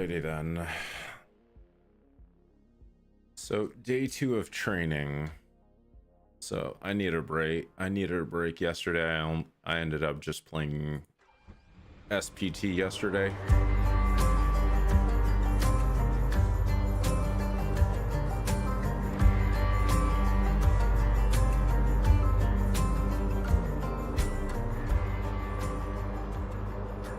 Alrighty then. So day 2 of training. So I need a break. I needed a break yesterday. I ended up just playing SPT yesterday.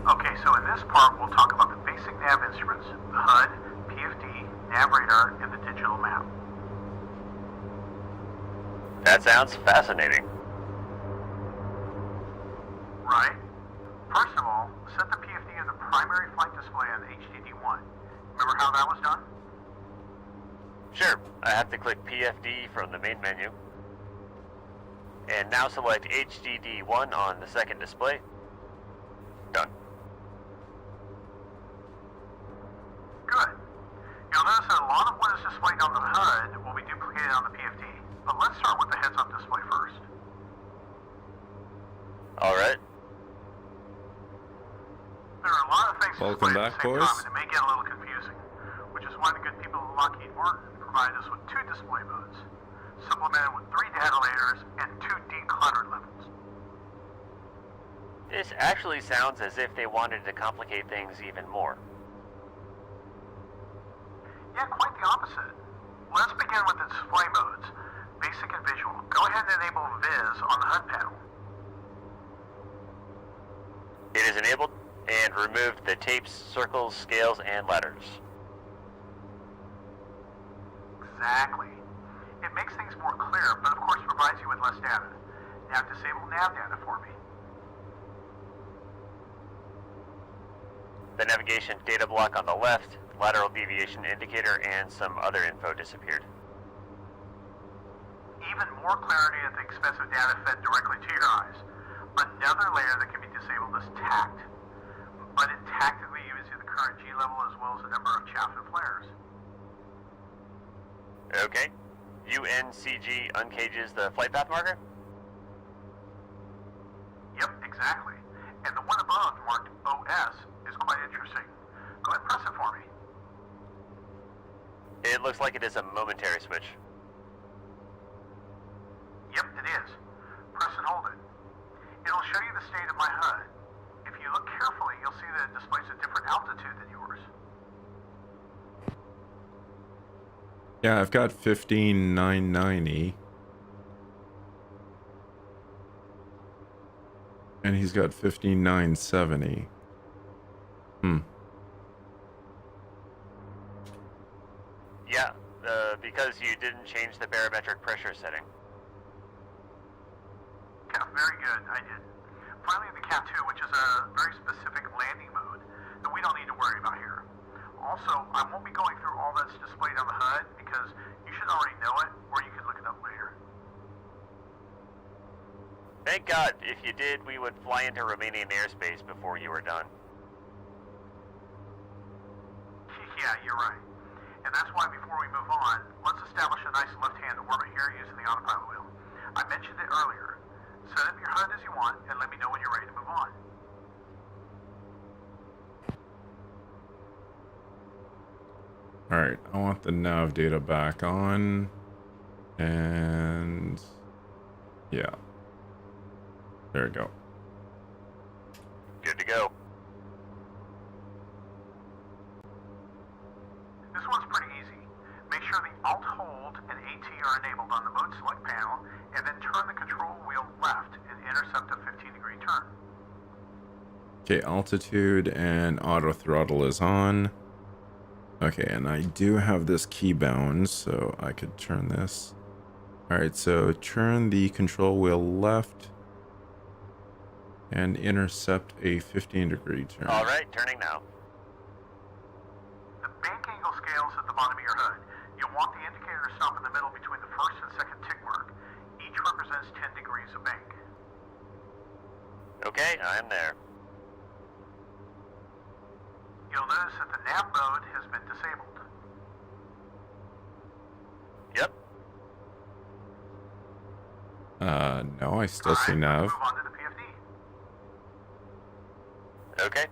Okay, so in this part, we'll talk about the basic nav instruments, the HUD, PFD, nav radar, and the digital map. That sounds fascinating. Right? First of all, set the PFD as the primary flight display on the HDD-1. Remember how that was done? Sure, I have to click PFD from the main menu. And now select HDD1 on the second display. Done. Good. You'll notice that a lot of what is displayed on the HUD will be duplicated on the PFD. But let's start with the heads-up display first. Alright. There are a lot of things Welcome displayed back, at the same boys. time, and it may get a little confusing, which is why the good people at Lockheed Martin provide us with 2 display modes, supplemented with 3 data layers and 2 decluttered levels. This actually sounds as if they wanted to complicate things even more. Yeah, quite the opposite. Let's begin with the display modes, basic and visual. Go ahead and enable Viz on the HUD panel. It is enabled and removed the tapes, circles, scales, and letters. Exactly. It makes things more clear, but of course provides you with less data. Now disable nav data for me. The navigation data block on the left, lateral deviation indicator, and some other info disappeared. Even more clarity at the expense of data fed directly to your eyes. Another layer that can be disabled is tact, but it tactically gives you the current G level as well as the number of chaff and flares. Okay. UNCG uncages the flight path marker? Yep, exactly. And the one above marked OS is quite interesting. Go ahead and press it for me. It looks like it is a momentary switch. Yep, it is. Press and hold it. It'll show you the state of my HUD. If you look carefully, you'll see that it displays a different altitude than yours. Yeah, I've got 15,990. And he's got 15,970. Yeah, because you didn't change the barometric pressure setting. Yeah, very good. I did. Finally, the Cat 2, which is a very specific landing mode that we don't need to worry about here. Also, I won't be going through all that's displayed on the HUD because you should already know it, or you can look it up later. Thank God, if you did, we would fly into Romanian airspace before you were done. Yeah, you're right. And that's why before we move on, let's establish a nice left-hand orbit here using the autopilot wheel. I mentioned it earlier. Set up your HUD as you want and let me know when you're ready to move on. Alright, I want the nav data back on. And yeah. There we go. Good to go. This one's pretty easy. Make sure the Alt Hold and AT are enabled on the mode select panel, and then turn the control wheel left and intercept a 15-degree turn. Okay, altitude and auto throttle is on. Okay, and I do have this keybound, so I could turn this. Alright, so turn the control wheel left and intercept a 15-degree turn. Alright, turning now. The bank angle scales at the bottom of your HUD. You'll want the indicator to stop in the middle between the first and second tick mark. Each represents 10 degrees of bank. Okay, I'm there. You'll notice that the nav mode has been disabled. Yep. No, I still see nav. Move on to the PFD. Okay.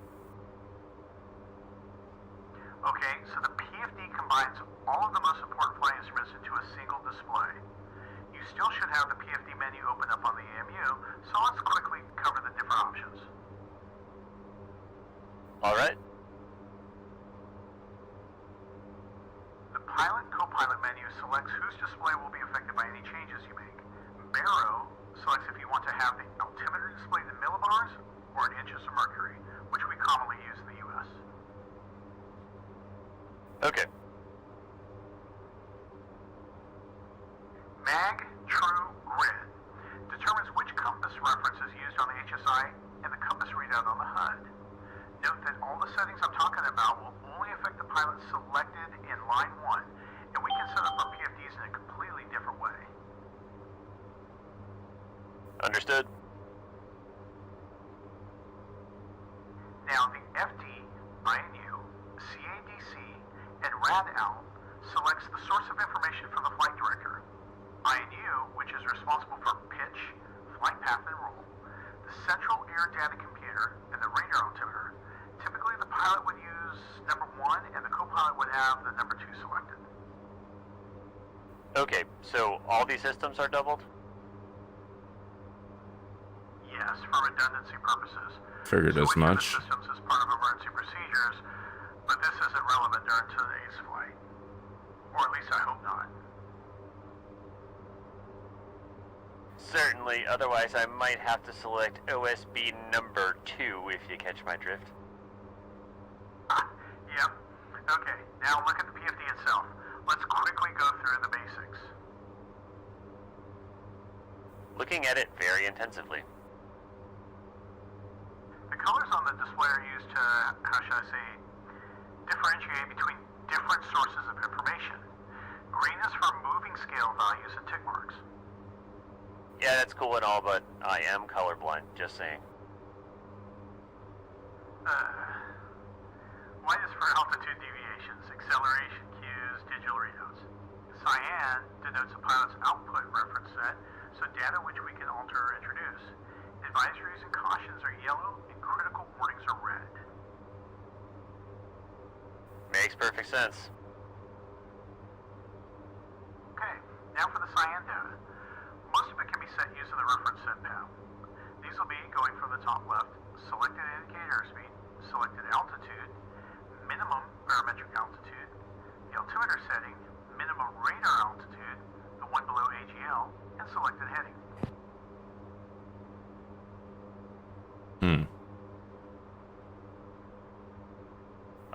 still should have the PFD menu open up on the AMU, so let's quickly cover the different options. Alright. The pilot and co-pilot menu selects whose display will be affected by any changes you make. Barrow selects if you want to have the altimeter displayed in millibars or in inches of mercury, which we commonly use in the US. Okay. Mag True Grid determines which compass reference is used on the HSI and the compass readout on the HUD. Note that all the settings I'm talking about will only affect the pilot selected in line 1, and we can set up our PFDs in a completely different way. Understood. Now, the FD, INU, CADC, and RADAL selects the source of information from the flight director. INU, which is responsible for pitch, flight path, and roll, the central air data computer, and the radar altimeter. Typically, the pilot would use number 1, and the co-pilot would have the number 2 selected. Okay, so all these systems are doubled? Yes, for redundancy purposes. Figured as Switching the much. systems is part of emergency procedures, but this isn't relevant during today's flight. Or at least I hope not. Certainly, otherwise I might have to select OSB number 2 if you catch my drift. Yep. Okay, now look at the PFD itself. Let's quickly go through the basics. Looking at it very intensively. The colors on the display are used to, how should I say, differentiate between different sources of information. Green is for moving scale values and tick marks. Yeah, that's cool and all, but I am colorblind, just saying. White is for altitude deviations, acceleration cues, digital readouts. Cyan denotes a pilot's output reference set, so data which we can alter or introduce. Advisories and cautions are yellow, and critical warnings are red. Makes perfect sense. Okay, now for the cyan data. Most of it can be set using the reference set path. These will be going from the top left, selected indicator airspeed, selected altitude, minimum barometric altitude, the altimeter setting, minimum radar altitude, the one below AGL, and selected heading.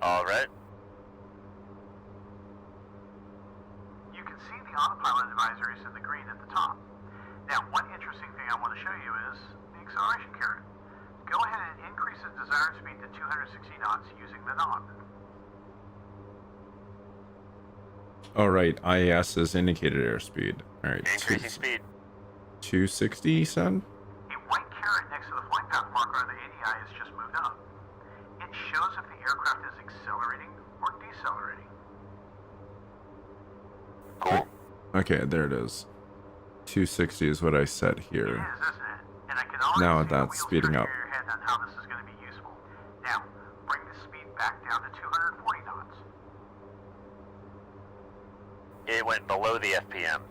Alright. You can see the autopilot advisories in the green at the top. Now, one interesting thing I want to show you is the acceleration carrot. Go ahead and increase the desired speed to 260 knots using the knob. Alright, IAS is indicated airspeed. Alright, Increasing speed. 260, you said? A white carrot next to the flight path marker on the ADI is just moved up. It shows if the aircraft is accelerating or decelerating. Cool. Okay, there it is. 260 is what I set It here. is, isn't it? And I can already Now see the that's wheels speeding turning up. in your head on how this is going to be useful. Now, bring the speed back down to 240 knots. It went below the FPM.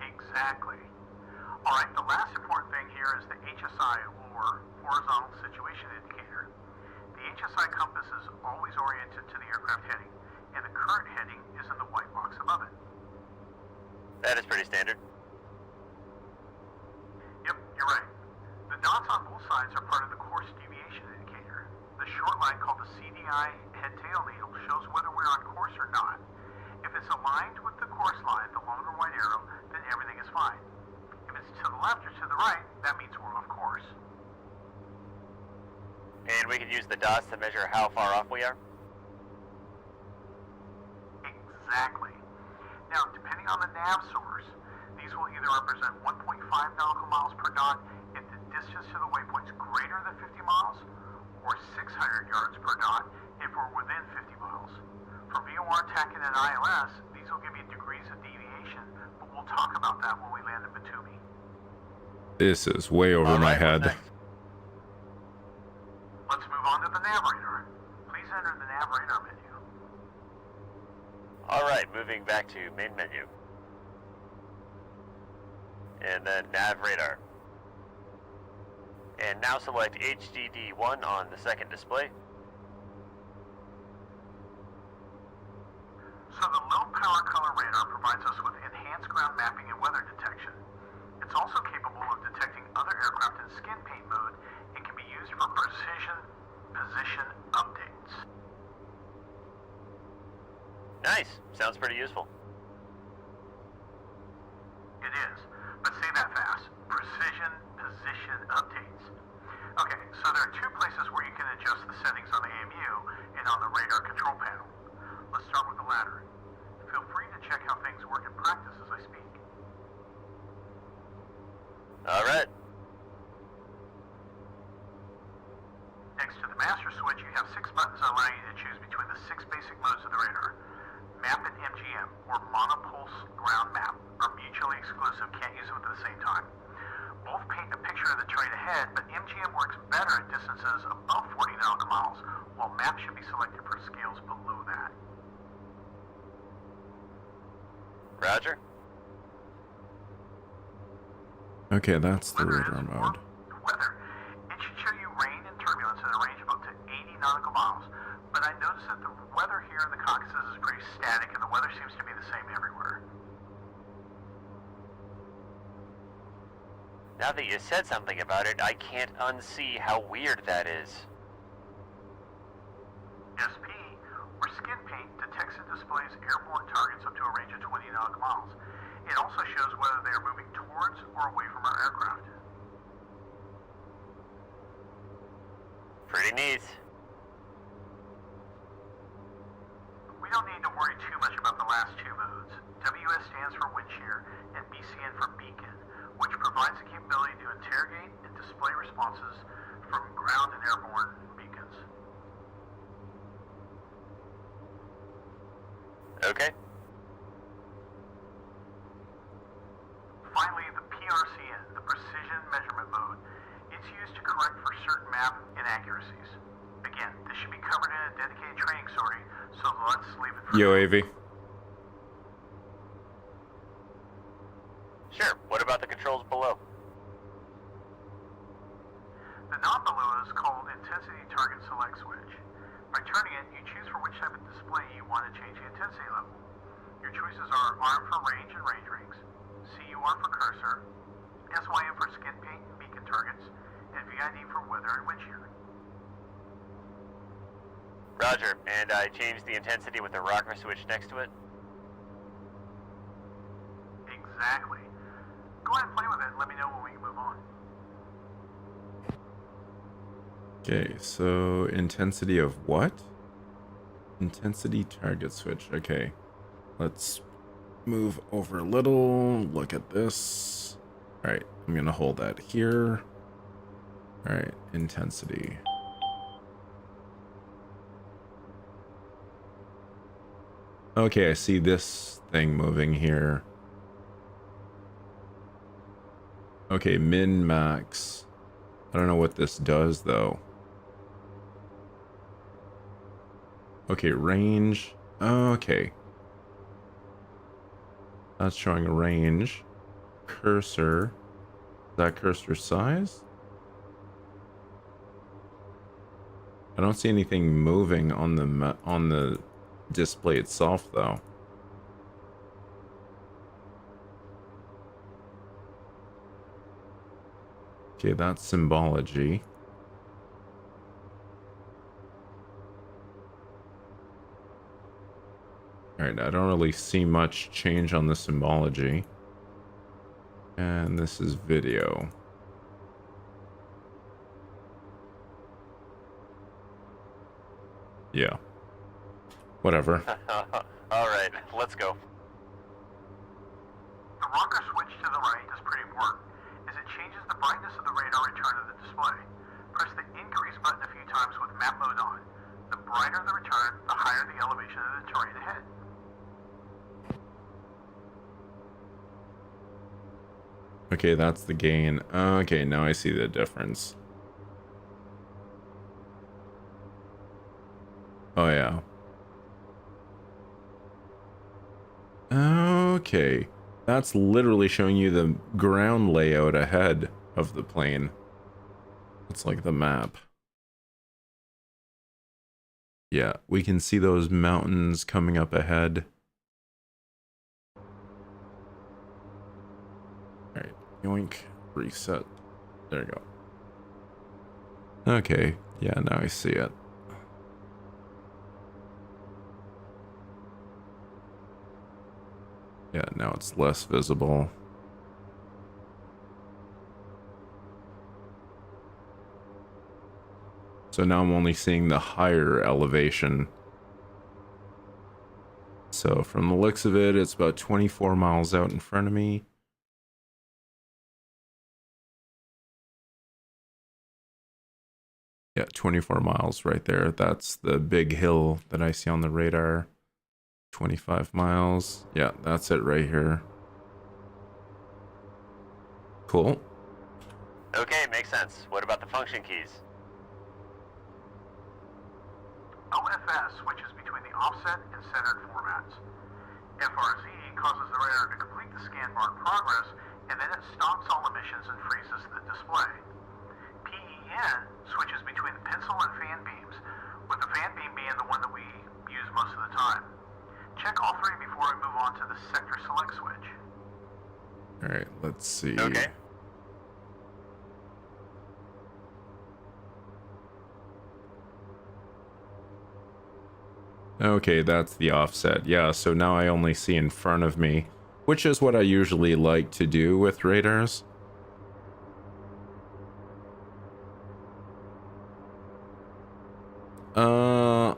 Exactly. Alright, the last important thing here is the HSI, or Horizontal Situation Indicator. The HSI compass is always oriented to the aircraft heading, and the current heading is in the white box above it. That is pretty standard. Yep, you're right. The dots on both sides are part of the course deviation indicator. The short line called the CDI head-tail needle shows whether we're on course or not. If it's aligned with the course line, the longer white arrow, then everything is fine. If it's to the left or to the right, that means we're off course. And we can use the dots to measure how far off we are? Exactly. Now, depending on the nav source, these will either represent 1.5 nautical miles per dot if the distance to the waypoint is greater than 50 miles, or 600 yards per dot if we're within 50 miles. For VOR, TACAN, and ILS, these will give you degrees of deviation, but we'll talk about that when we land in Batumi. This is way over my Alright, head. what's next? Let's move on to the nav radar. Please enter the nav radar menu. Alright, moving back to main menu. and then nav radar. And now select HDD1 on the second display. So the low power color radar provides us with enhanced ground mapping and weather detection. It's also capable of detecting other aircraft in skin paint mode and can be used for precision position updates. Nice. Sounds pretty useful. It is, but say that fast. Precision position updates. Okay, so there are two places where you can adjust the settings on the AMU and on the radar control panel. Let's start with the latter. Feel free to check how things work in practice as I speak. Alright. Next to the master switch, you have 6 buttons allowing you to choose between the 6 basic modes of the radar. Map and MGM, or monopulse ground map, are mutually exclusive, can't use them at the same time. Both paint a picture of the terrain ahead, but MGM works better at distances above 40 nautical miles, while map should be selected for scales below that. Roger. Okay, that's the Weather radar is mode. weather. It should show you rain and turbulence at a range of up to 80 nautical miles, but I noticed that the weather here in the Caucasus is pretty static and the weather seems to be the same everywhere. Now that you said something about it, I can't unsee how weird that is. SP, or skin paint, detects and displays airborne targets up to a range of 20 nautical miles. It also shows whether they are moving towards or away from our aircraft. Pretty neat. We don't need to worry too much about the last two modes. WS stands for wind shear and BCN for beacon, which provides the capability to interrogate and display responses from ground and airborne beacons. Okay. Finally, the PRCN, the precision measurement mode, it's used to correct for certain map inaccuracies. Again, this should be covered in a dedicated training story, so let's leave it for UAV. Sure. What about the controls below? The knob below is called Intensity Target Select Switch. By turning it, you choose for which type of display you want to change the intensity level. Your choices are ARM for range and range rings, CUR for cursor, SYM for skin paint and beacon targets, and VID for weather and wind shear. Roger. And I changed the intensity with the rocker switch next to it? Exactly. Go ahead and play with it and let me know when we can move on. Okay, so intensity of what? Intensity target switch. Okay, let's move over a little. Look at this. All right, I'm gonna hold that here. All right, intensity. Okay, I see this thing moving here. Okay, min max. I don't know what this does though. Okay, range. Okay. That's showing a range. Cursor. Is that cursor size? I don't see anything moving on the display itself though. Okay, that's symbology. Alright, I don't really see much change on the symbology. And this is video. Yeah. Whatever. Alright, let's go. The rocker switch to the right does pretty work, as it changes the brightness of the radar return of the display. Press the increase button a few times with map mode on. The brighter the return, the higher the elevation of the terrain ahead. Okay, that's the gain. Okay, now I see the difference. Oh, yeah. Okay. That's literally showing you the ground layout ahead of the plane. It's like the map. Yeah, we can see those mountains coming up ahead. Alright, yoink, reset. There you go. Okay, yeah, now I see it. Yeah, now it's less visible. So now I'm only seeing the higher elevation. So from the looks of it, it's about 24 miles out in front of me. Yeah, 24 miles right there. That's the big hill that I see on the radar. 25 miles. Yeah, that's it right here. Cool. Okay, makes sense. What about the function keys? OFS switches between the offset and centered formats. FRZ causes the radar to complete the scan bar progress, and then it stops all emissions and freezes the display. PEN switches between the pencil and fan beams, with the fan beam being the one that we use most of the time. Check all three before we move on to the sector select switch. Alright, let's see. Okay. Okay, that's the offset. Yeah, so now I only see in front of me, which is what I usually like to do with radars.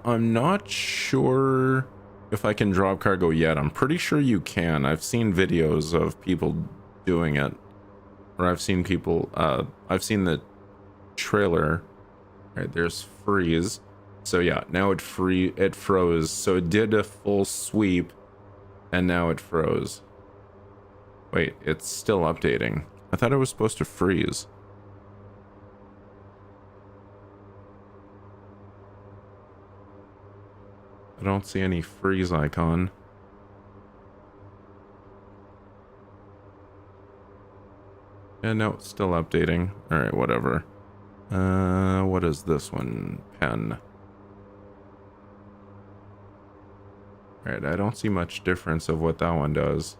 I'm not sure if I can drop cargo yet. I'm pretty sure you can. I've seen videos of people doing it. Or I've seen people, I've seen the trailer. Right, there's freeze. So yeah, now it froze. So it did a full sweep, and now it froze. Wait, it's still updating. I thought it was supposed to freeze. I don't see any freeze icon. Yeah, no, it's still updating. Alright, whatever. What is this one? Pen. Alright, I don't see much difference of what that one does.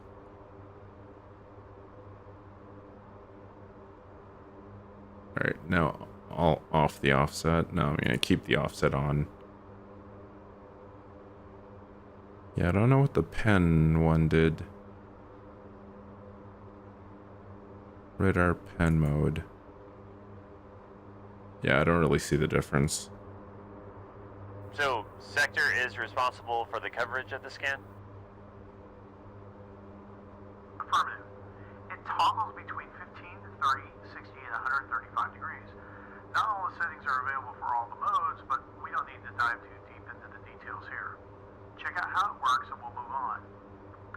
Alright, now I'll off the offset. Now I'm gonna keep the offset on. Yeah, I don't know what the pen one did. Radar pen mode. Yeah, I don't really see the difference. So, sector is responsible for the coverage of the scan? Affirmative. It toggles between 15 to 30, 60, and 135 degrees. Not all the settings are available for all the modes, but we don't need to dive too deep into the details here. Check out how it works and we'll move on.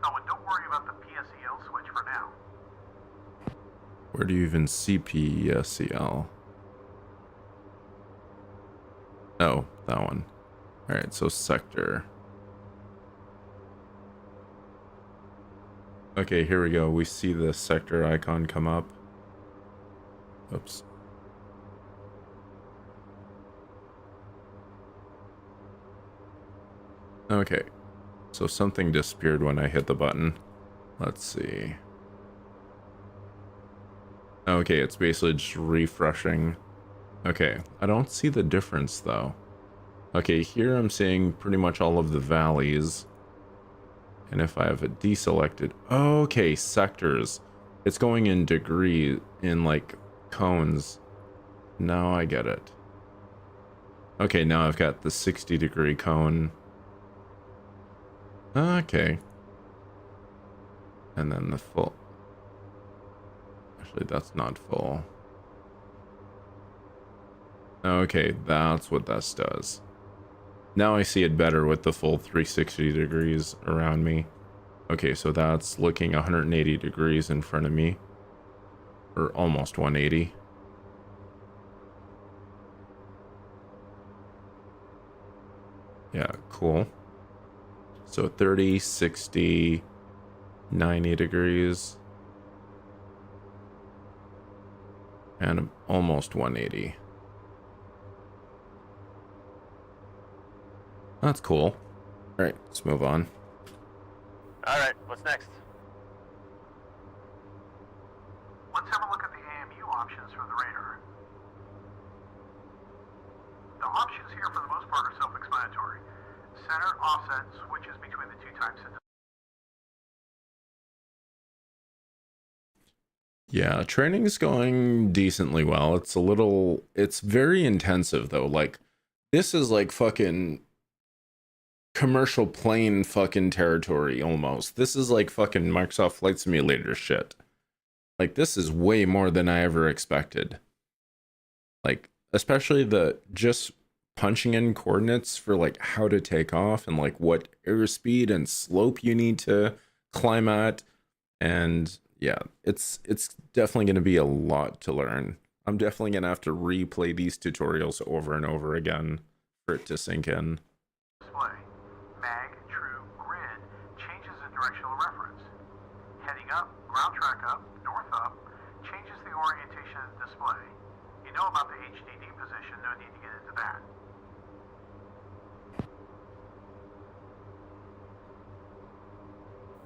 Oh, and don't worry about the PSEL switch for now. Where do you even see PSEL? Oh, that one. Alright, so sector. Okay, here we go. We see the sector icon come up. Oops. Okay, so something disappeared when I hit the button. Let's see. Okay, it's basically just refreshing. Okay, I don't see the difference though. Okay, here I'm seeing pretty much all of the valleys. And if I have it deselected, okay, sectors. It's going in degree, in like cones. Now I get it. Okay, now I've got the 60-degree cone. Okay. And then the full. Actually, that's not full. Okay, that's what this does. Now I see it better with the full 360 degrees around me. Okay, so that's looking 180 degrees in front of me. Or almost 180. Yeah, cool. So 30, 60, 90 degrees. And almost 180. That's cool. All right, let's move on. Alright, what's next? Let's have a look at the AMU options for the radar. The options here, for the most part, are self-explanatory. Center, offset, switches between the two types of... Yeah, training's going decently well. It's very intensive though. Like, this is like fucking commercial plane fucking territory almost. This is like fucking Microsoft Flight Simulator shit. Like, this is way more than I ever expected. Like, especially the just punching in coordinates for like how to take off and like what airspeed and slope you need to climb at. And yeah, it's definitely going to be a lot to learn. I'm definitely going to have to replay these tutorials over and over again for it to sink in. display. Mag, true, grid changes the directional reference. Heading up, ground track up, north up, changes the orientation of the display. You know about the HDD position, no need to get into that.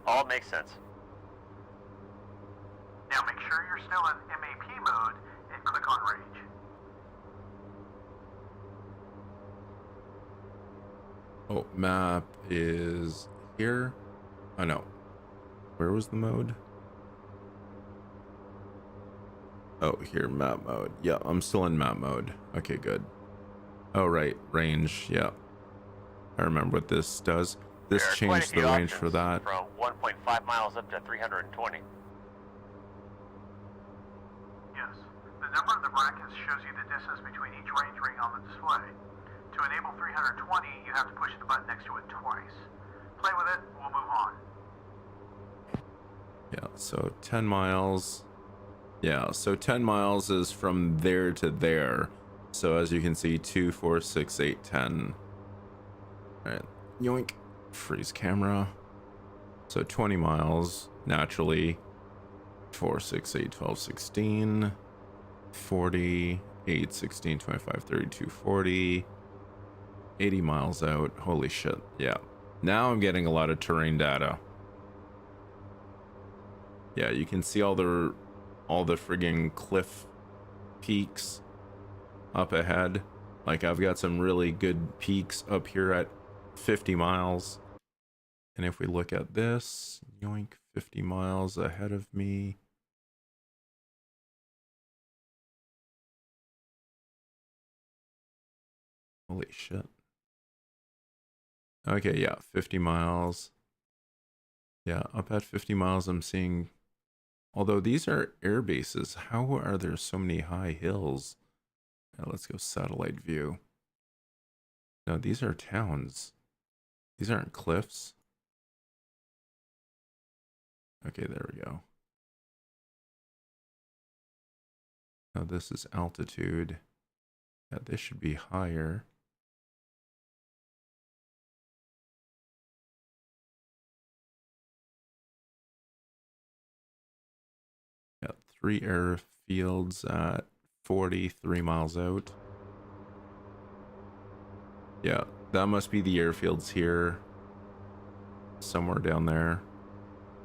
All makes sense. Now make sure you're still in MAP mode and click on range. Oh, map is here. Oh no. Where was the mode? Oh, here, map mode. Yeah, I'm still in map mode. Okay, good. Oh, right, range. Yeah. I remember what this does. This There are quite a changed the few range for options, that. From 1.5 miles up to 320. Yes. The number of the brackets shows you the distance between each range ring on the display. To enable 320, you have to push the button next to it twice. Play with it, we'll move on. Yeah, so 10 miles. Yeah, so 10 miles is from there to there. So as you can see, 2, 4, 6, 8, 10. All right, yoink. Freeze camera. So 20 miles, naturally. 4, 6, 8, 12, 16. 40, 8, 16, 25, 32, 40. 80 miles out. Holy shit. Yeah. Now I'm getting a lot of terrain data. Yeah, you can see all the friggin' cliff peaks up ahead. Like, I've got some really good peaks up here at 50 miles. And if we look at this, yoink, 50 miles ahead of me. Holy shit. Okay, yeah, 50 miles. Yeah, up at 50 miles, I'm seeing... Although these are air bases, how are there so many high hills? Now let's go satellite view. No, these are towns. These aren't cliffs. Okay, there we go. Now this is altitude. Yeah, this should be higher. Yeah, 3 airfields at 43 miles out. Yeah, that must be the airfields here. Somewhere down there.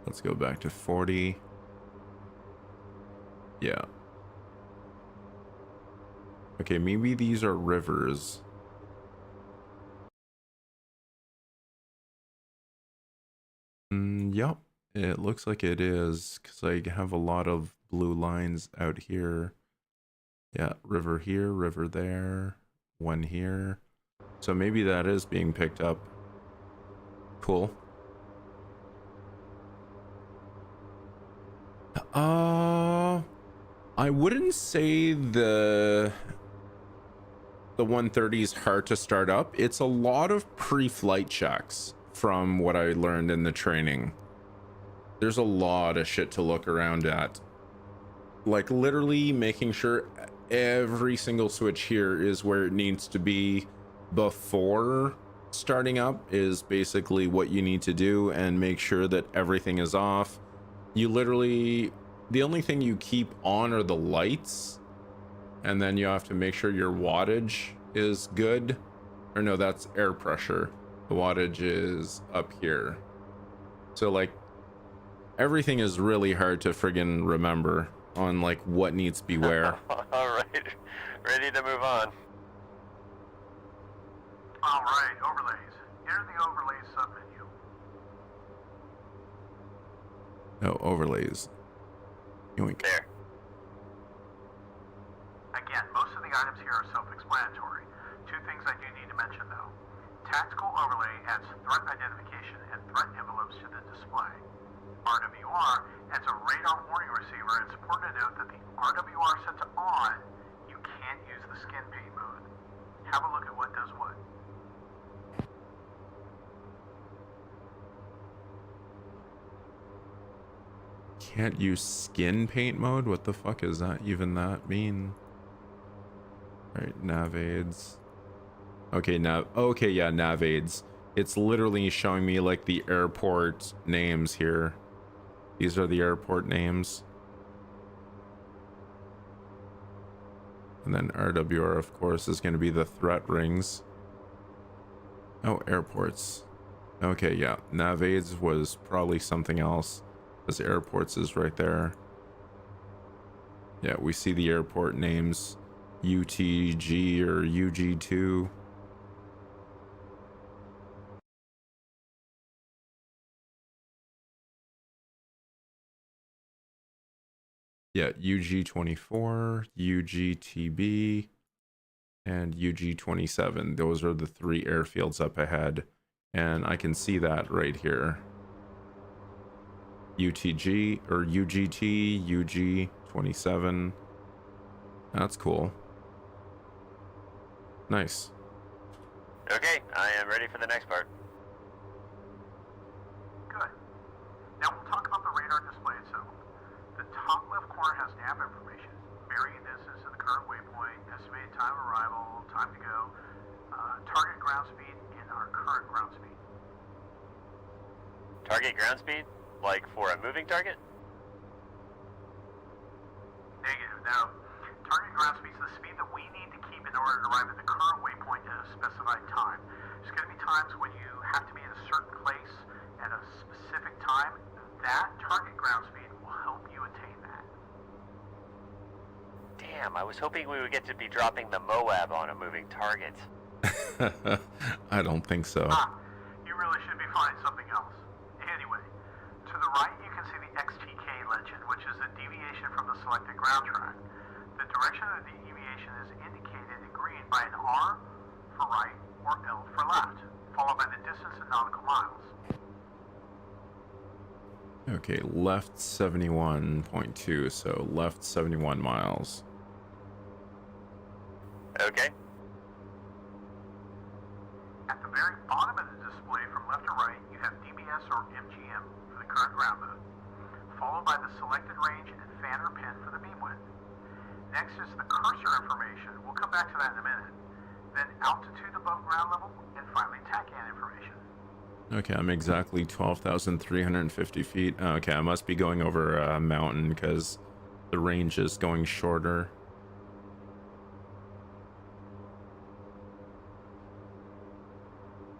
Let's go back to 40. Yeah. Okay, maybe these are rivers. Yep, it looks like it is, because I have a lot of blue lines out here. Yeah, river here, river there, one here. So maybe that is being picked up. Cool. I wouldn't say the 130 is hard to start up. It's a lot of pre-flight checks from what I learned in the training. There's a lot of shit to look around at. Like, literally making sure every single switch here is where it needs to be before starting up is basically what you need to do, and make sure that everything is off. You literally, the only thing you keep on are the lights, and then you have to make sure your wattage is good. Or no, that's air pressure. The wattage is up here. So like everything is really hard to friggin' remember on like what needs to be where. Alright, ready to move on. Alright, overlays. Enter the overlays submenu. No overlays. Yoink. There. Again, most of the items here are self-explanatory. Two things I do need to mention though. Tactical overlay adds threat identification and threat envelopes to the display. RWR adds a radar warning receiver, and it's important to note that the RWR set to on, you can't use the skin paint mode. Have a look at what does what. Can't use skin paint mode? What the fuck is that even that mean? Alright, nav aids. Okay, okay, yeah, nav aids. It's literally showing me like the airport names here. These are the airport names. And then RWR, of course, is going to be the threat rings. Oh, airports. Okay, yeah, nav aids was probably something else. Because airports is right there. Yeah, we see the airport names. UTG or UG2. Yeah, UG24, UGTB, and UG27. Those are the three airfields up ahead. And I can see that right here. UTG or UGT, UG27. That's cool. Nice. Okay, I am ready for the next part. Good. Now we'll talk about the radar display itself. The top left corner has nav information, bearing and distance to the current waypoint, estimated time of arrival, time to go, target ground speed, and our current ground speed. Target ground speed? Like for a moving target? Negative. Now, target ground speed is the speed that we need to keep in order to arrive at the current waypoint at a specified time. There's going to be times when you have to be in a certain place at a specific time. That target ground speed will help you attain that. Damn, I was hoping we would get to be dropping the Moab on a moving target. I don't think so. You really should be finding something else. Anyway, to the right you can see the XTK legend, which is a deviation from the selected ground track. The direction of the deviation is indicated in green by an R for right or L for left, followed by the distance in nautical miles. Okay, left 71.2, so left 71 miles. Okay. At the very bottom of the display from left to right, you have DBS or MGM for the current ground mode, followed by the selected range and fan or pin for the beam width. Next is the cursor information. We'll come back to that in a minute. Then altitude above ground level, and finally TACAN information. Okay, I'm exactly 12,350 feet. Okay, I must be going over a mountain because the range is going shorter.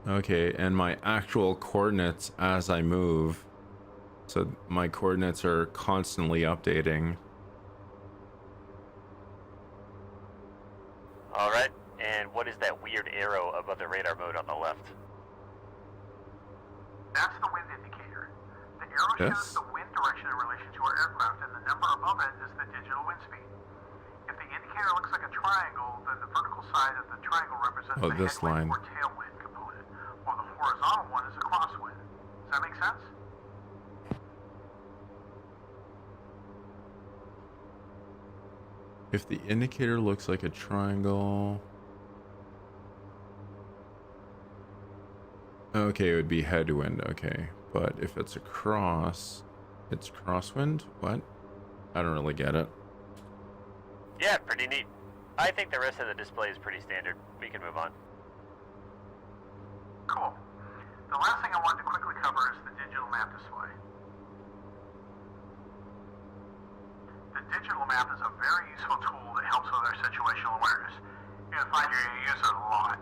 Okay, and my actual coordinates as I move. So my coordinates are constantly updating. Alright, and what is that weird arrow above the radar mode on the left? That's the wind indicator. The arrow shows the wind direction in relation to our aircraft, and the number above it is the digital wind speed. If the indicator looks like a triangle, then the vertical side of the triangle represents the headwind or tailwind component, while the horizontal one is a crosswind. Does that make sense? If the indicator looks like a triangle... Okay, it would be headwind, okay. But if it's a cross, it's crosswind? What? I don't really get it. Yeah, pretty neat. I think the rest of the display is pretty standard. We can move on. Cool. The last thing I wanted to quickly cover is the digital map display. The digital map is a very useful tool that helps with our situational awareness. You're going to find you're going to use it a lot.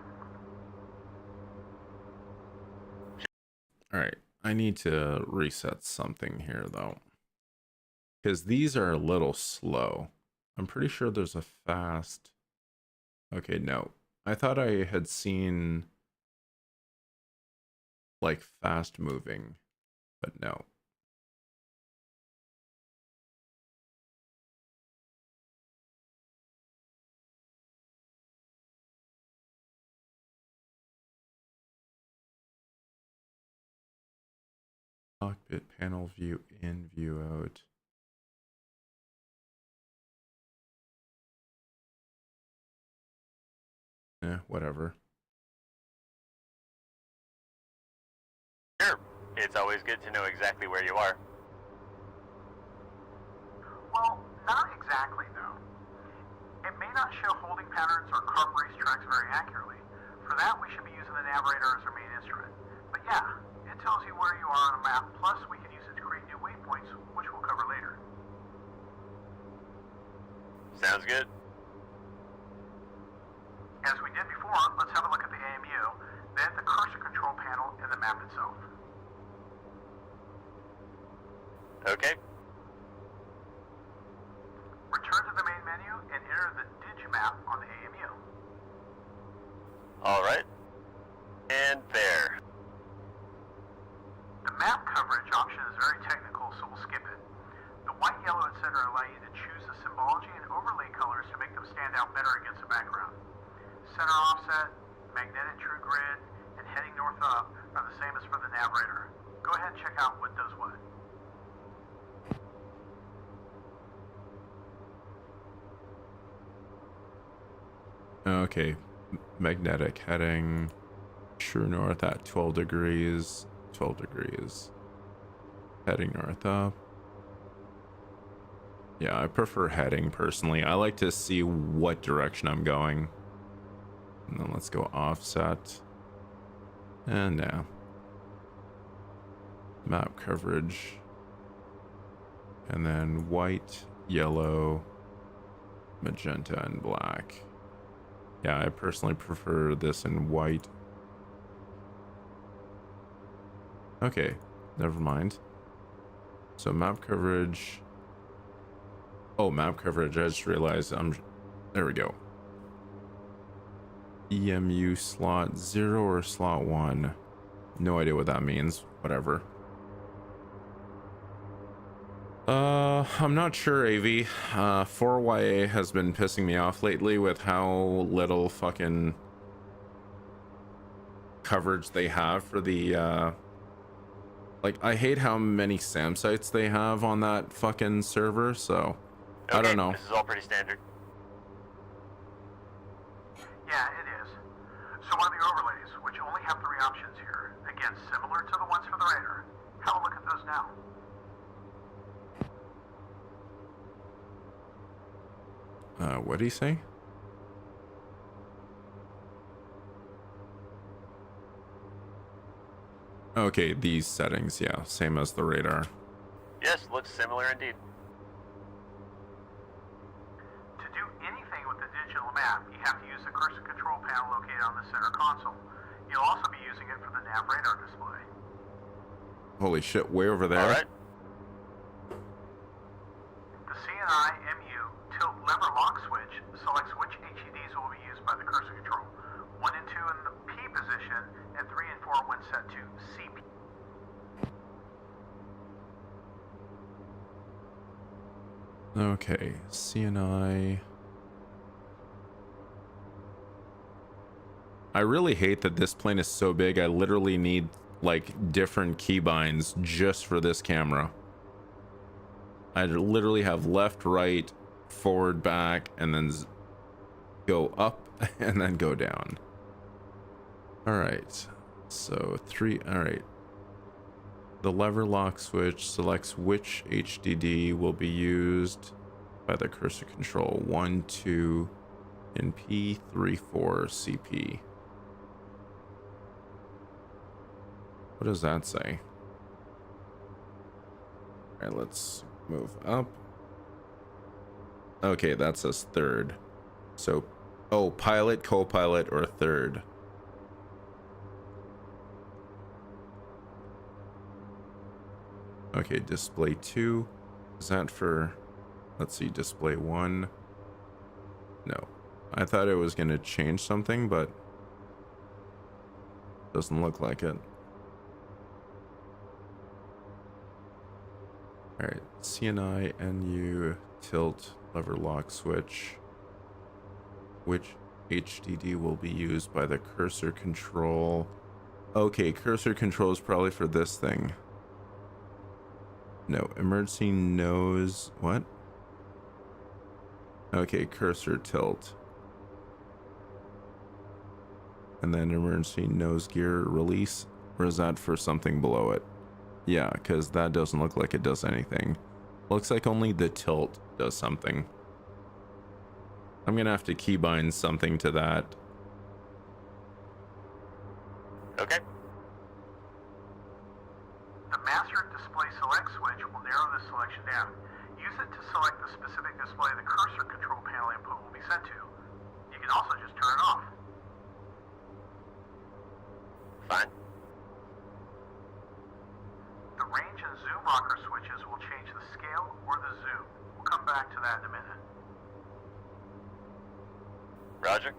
All right, I need to reset something here though, because these are a little slow. I'm pretty sure there's a fast. Okay, no. I thought I had seen like fast moving, but no. Cockpit panel view in, view out. Whatever. Sure. It's always good to know exactly where you are. Well, not exactly though. It may not show holding patterns or carb racetracks very accurately. For that, we should be using the navigator as our main instrument. But yeah, it tells you where you are on a map, plus we can use it to create new waypoints, which we'll cover later. Sounds good. As we did before, let's have a look at the AMU, then the cursor control panel and the map itself. Okay. Return to the main menu and enter the Digimap on the AMU. All right. And there. The map coverage option is very technical, so we'll skip it. The white, yellow, etc. allow you to choose the symbology and overlay colors to make them stand out better against the background. Center offset, magnetic true grid, and heading north up are the same as for the navigator. Go ahead and check out what does what. Okay, magnetic heading, true north at 12 degrees, 12 degrees. Heading north up. Yeah, I prefer heading personally. I like to see what direction I'm going. And then let's go offset. And now. Map coverage. And then white, yellow, magenta, and black. Yeah, I personally prefer this in white. Okay, never mind. So map coverage. Oh, map coverage. I just realized there we go. EMU slot 0 or slot 1. No idea what that means. Whatever. I'm not sure, AV. 4YA has been pissing me off lately with how little fucking coverage they have for the, like, I hate how many SAM sites they have on that fucking server, so Okay, I don't know. This is all pretty standard. Yeah, it is. So one of the overlays, which only have 3 options here, again, similar to the ones for the radar. Have a look at those now. What'd he say? Okay, these settings, yeah, same as the radar. Yes, looks similar indeed. To do anything with the digital map, you have to use the cursor control panel located on the center console. You'll also be using it for the nav radar display. Holy shit, way over there. All right. The CNI MU tilt lever lock switch selects which HEDs will be used by the cursor control. 1 and 2 in the P position, and 3 and 4 when set to CP. Okay, CNI. I really hate that this plane is so big. I literally need like different keybinds just for this camera. I literally have left, right, forward, back, and then go up and then go down. All right, so 3. All right. The lever lock switch selects which HDD will be used by the cursor control. 1, 2 in P, 3, 4 CP. What does that say? All right, let's move up. Okay, that says third. So, oh, pilot, co-pilot, or third. Okay, display 2. Is that for, let's see, display 1? No. I thought it was going to change something, but doesn't look like it. Alright, CNI, NU, tilt, lever lock switch. Which HDD will be used by the cursor control? Okay, cursor control is probably for this thing. No, emergency nose, what? Okay, cursor tilt. And then emergency nose gear release, or is that for something below it? Yeah, because that doesn't look like it does anything. Looks like only the tilt does something. I'm gonna have to keybind something to that. Okay. The master display select switch will narrow this selection down. Use it to select the specific display the cursor control panel input will be sent to. You can also just turn it off. Fine. The range and zoom rocker switches will change the scale or the zoom. We'll come back to that in a minute. Roger.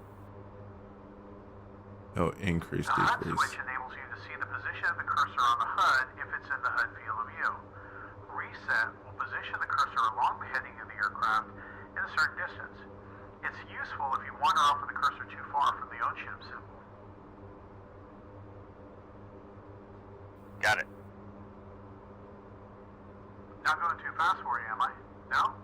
Oh, increase, The HUD decrease. switch enables you to see the position of the cursor on the HUD if it's in the HUD field of view. Reset will position the cursor along the heading of the aircraft in a certain distance. It's useful if you wander off with the cursor too far from the ownership symbol. Got it. Not going too fast for you, am I? No?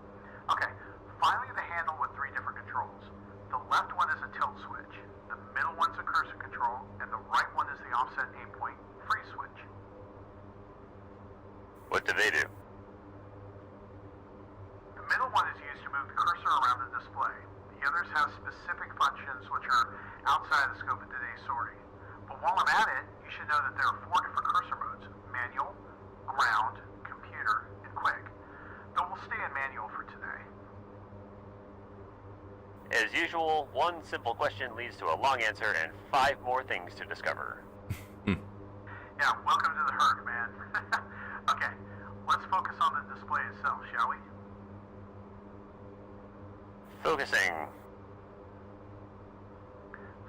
Okay. Finally, the handle with 3 different controls. The left one is a tilt switch, the middle one's a cursor control, and the right one is the offset aim point free switch. What do they do? The middle one is used to move the cursor around the display. The others have specific functions which are outside the scope of today's sorting. But while I'm at it, you should know that there are 4 different cursor modes: manual, ground, computer, and quick. Though we'll stay in manual for today. As usual, one simple question leads to a long answer and 5 more things to discover. Yeah, welcome to the herd, man. Okay, let's focus on the display itself, shall we? Focusing.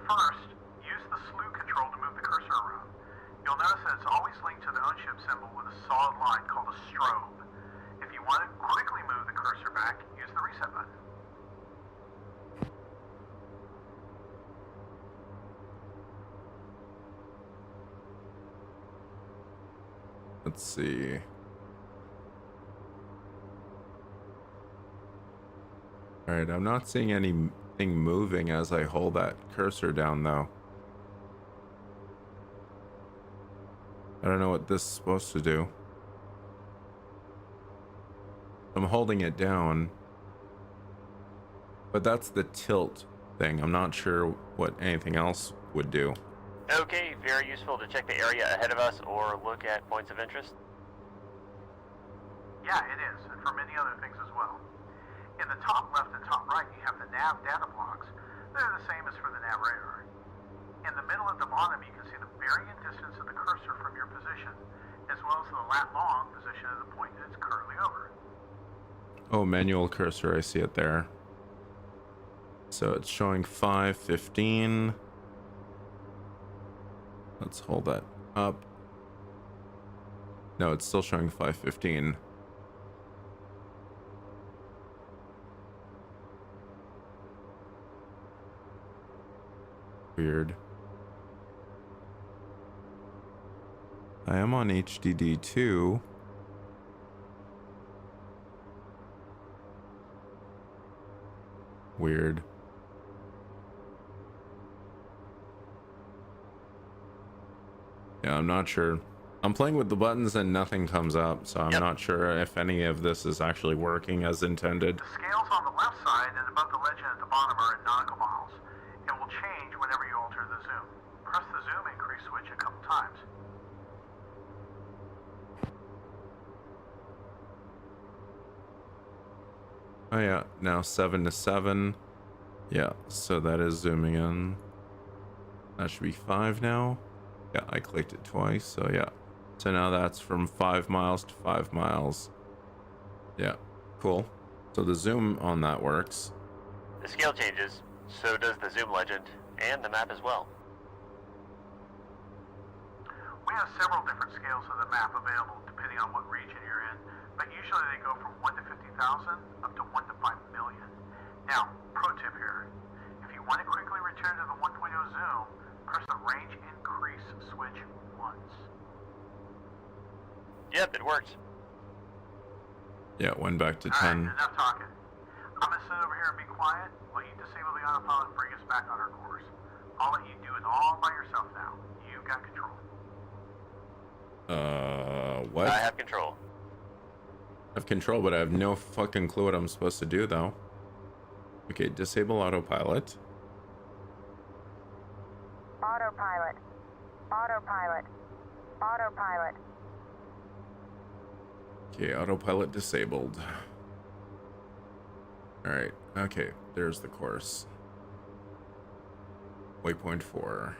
First, use the slew control to move the cursor around. You'll notice that it's always linked to the ownership symbol with a solid line called a strobe. If you want to quickly move the cursor back, use the reset button. Let's see. Alright, I'm not seeing anything moving as I hold that cursor down, though. I don't know what this is supposed to do. I'm holding it down. But that's the tilt thing. I'm not sure what anything else would do. Okay, very useful to check the area ahead of us or look at points of interest. Yeah, it is, and for many other things as well. In the top left and top right, you have the nav data blocks. They're the same as for the nav radar. In the middle at the bottom, you can see the varying distance of the cursor from your position, as well as the lat long position of the point that it's currently over. Oh, manual cursor, I see it there. So it's showing 5:15. Let's hold that up. No, it's still showing 5:15. Weird. I am on HDD 2. Weird. Yeah, I'm not sure. I'm playing with the buttons and nothing comes up, so I'm not sure if any of this is actually working as intended. The scales on the left side and above the legend at the bottom are in nautical miles, and will change whenever you alter the zoom. Press the zoom increase switch a couple times. Oh yeah, now 7 to 7. Yeah, so that is zooming in. That should be 5 now. Yeah, I clicked it twice, so yeah. So now that's from 5 miles to 5 miles. Yeah, cool. So the zoom on that works. The scale changes, so does the zoom legend, and the map as well. We have several different scales of the map available depending on what region you're in, but usually they go from 1 to 50,000 up to 1 to 5 million. Now, pro tip here. If you want to quickly return to the 1.0 zoom, press the range increase switch once. Yep, it works. Yeah, it went back to 10. Alright, enough talking. I'm gonna sit over here and be quiet while you disable the autopilot and bring us back on our course. I'll let you do it all by yourself now. You've got control. What? I have control. I have control, but I have no fucking clue what I'm supposed to do, though. Okay, disable autopilot. Autopilot. Autopilot. Autopilot. Okay, autopilot disabled. Alright, okay, there's the course. Waypoint 4.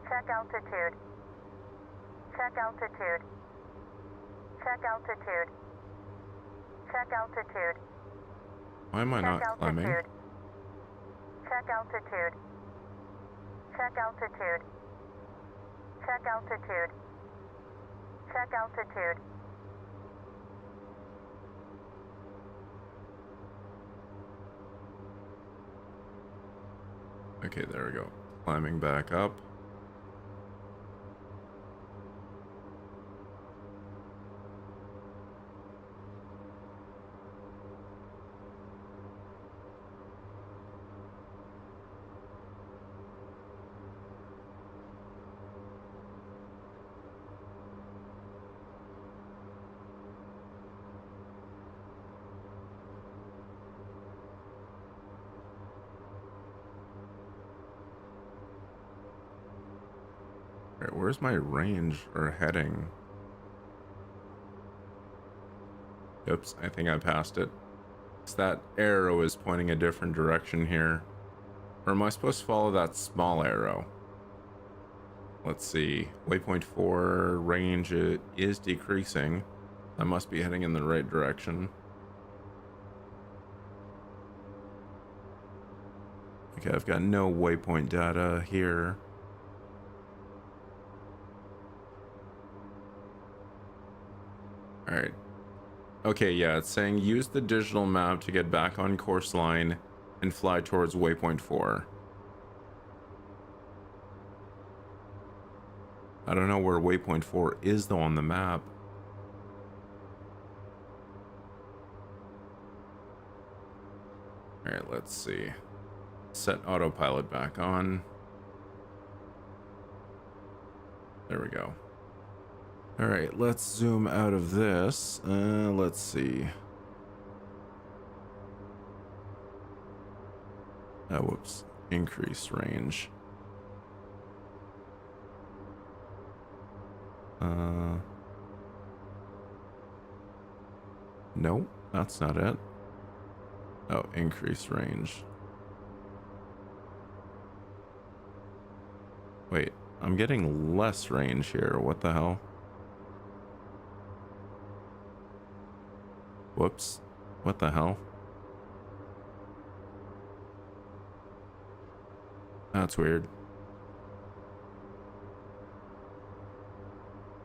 Check altitude. Check altitude. Check altitude. Check altitude. Why am I Check not climbing? altitude. Check altitude. Check altitude. Check altitude. Check altitude. Okay, there we go. Climbing back up. Alright, where's my range or heading? Oops, I think I passed it. So that arrow is pointing a different direction here. Or am I supposed to follow that small arrow? Let's see. Waypoint 4 range is decreasing. I must be heading in the right direction. Okay, I've got no waypoint data here. Alright. Okay, yeah, it's saying use the digital map to get back on course line and fly towards waypoint 4. I don't know where waypoint 4 is though on the map. Alright, let's see. Set autopilot back on. There we go. Alright, let's zoom out of this. Let's see. Whoops. Increase range. Nope, that's not it. Oh, increase range. Wait, I'm getting less range here. What the hell? Whoops. What the hell? That's weird.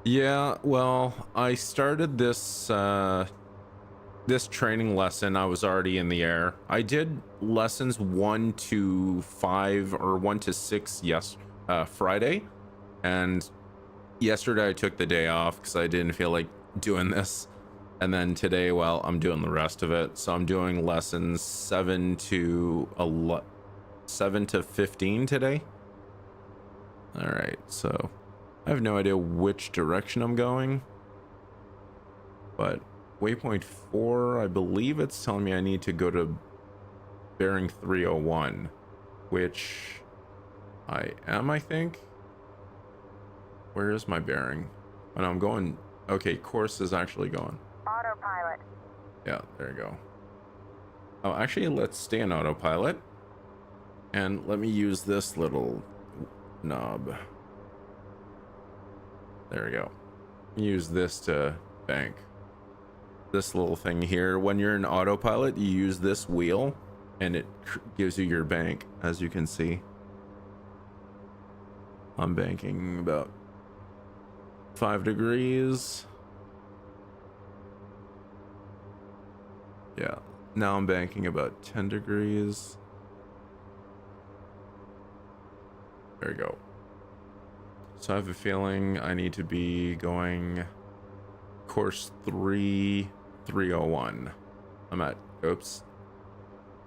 Yeah, well, I started this this training lesson. I was already in the air. I did lessons 1 to 5 or 1 to 6 Friday, and yesterday I took the day off because I didn't feel like doing this. And then today, well, I'm doing the rest of it. So I'm doing lessons 7 to 15 today. All right, so I have no idea which direction I'm going, but waypoint 4, I believe it's telling me I need to go to bearing 301, which I am, I think. where is my bearing? Oh, no, I'm going. Okay, course is actually going. Autopilot. Yeah, there you go. Oh, actually, let's stay in autopilot. And let me use this little knob. There we go. Use this to bank. This little thing here. When you're in autopilot, you use this wheel and it gives you your bank, as you can see. I'm banking about 5 degrees. Yeah, now I'm banking about 10 degrees. There we go. So I have a feeling I need to be going course 301. I'm at, oops.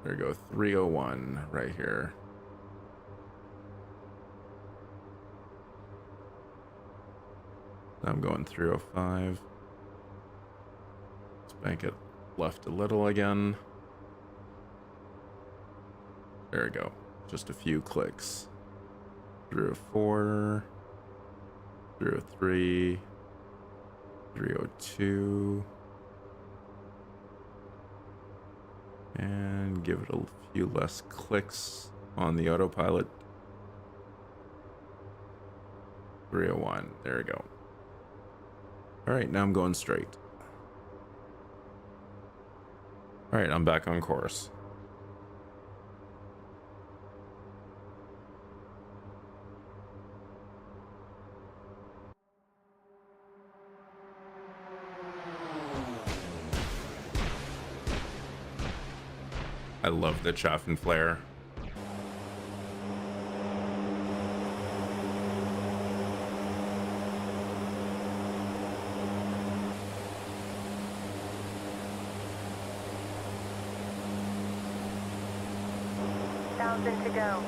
There we go, 301 right here. I'm going 305. Let's bank it left a little again. There we go. Just a few clicks. 304, 303, 302, and give it a few less clicks on the autopilot. 301, there we go. All right, now I'm going straight. All right, I'm back on course. I love the chaff and flare. To go.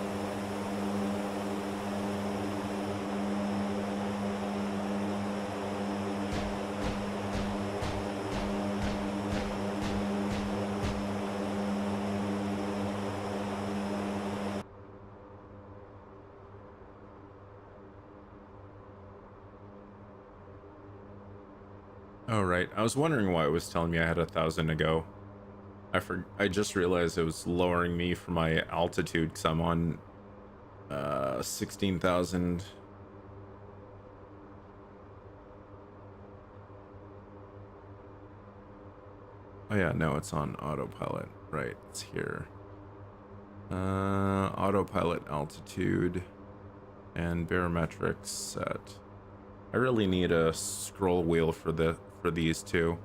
Oh, right. I was wondering why it was telling me I had 1,000 to go. I just realized it was lowering me for my altitude because I'm on 16,000. Oh yeah, no, it's on autopilot. Right, it's here. Autopilot altitude and barometric set. I really need a scroll wheel for these two.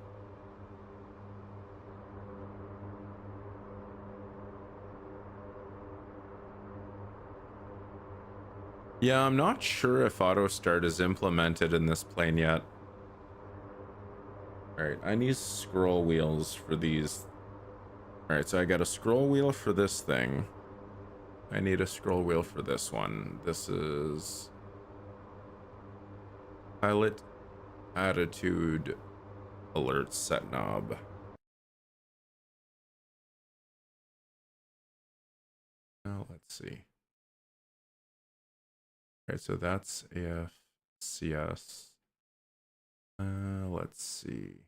Yeah, I'm not sure if auto start is implemented in this plane yet. Alright, I need scroll wheels for these. Alright, so I got a scroll wheel for this thing. I need a scroll wheel for this one. This is pilot attitude alert set knob. Now let's see. Alright, so that's AFCS. Let's see.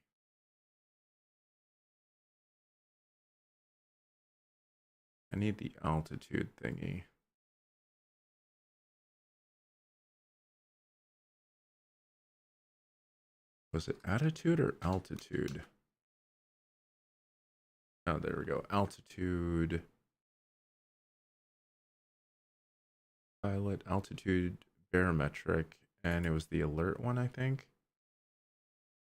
I need the altitude thingy. Was it attitude or altitude? Oh, there we go. Altitude. Pilot altitude barometric, and it was the alert one, I think.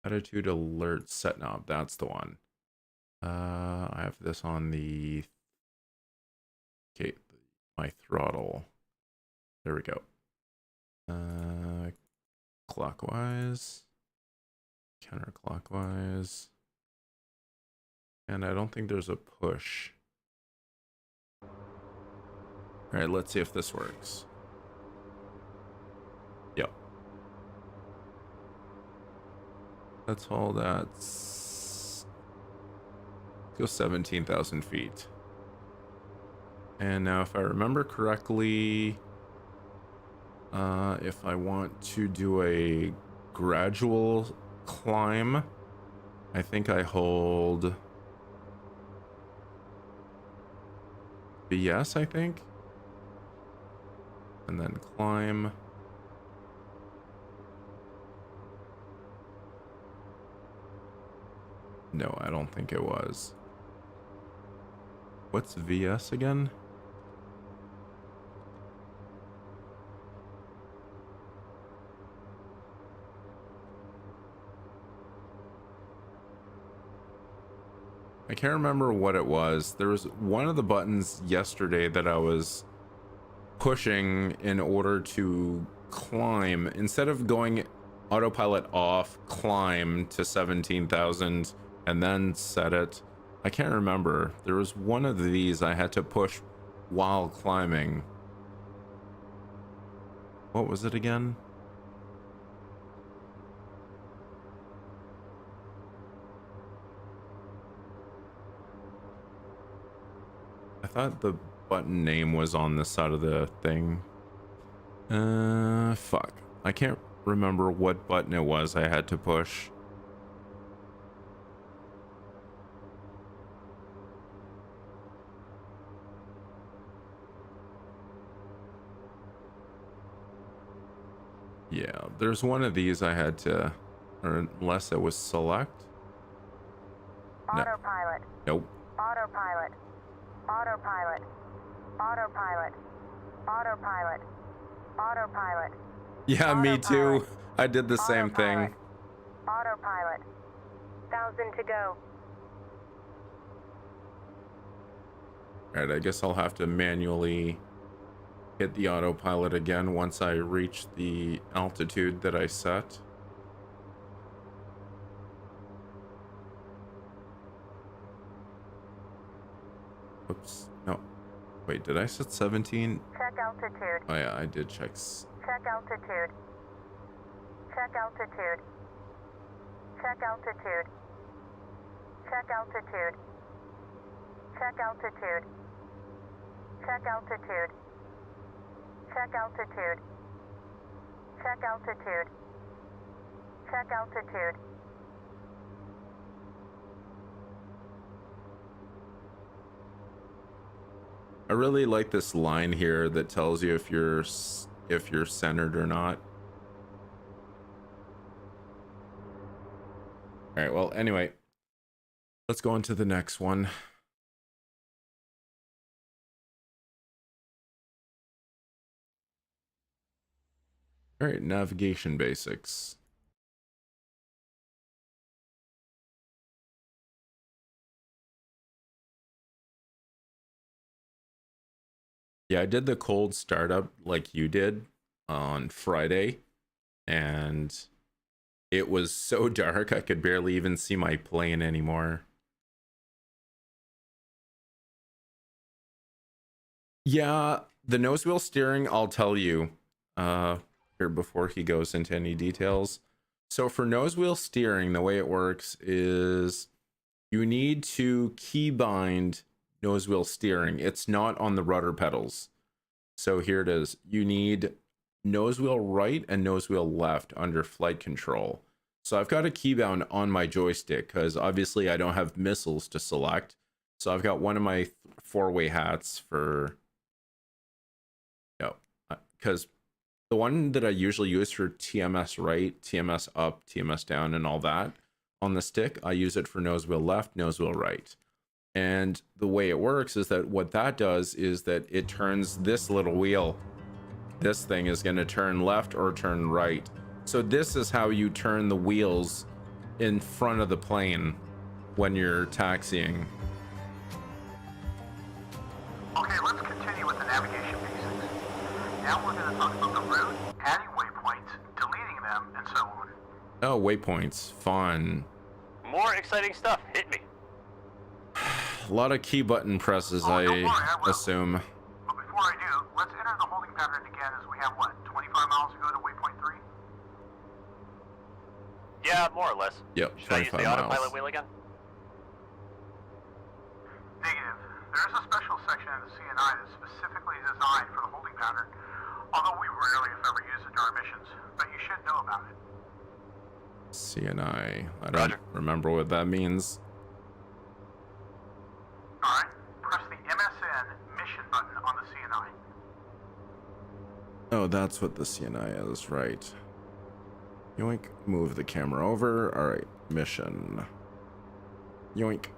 Attitude alert set knob, that's the one. I have this on the my throttle. There we go. Clockwise, counterclockwise, and I don't think there's a push. All right, let's see if this works. Yep. Let's hold at, let's go 17,000 feet. And now if I remember correctly, If I want to do a gradual climb, I think I hold BS, I think, and then climb. No, I don't think it was. What's VS again? I can't remember what it was. There was one of the buttons yesterday that I was pushing in order to climb. Instead of going autopilot off, climb to 17,000 and then set it. I can't remember. There was one of these I had to push while climbing. What was it again? I thought the button name was on the side of the thing. Fuck. I can't remember what button it was I had to push. Yeah, there's one of these I had to, or unless it was select. No. Autopilot. Nope. Autopilot. Autopilot. Autopilot. Autopilot. Autopilot. Yeah, me too. Autopilot. I did the same thing. Autopilot. 1,000 to go. Alright, I guess I'll have to manually hit the autopilot again once I reach the altitude that I set. Oops. No. Wait, did I set 17? Check altitude. Oh yeah, I did check. Check altitude. Check altitude. Check altitude. Check altitude. Check altitude. Check altitude. Check altitude. Check altitude. Check altitude. I really like this line here that tells you if you're centered or not. All right, well, anyway, let's go on to the next one. All right, navigation basics. Yeah, I did the cold startup like you did on Friday, and it was so dark I could barely even see my plane anymore. Yeah, the nose wheel steering, I'll tell you here before he goes into any details. So for nose wheel steering, the way it works is you need to keybind nose wheel steering. It's not on the rudder pedals. So here it is. You need nose wheel right and nose wheel left under flight control. So I've got a keybound on my joystick because obviously I don't have missiles to select. So I've got one of my four-way hats for, because the one that I usually use for TMS right, TMS up, TMS down, and all that on the stick, I use it for nose wheel left, nose wheel right. And the way it works is that what that does is that it turns this little wheel. This thing is going to turn left or turn right. So this is how you turn the wheels in front of the plane when you're taxiing. Okay, let's continue with the navigation basics. Now we're going to talk about the route, adding waypoints, deleting them, and so on. Oh, waypoints. Fun. More exciting stuff. Hit me. A lot of key button presses, Oh, don't worry, I I will. assume. But before I do, let's enter the holding pattern again as we have, what, 25 miles to go to waypoint 3? Yeah, more or less. Yep, Should I use 25 the miles. autopilot wheel again? Negative. There is a special section in the CNI that's specifically designed for the holding pattern. Although we rarely, if ever, use it during missions, but you should know about it. CNI. I don't Roger. remember what that means. Alright, press the MSN mission button on the CNI. Oh, that's what the CNI is, right. Yoink. Move the camera over. All right, mission. Yoink.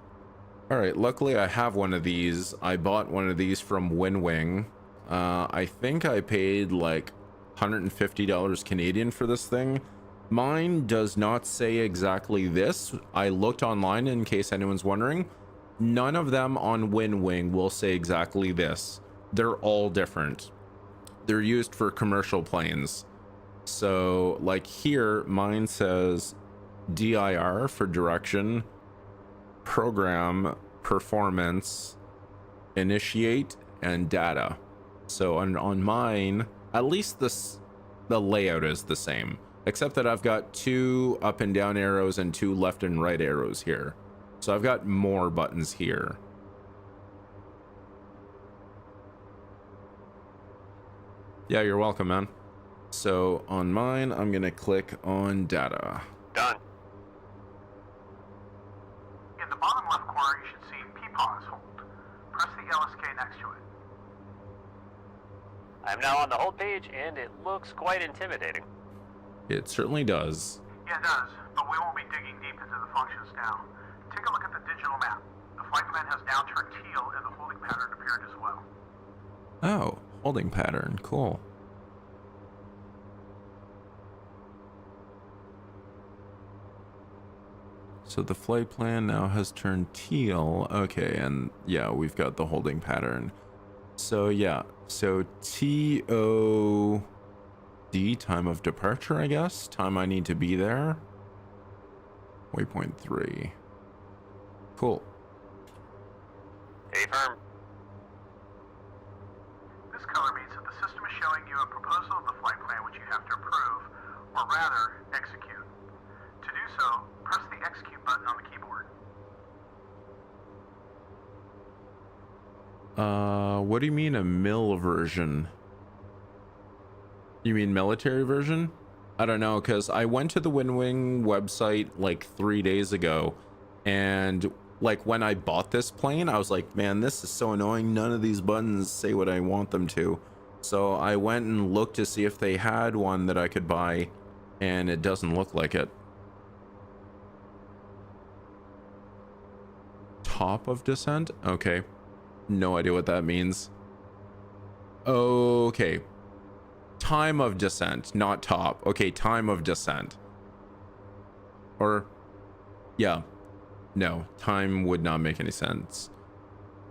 All right, luckily I have one of these. I bought one of these from WinWing. I think I paid like $150 Canadian for this thing. Mine does not say exactly this. I looked online in case anyone's wondering. None of them on WinWing will say exactly this. They're all different. They're used for commercial planes. So like here, mine says DIR for direction, program, performance, initiate, and data. So on mine, at least the layout is the same, except that I've got 2 up and down arrows and 2 left and right arrows here. So I've got more buttons here. Yeah, you're welcome, man. So on mine, I'm gonna click on data. Done. In the bottom left corner, you should see PPAUSE hold. Press the LSK next to it. I'm now on the hold page, and it looks quite intimidating. It certainly does. Yeah, it does, but we won't be digging deep into the functions now. Take a look at the digital map. The flight plan has now turned teal, and the holding pattern appeared as well. Oh, holding pattern, cool. So the flight plan now has turned teal. Okay, and yeah, we've got the holding pattern. So yeah, so TOD, time of departure, I guess. Time I need to be there. Waypoint 3. Cool. Hey, firm. This color means that the system is showing you a proposal of the flight plan which you have to approve, or rather, execute. To do so, press the execute button on the keyboard. What do you mean a mil version? You mean military version? I don't know, because I went to the WinWing website like 3 days ago, and like when I bought this plane, I was like, man, this is so annoying. None of these buttons say what I want them to. So I went and looked to see if they had one that I could buy, and it doesn't look like it. Top of descent? Okay. No idea what that means. Okay. Time of descent, not top. Okay, time of descent. Or, yeah. No, time would not make any sense.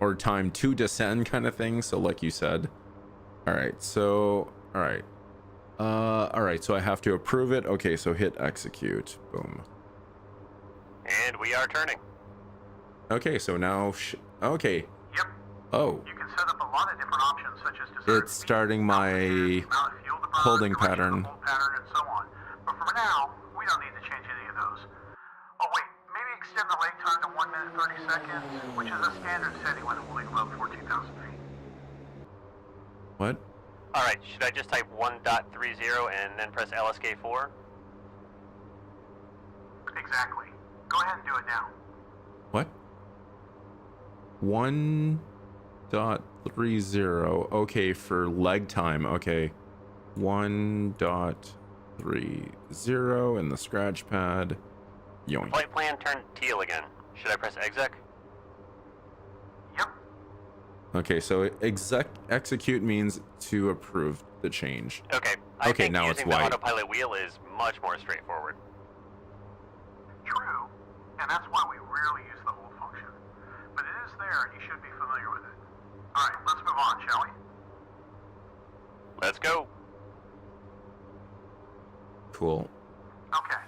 Or time to descend kind of thing, so like you said. Alright, so, alright. Alright, so I have to approve it. Okay, so hit execute. Boom. And we are turning. Okay, so now, okay. Yep. Oh, You can set up a lot of different options, such as desired it's speed, starting my altitude, amount of fuel to burn, holding direction of the pattern. hold pattern, and so on. But for now, we don't need to change any of those. Oh wait, maybe extend the lake time to 1 minute 30 seconds, which is a standard setting when holding above 14,000 feet. What? Alright, should I just type 1.30 and then press LSK4? Exactly. Go ahead and do it now. What? 1.30. Okay, for leg time. Okay. 1.30 in the scratch pad. Yoink. Flight plan turned teal again. Should I press exec? Yep. Okay, so execute means to approve the change. Okay. Okay, I think now it's using the white. autopilot wheel is much more straightforward. True, and that's why we rarely use the hold function. But it is there, and you should be familiar with it. Alright, let's move on, shall we? Let's go. Cool. Okay,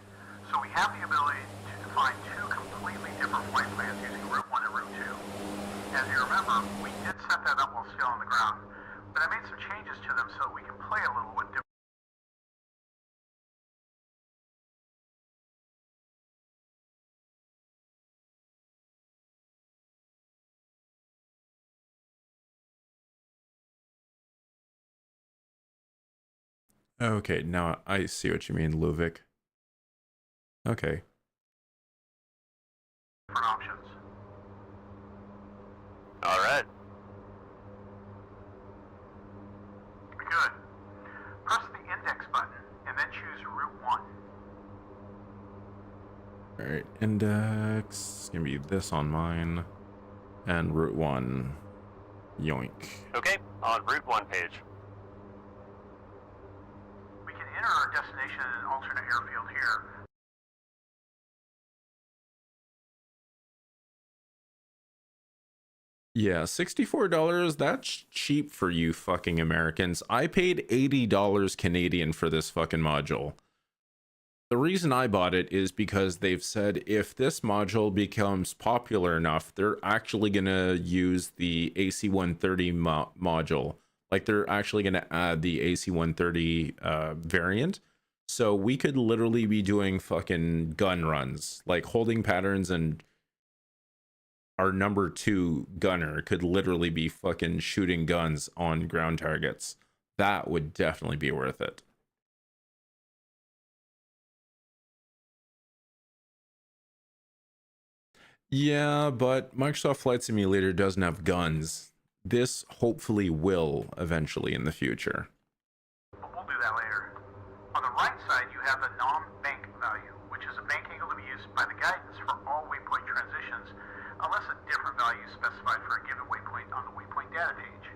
so we have the ability to define 2 completely different flight plans using Route 1 and Route 2. As you remember, we did set that up while still on the ground, but I made some changes to them so that we can play a little with different Okay, now I see what you mean, Luvic. Okay. Different options. All right. Good. Press the index button and then choose Route 1. Alright, index. It's gonna be this on mine. And route 1. Yoink. Okay, on Route 1 page. We can enter our destination in an alternate airfield here. Yeah, $64, that's cheap for you fucking Americans. I paid $80 Canadian for this fucking module. The reason I bought it is because they've said if this module becomes popular enough, they're actually going to use the AC-130 module. Like, they're actually going to add the AC-130 variant. So we could literally be doing fucking gun runs, like holding patterns, and our number 2 gunner could literally be fucking shooting guns on ground targets. That would definitely be worth it. Yeah, but Microsoft Flight Simulator doesn't have guns. This hopefully will eventually in the future. But we'll do that later. On the right side, you have the non-bank value, which is a bank angle to be used by the guidance for all waypoint transitions, unless a different value is specified for a given waypoint on the waypoint data page.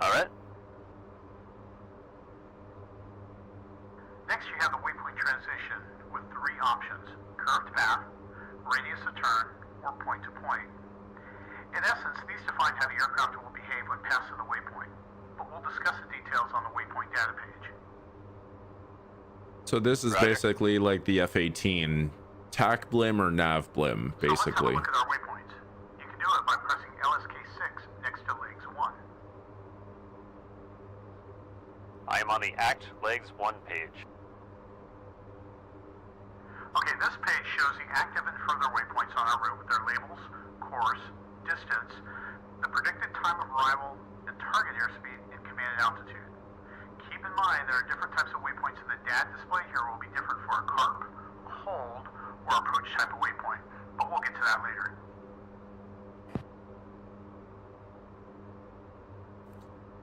All right. Next, you have the waypoint transition with 3 options: curved path, radius of turn, or point to point. In essence, these define how the aircraft will behave when passing the waypoint, but we'll discuss the details on the waypoint data page. So this is basically like the F-18 TAC blim or nav blim, basically. So let's have a look at our waypoints. You can do it by pressing LSK6 next to legs 1. I am on the Act Legs 1 page. Okay, this page shows the active and further waypoints on our route with their labels, course, distance, the predicted time of arrival, and target airspeed and commanded altitude. Keep in mind there are different types of waypoints, and the DAT display here will be different for a CARP, hold, or approach type of waypoint, but we'll get to that later.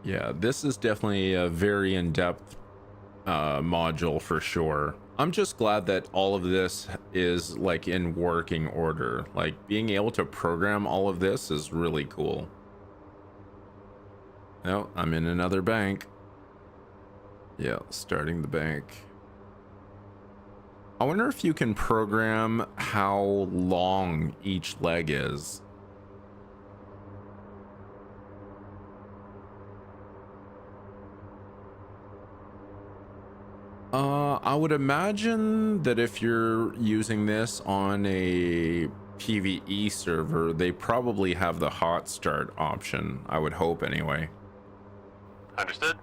Yeah, this is definitely a very in-depth module for sure. I'm just glad that all of this is like in working order. Like, being able to program all of this is really cool. Oh, I'm in another bank. Yeah, starting the bank. I wonder if you can program how long each leg is. I would imagine that if you're using this on a PvE server, they probably have the hot start option. I would hope anyway. Understood?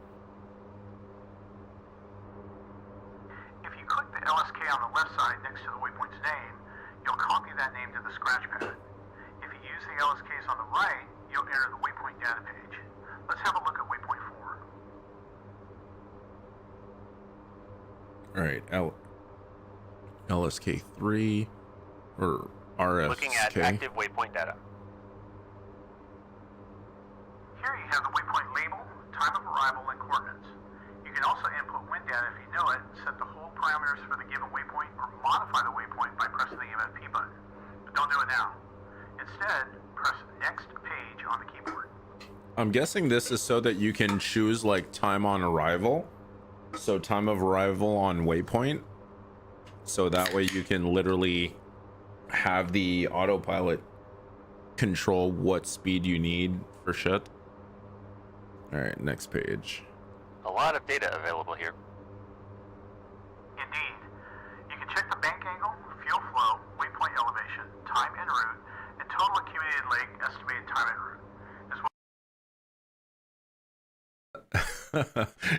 If you click the LSK on the left side next to the waypoint's name, you'll copy that name to the scratch pad. If you use the LSKs on the right, you'll enter the waypoint data page. Let's have a look at waypoint 4. All right, LSK3 or RFK. Looking at active waypoint data. Here you have the waypoint label, time of arrival, and coordinates. You can also input wind data if you know it, set the whole parameters for the given waypoint, or modify the waypoint by pressing the MFP button. But don't do it now. Instead, press next page on the keyboard. I'm guessing this is so that you can choose like time on arrival. So time of arrival on waypoint. So that way you can literally have the autopilot control what speed you need for shit. All right, next page. A lot of data available here. Indeed. You can check the bank angle, fuel flow, waypoint elevation, time en route, and total accumulated leg estimated time en route. As well.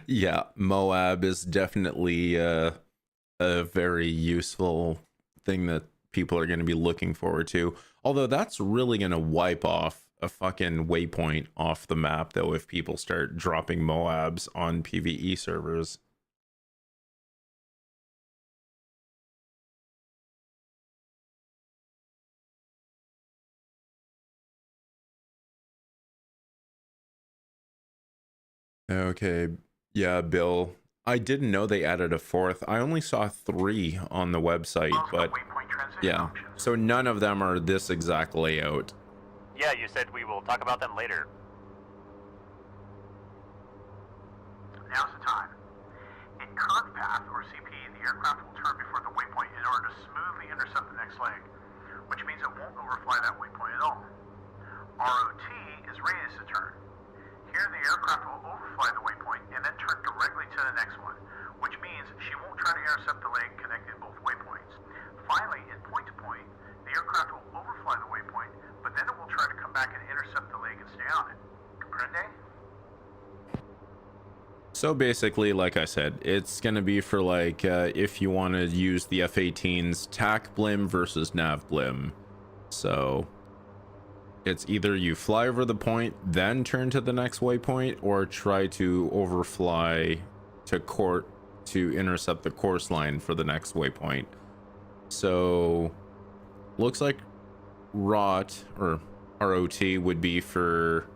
Yeah, Moab is definitely a very useful thing that people are going to be looking forward to. Although that's really going to wipe off a fucking waypoint off the map, though, if people start dropping Moabs on PvE servers. Okay, yeah, Bill. I didn't know they added a fourth. I only saw 3 on the website, Also, but waypoint transition yeah. options. So none of them are this exact layout. Yeah, you said we will talk about them later. Now's the time. In curve path, or CP, the aircraft will turn before the waypoint in order to smoothly intercept the next leg, which means it won't overfly that waypoint at all. ROT is readiness to turn. Here, the aircraft will overfly the waypoint and then turn directly to the next one, which means she won't try to intercept the leg connecting both waypoints. Finally, in point-to-point, the aircraft will overfly the waypoint, but then it will try to come back and intercept the leg and stay on it. Comprende? So basically, like I said, it's going to be for like if you want to use the F-18's TAC blim versus nav blim. So it's either you fly over the point, then turn to the next waypoint, or try to overfly to intercept the course line for the next waypoint. So looks like ROT or ROT would be for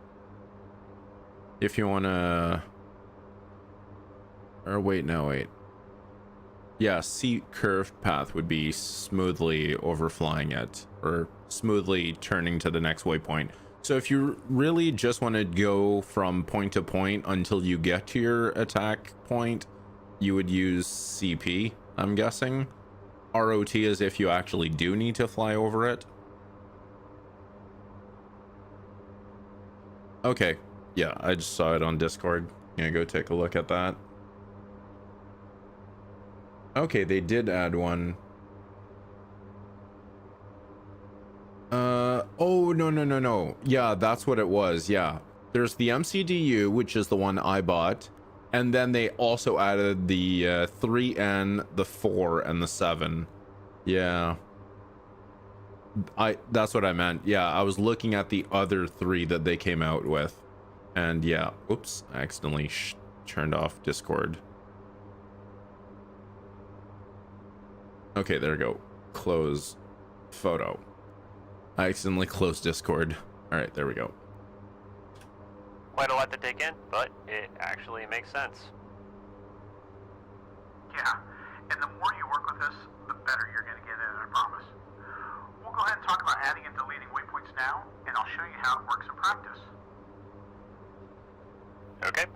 if you want to, or wait, no, wait. Yeah, C curved path would be smoothly overflying it, or smoothly turning to the next waypoint. So if you really just want to go from point to point until you get to your attack point, you would use CP, I'm guessing. ROT is if you actually do need to fly over it. Okay, yeah, I just saw it on Discord. Yeah, go take a look at that. Okay, they did add one. Oh, no. Yeah, that's what it was. Yeah. There's the MCDU, which is the one I bought. And then they also added the 3N, the 4, and the 7. Yeah. That's what I meant. Yeah, I was looking at the other 3 that they came out with. And yeah, oops, I accidentally turned off Discord. Okay, there we go. Close photo. I accidentally closed Discord. All right, there we go. Quite a lot to take in, but it actually makes sense. Yeah, and the more you work with this, the better you're going to get at it, I promise. We'll go ahead and talk about adding and deleting waypoints now, and I'll show you how it works in practice. Okay.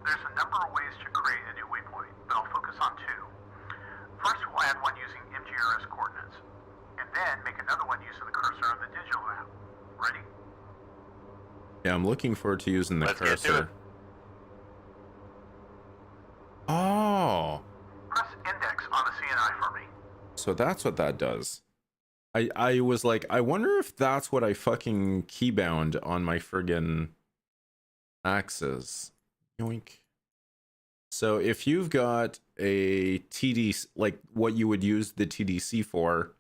There's a number of ways to create a new waypoint, but I'll focus on 2. First, we'll add one using MGRS coordinates, and then make another one using the cursor on the digital map. Ready? Yeah, I'm looking forward to using the Let's get to cursor. it. Oh, Press index on the CNI for me. so that's what that does. I was like, I wonder if that's what I fucking keybound on my friggin' axis. Yoink. So if you've got a TD, like what you would use the TDC for,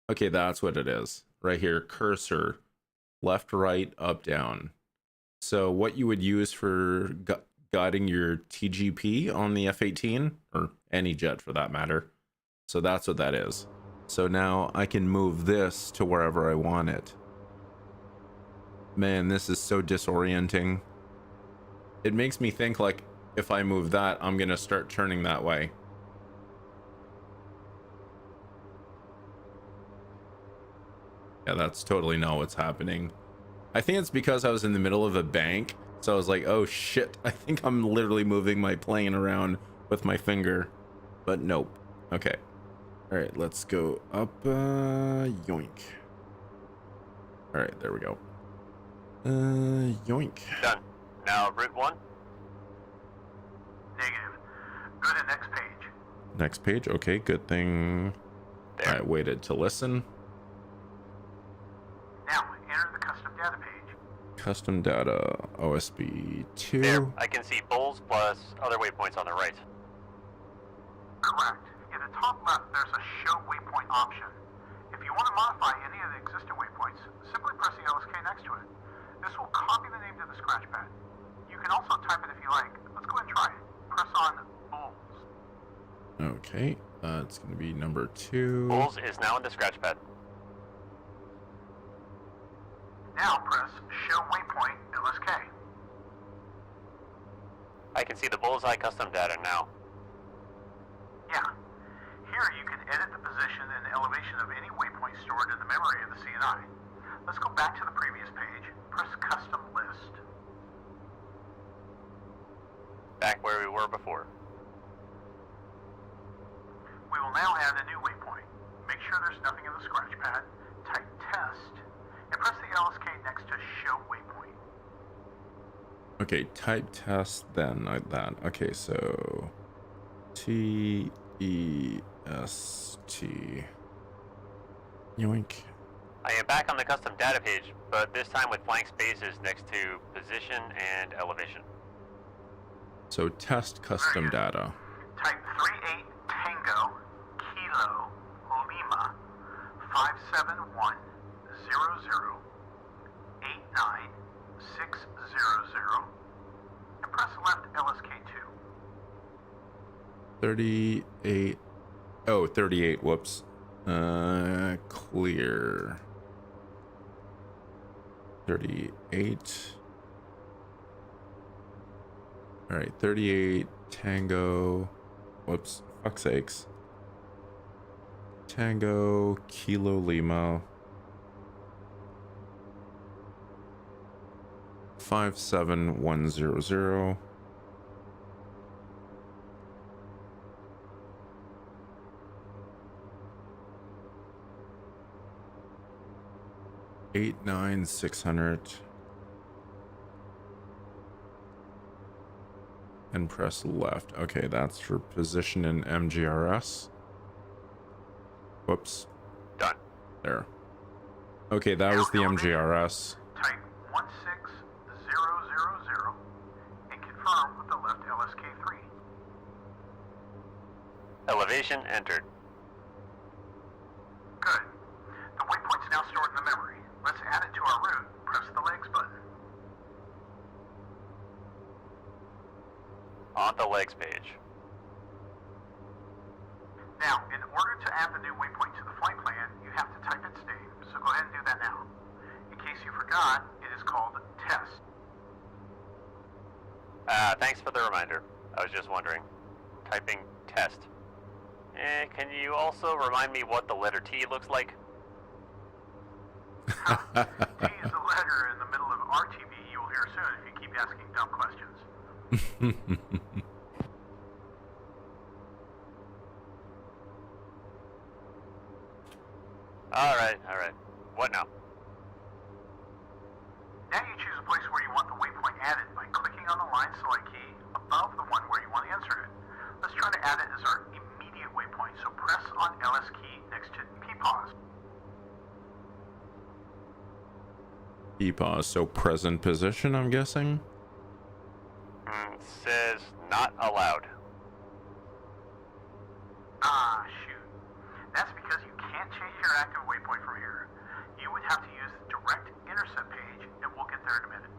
okay, that's what it is. Right here, cursor, left, right, up, down. So what you would use for guiding your TGP on the F-18, or any jet for that matter. So that's what that is. So now I can move this to wherever I want it. Man, this is so disorienting. It makes me think like, if I move that, I'm gonna start turning that way. Yeah, that's totally not what's happening. I think it's because I was in the middle of a bank, so I was like, oh shit, I think I'm literally moving my plane around with my finger. But nope. Okay. Alright, let's go up, yoink. Alright, there we go. Yoink. Done. Now, route 1. Negative. Go to the next page. Next page, okay, good thing There. I waited to listen. Now, enter the custom data page. Custom data, OSB 2. There. I can see bowls plus other waypoints on the right. Correct. In the top left, there's a show waypoint option. If you you want to modify any of the existing waypoints, simply press the LSK next to it. This will copy the name to the scratch pad. You can also type it if you like. Let's go ahead and try it. Press on Bulls. Okay, it's going to be number 2. Bulls is now in the scratch pad. Now press Show Waypoint LSK. I can see the bullseye custom data now. Yeah. Here you can edit the position and elevation of any waypoint stored in the memory of the CNI. Let's go back to the previous page. Press Custom List. Back where we were before. We will now add a new waypoint. Make sure there's nothing in the scratch pad. Type Test and press the LSK next to Show Waypoint. Okay, type test, then like that. Okay, so TEST. Yoink. I am back on the custom data page, but this time with blank spaces next to position and elevation. So test custom data. Type 38 Tango Kilo Lima 57100 89600 and press left LSK2. 38. Oh, 38. Whoops. Clear. 38. All right, 38 Tango. Whoops. Fuck's sakes. Tango Kilo Lima 57100 89600 and press left. Okay, that's for position in MGRS. Whoops. Done. There. Okay, that was the MGRS. Type 16000 and confirm with the left LSK3. Elevation entered. Good. The waypoint's now stored in the memory. Let's add it to our route. Press the legs button. On the legs page. Now, in order to add the new waypoint to the flight plan, you have to type its name, so go ahead and do that now. In case you forgot, it is called Test. Thanks for the reminder. I was just wondering. Typing test. Can you also remind me what the letter T looks like? T is the letter in the middle of RTB you will hear soon if you keep asking dumb questions. Alright. What now? Now you choose a place where you want the waypoint added by clicking on the line select key above the one where you want to insert it. Let's try to add it as our immediate waypoint, so press on LS key next to PPAUSE. PPAUSE, so present position, I'm guessing? Says not allowed. Ah, shoot. That's because you can't change your active waypoint from here. You would have to use the direct intercept page, and we'll get there in a minute.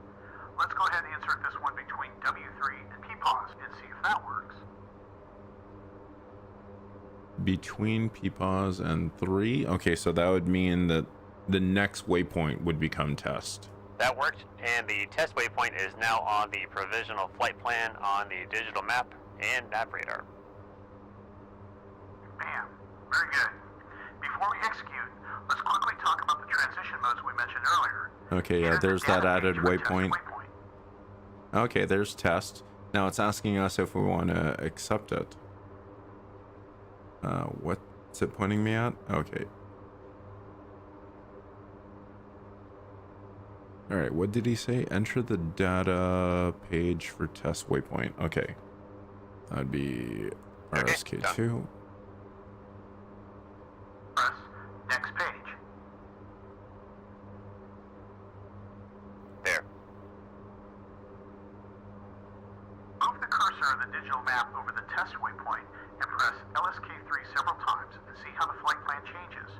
Let's go ahead and insert this one between W3 and PPAUSE and see if that works. Between PPAUSE and 3? Okay, so that would mean that the next waypoint would become test. That worked, and the test waypoint is now on the provisional flight plan on the digital map and nav radar. Bam. Very good. Before we execute, let's quickly talk about the transition modes we mentioned earlier. Okay, yeah, there's that added waypoint. Okay, there's test. Now it's asking us if we want to accept it. What's it pointing me at? Okay. Alright, what did he say? Enter the data page for test waypoint. Okay. That'd be RSK2. Press next page. There. Move the cursor on the digital map over the test waypoint and press LSK3 several times and see how the flight plan changes.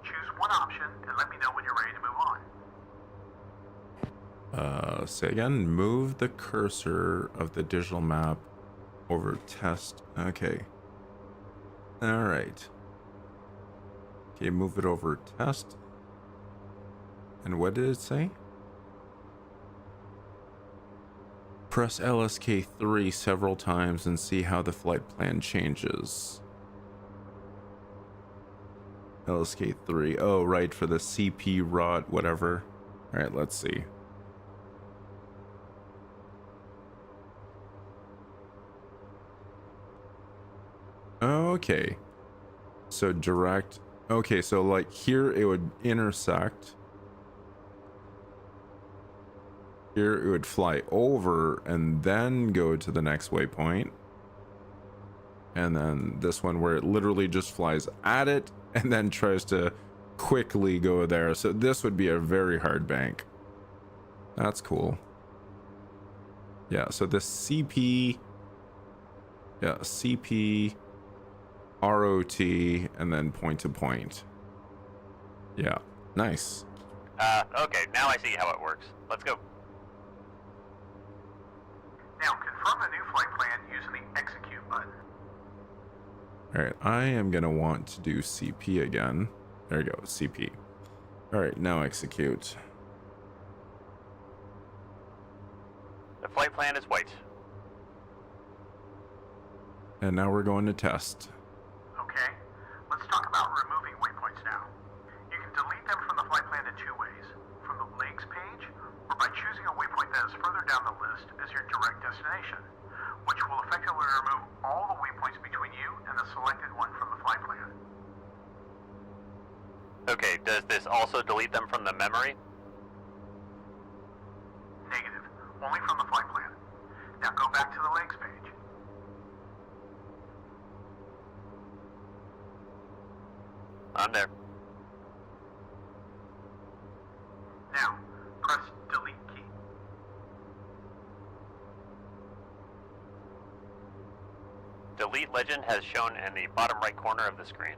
Choose one option and let me know when you're ready to move on. Say again, move the cursor of the digital map over test. Okay. All right. Okay, move it over test. And what did it say? Press LSK3 several times and see how the flight plan changes. LSK3. Oh, right, for the CP rod, whatever. All right, let's see. Okay. So direct. Okay, so like here it would intersect. Here it would fly over and then go to the next waypoint. And then this one where it literally just flies at it and then tries to quickly go there. So this would be a very hard bank. That's cool. Yeah, so the CP, yeah, CP, ROT, and then point to point. Yeah, nice. Okay, now I see how it works. Let's go. Now confirm the new flight plan using the execute button. All right, I am gonna want to do CP again. There you go, CP. All right, now execute. The flight plan is white. And now we're going to test. Okay, let's talk about removing waypoints now. You can delete them from the flight plan in two ways. From the legs page, or by choosing a waypoint that is further down the list as your direct destination, which will effectively remove all the waypoints between you and the selected one from the flight plan. Okay, does this also delete them from the memory? Negative, only from the flight plan. Now go back to the legs page. I'm there. Now, press delete key. Delete legend has shown in the bottom right corner of the screen.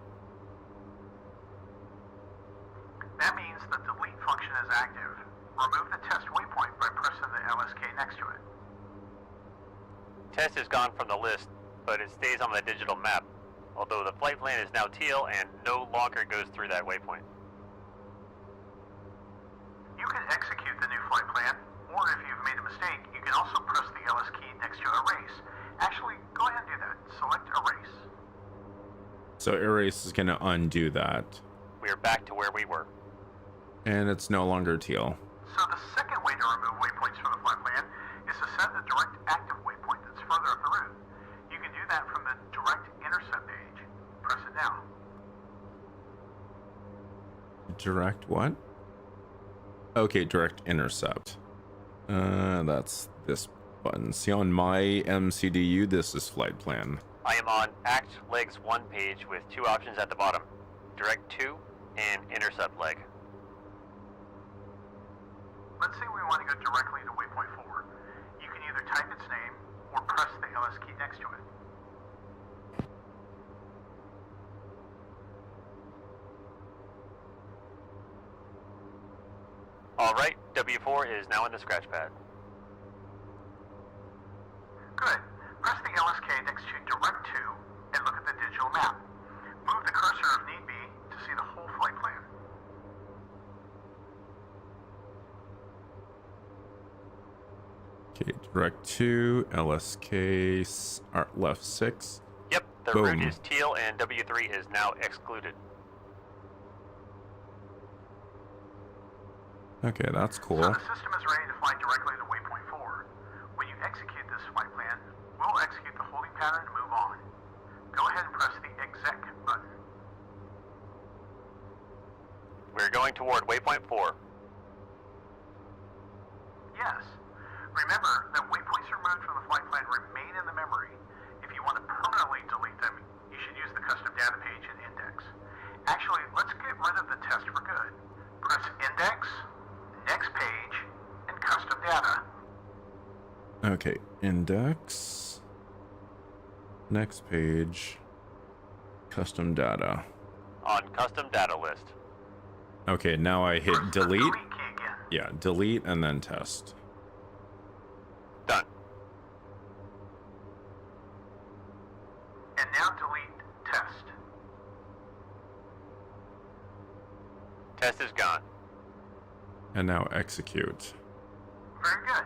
That means the delete function is active. Remove the test waypoint by pressing the LSK next to it. Test is gone from the list, but it stays on the digital map, although the flight plan is now teal and no longer goes through that waypoint. You can execute the new flight plan, or if you've made a mistake, you can also press the LS key next to erase. Actually, go ahead and do that. Select erase. So erase is gonna undo that. We are back to where we were. And it's no longer teal. So the second way to remove waypoints from the flight plan is to set a direct active waypoint that's further up the route. You can do that from the direct intercept page. Press it now. Direct what? Okay, direct intercept. That's this button. See, on my MCDU, this is flight plan. I am on Act Legs 1 page with two options at the bottom. Direct to and intercept leg. Let's say we want to go directly to waypoint 4. You can either type its name or press the LS key next to it. Alright, W4 is now in the scratch pad. Good. Press the LSK next to direct to and look at the digital map. Move the cursor if need be to see the whole flight plan. Okay, direct to LSK left 6. Yep, the Boom. route is teal and W3 is now excluded. Okay, that's cool. So the system is ready to fly directly to waypoint 4. When you execute this flight plan, we'll execute the holding pattern and move on. Go ahead and press the exec button. We're going toward waypoint 4. Yes. Remember that waypoints removed from the flight plan remain in the memory. If you want to permanently delete them, you should use the custom data page and index. Actually, let's get rid of the test for good. Press index, next page, and custom data. Okay, index. Next page. Custom data. On custom data list. Okay, now I hit Press the delete. delete key again. Yeah, delete and then test. Done. And now delete test. Test is gone. And now execute. Very good.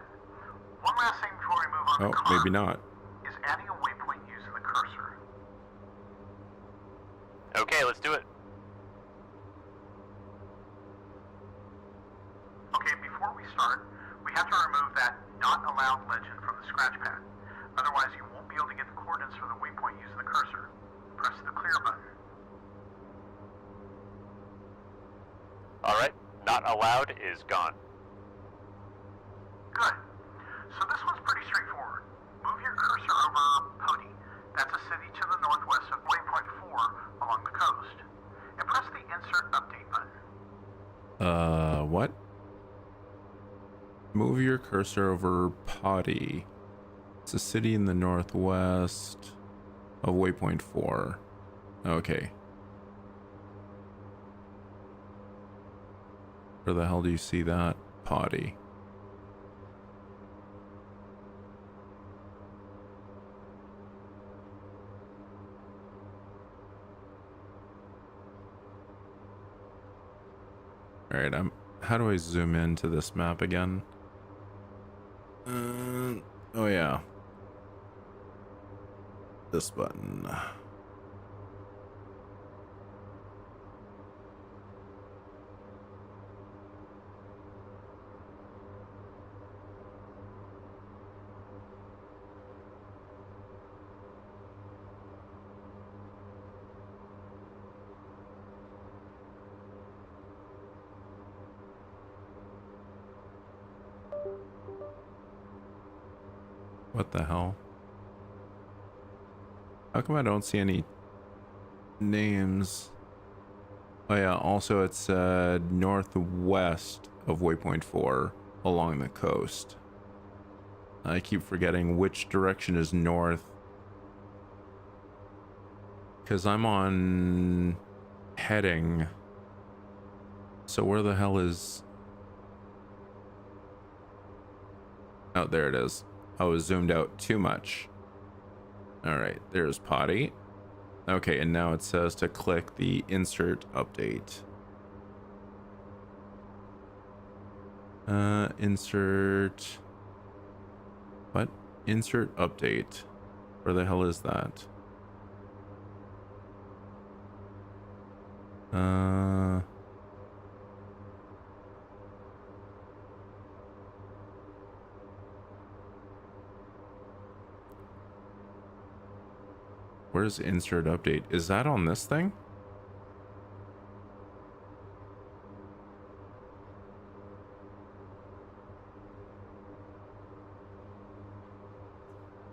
One last thing before we move on Oh, to car maybe not. is adding a waypoint using the cursor. Okay, let's do it. Okay, before we start, we have to remove that not allowed legend from the scratch pad. Otherwise, you won't be able to get the coordinates for the waypoint using the cursor. Press the clear button. Alright, not allowed is gone. Good. So this one's pretty straightforward. Move your cursor over Pody. That's a city to the northwest of waypoint 4 along the coast. And press the insert update button. What? Move your cursor over Potty. It's a city in the northwest of waypoint 4. Okay. Where the hell do you see that? Potty. Alright, how do I zoom into this map again? Oh yeah. This button. What the hell? How come I don't see any names? Oh yeah, also it said northwest of waypoint 4 along the coast. I keep forgetting which direction is north. Because I'm on heading. So where the hell is... Oh, there it is. I was zoomed out too much. Alright, there's Potty. Okay, and now it says to click the insert update. Insert... What? Insert update. Where the hell is that? Where's insert update? Is that on this thing?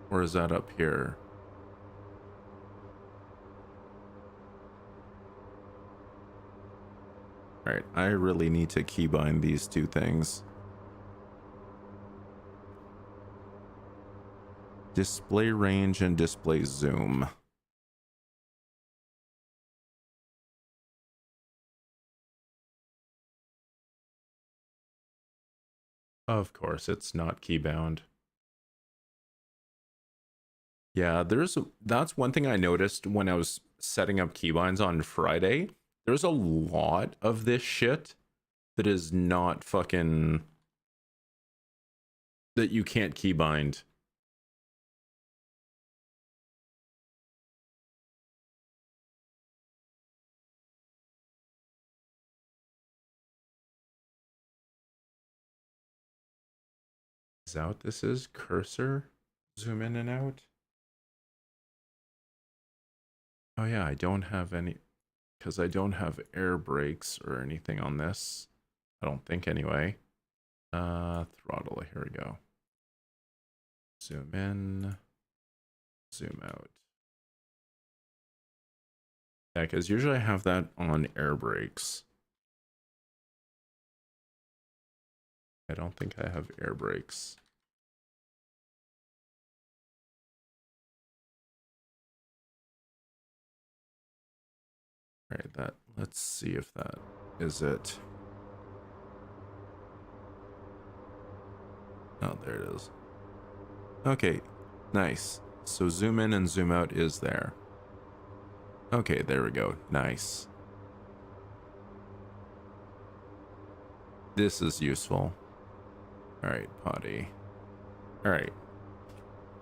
Or is that up here? Alright, I really need to keybind these two things. Display range and display zoom. Of course, it's not keybound. Yeah, that's one thing I noticed when I was setting up keybinds on Friday. There's a lot of this shit that is not fucking... that you can't keybind. Is that what this is? Cursor? Zoom in and out? Oh yeah, I don't have any... because I don't have air brakes or anything on this. I don't think anyway. Throttle, here we go. Zoom in, zoom out. Yeah, because usually I have that on air brakes. I don't think I have air brakes. All right, let's see if that is it? Oh, there it is. Okay, nice. So zoom in and zoom out is there. Okay, there we go. Nice. This is useful. All right, potty. All right.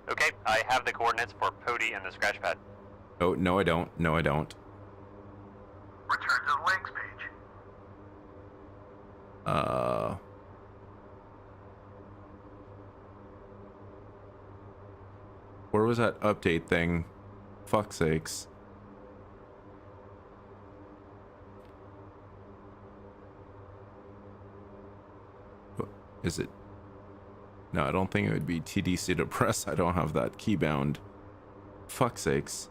Okay, I have the coordinates for Pody and the scratch pad. Oh, no, I don't. No, I don't. Return to the links page. Where was that update thing? Fuck's sakes. Is it? No, I don't think it would be TDC to press. I don't have that key bound. Fuck's sakes.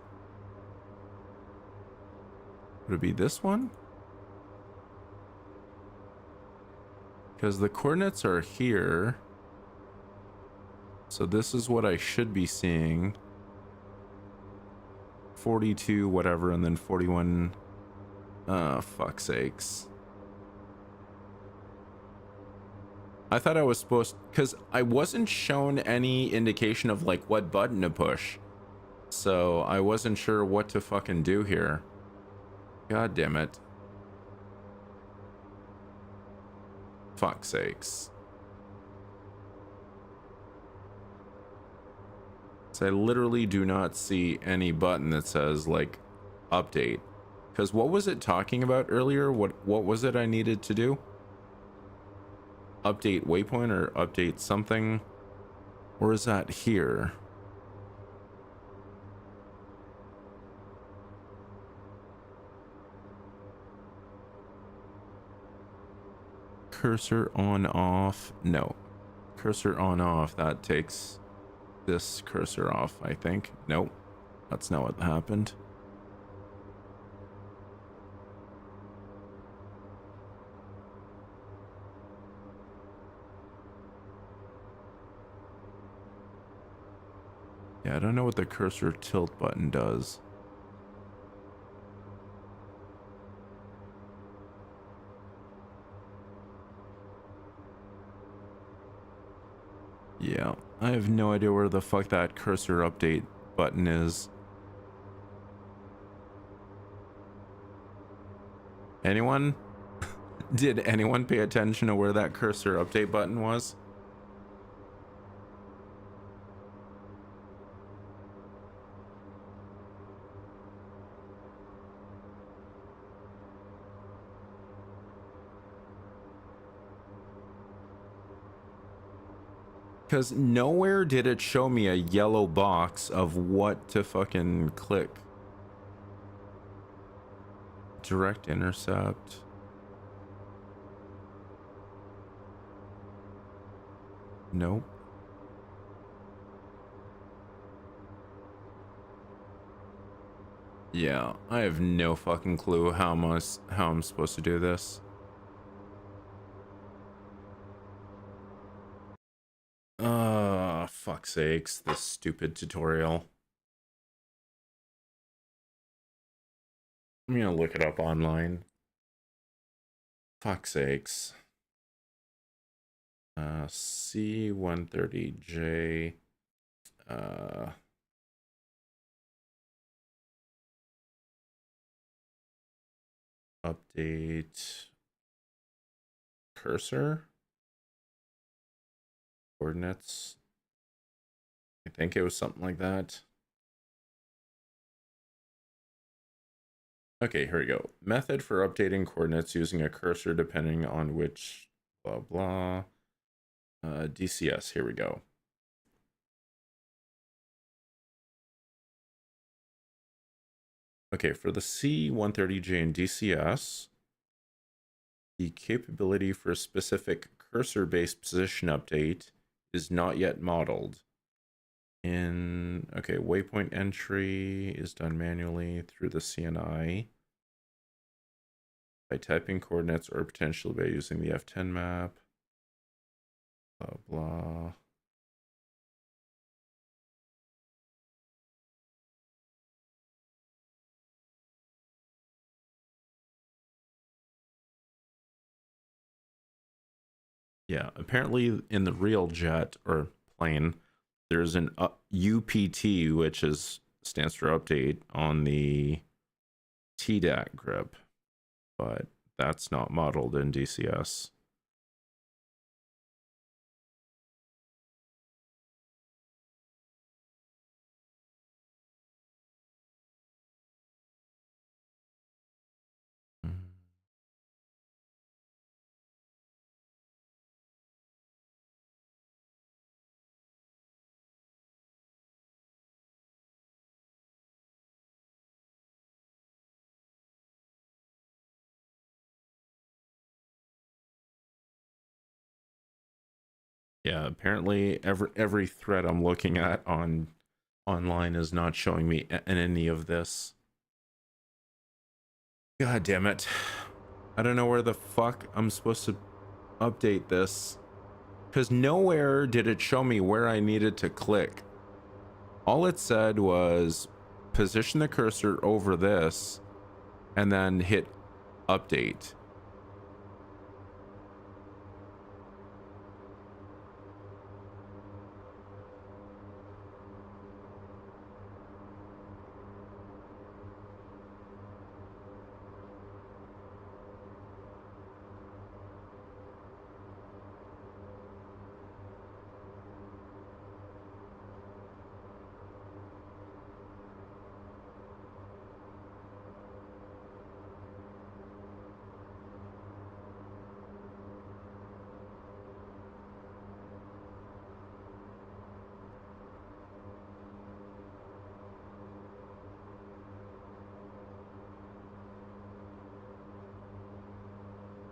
Would it be this one? Because the coordinates are here. So this is what I should be seeing. 42, whatever, and then 41. Fuck's sakes. I thought I was supposed, because I wasn't shown any indication of like what button to push. So I wasn't sure what to fucking do here. God damn it. Fuck's sakes. So I literally do not see any button that says like update. Because what was it talking about earlier? What was it I needed to do? Update waypoint or update something? Or is that here? Cursor on off? No. Cursor on off, that takes this cursor off, I think. Nope. That's not what happened. Yeah, I don't know what the cursor tilt button does. Yeah, I have no idea where the fuck that cursor update button is. Anyone? Did anyone pay attention to where that cursor update button was? Because nowhere did it show me a yellow box of what to fucking click. Direct intercept. Nope. Yeah, I have no fucking clue how I'm supposed to do this. Fuck's sakes, this stupid tutorial. I'm gonna look it up online. Fuck's sakes. C-130J. Update cursor. Coordinates. I think it was something like that. Okay, here we go. Method for updating coordinates using a cursor depending on which blah blah. DCS, here we go. Okay, for the C-130J and DCS, the capability for a specific cursor-based position update is not yet modeled. Okay, waypoint entry is done manually through the CNI by typing coordinates or potentially by using the F10 map. Blah blah. Yeah, apparently in the real jet or plane, there's an UPT, which stands for update on the TDAC grip, but that's not modeled in DCS. Yeah, apparently every thread I'm looking at online is not showing me any of this. God damn it. I don't know where the fuck I'm supposed to update this, because nowhere did it show me where I needed to click. All it said was position the cursor over this and then hit update.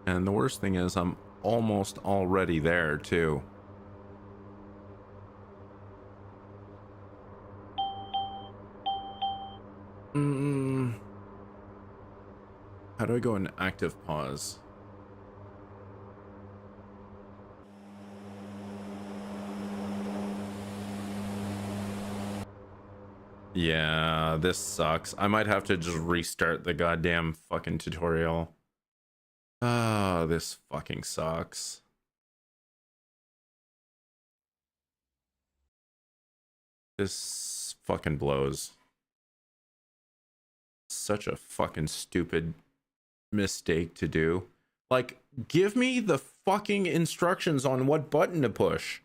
And the worst thing is I'm almost already there too. How do I go in active pause? Yeah, this sucks. I might have to just restart the goddamn fucking tutorial. Ah, this fucking sucks. This fucking blows. Such a fucking stupid mistake to do. Like, give me the fucking instructions on what button to push.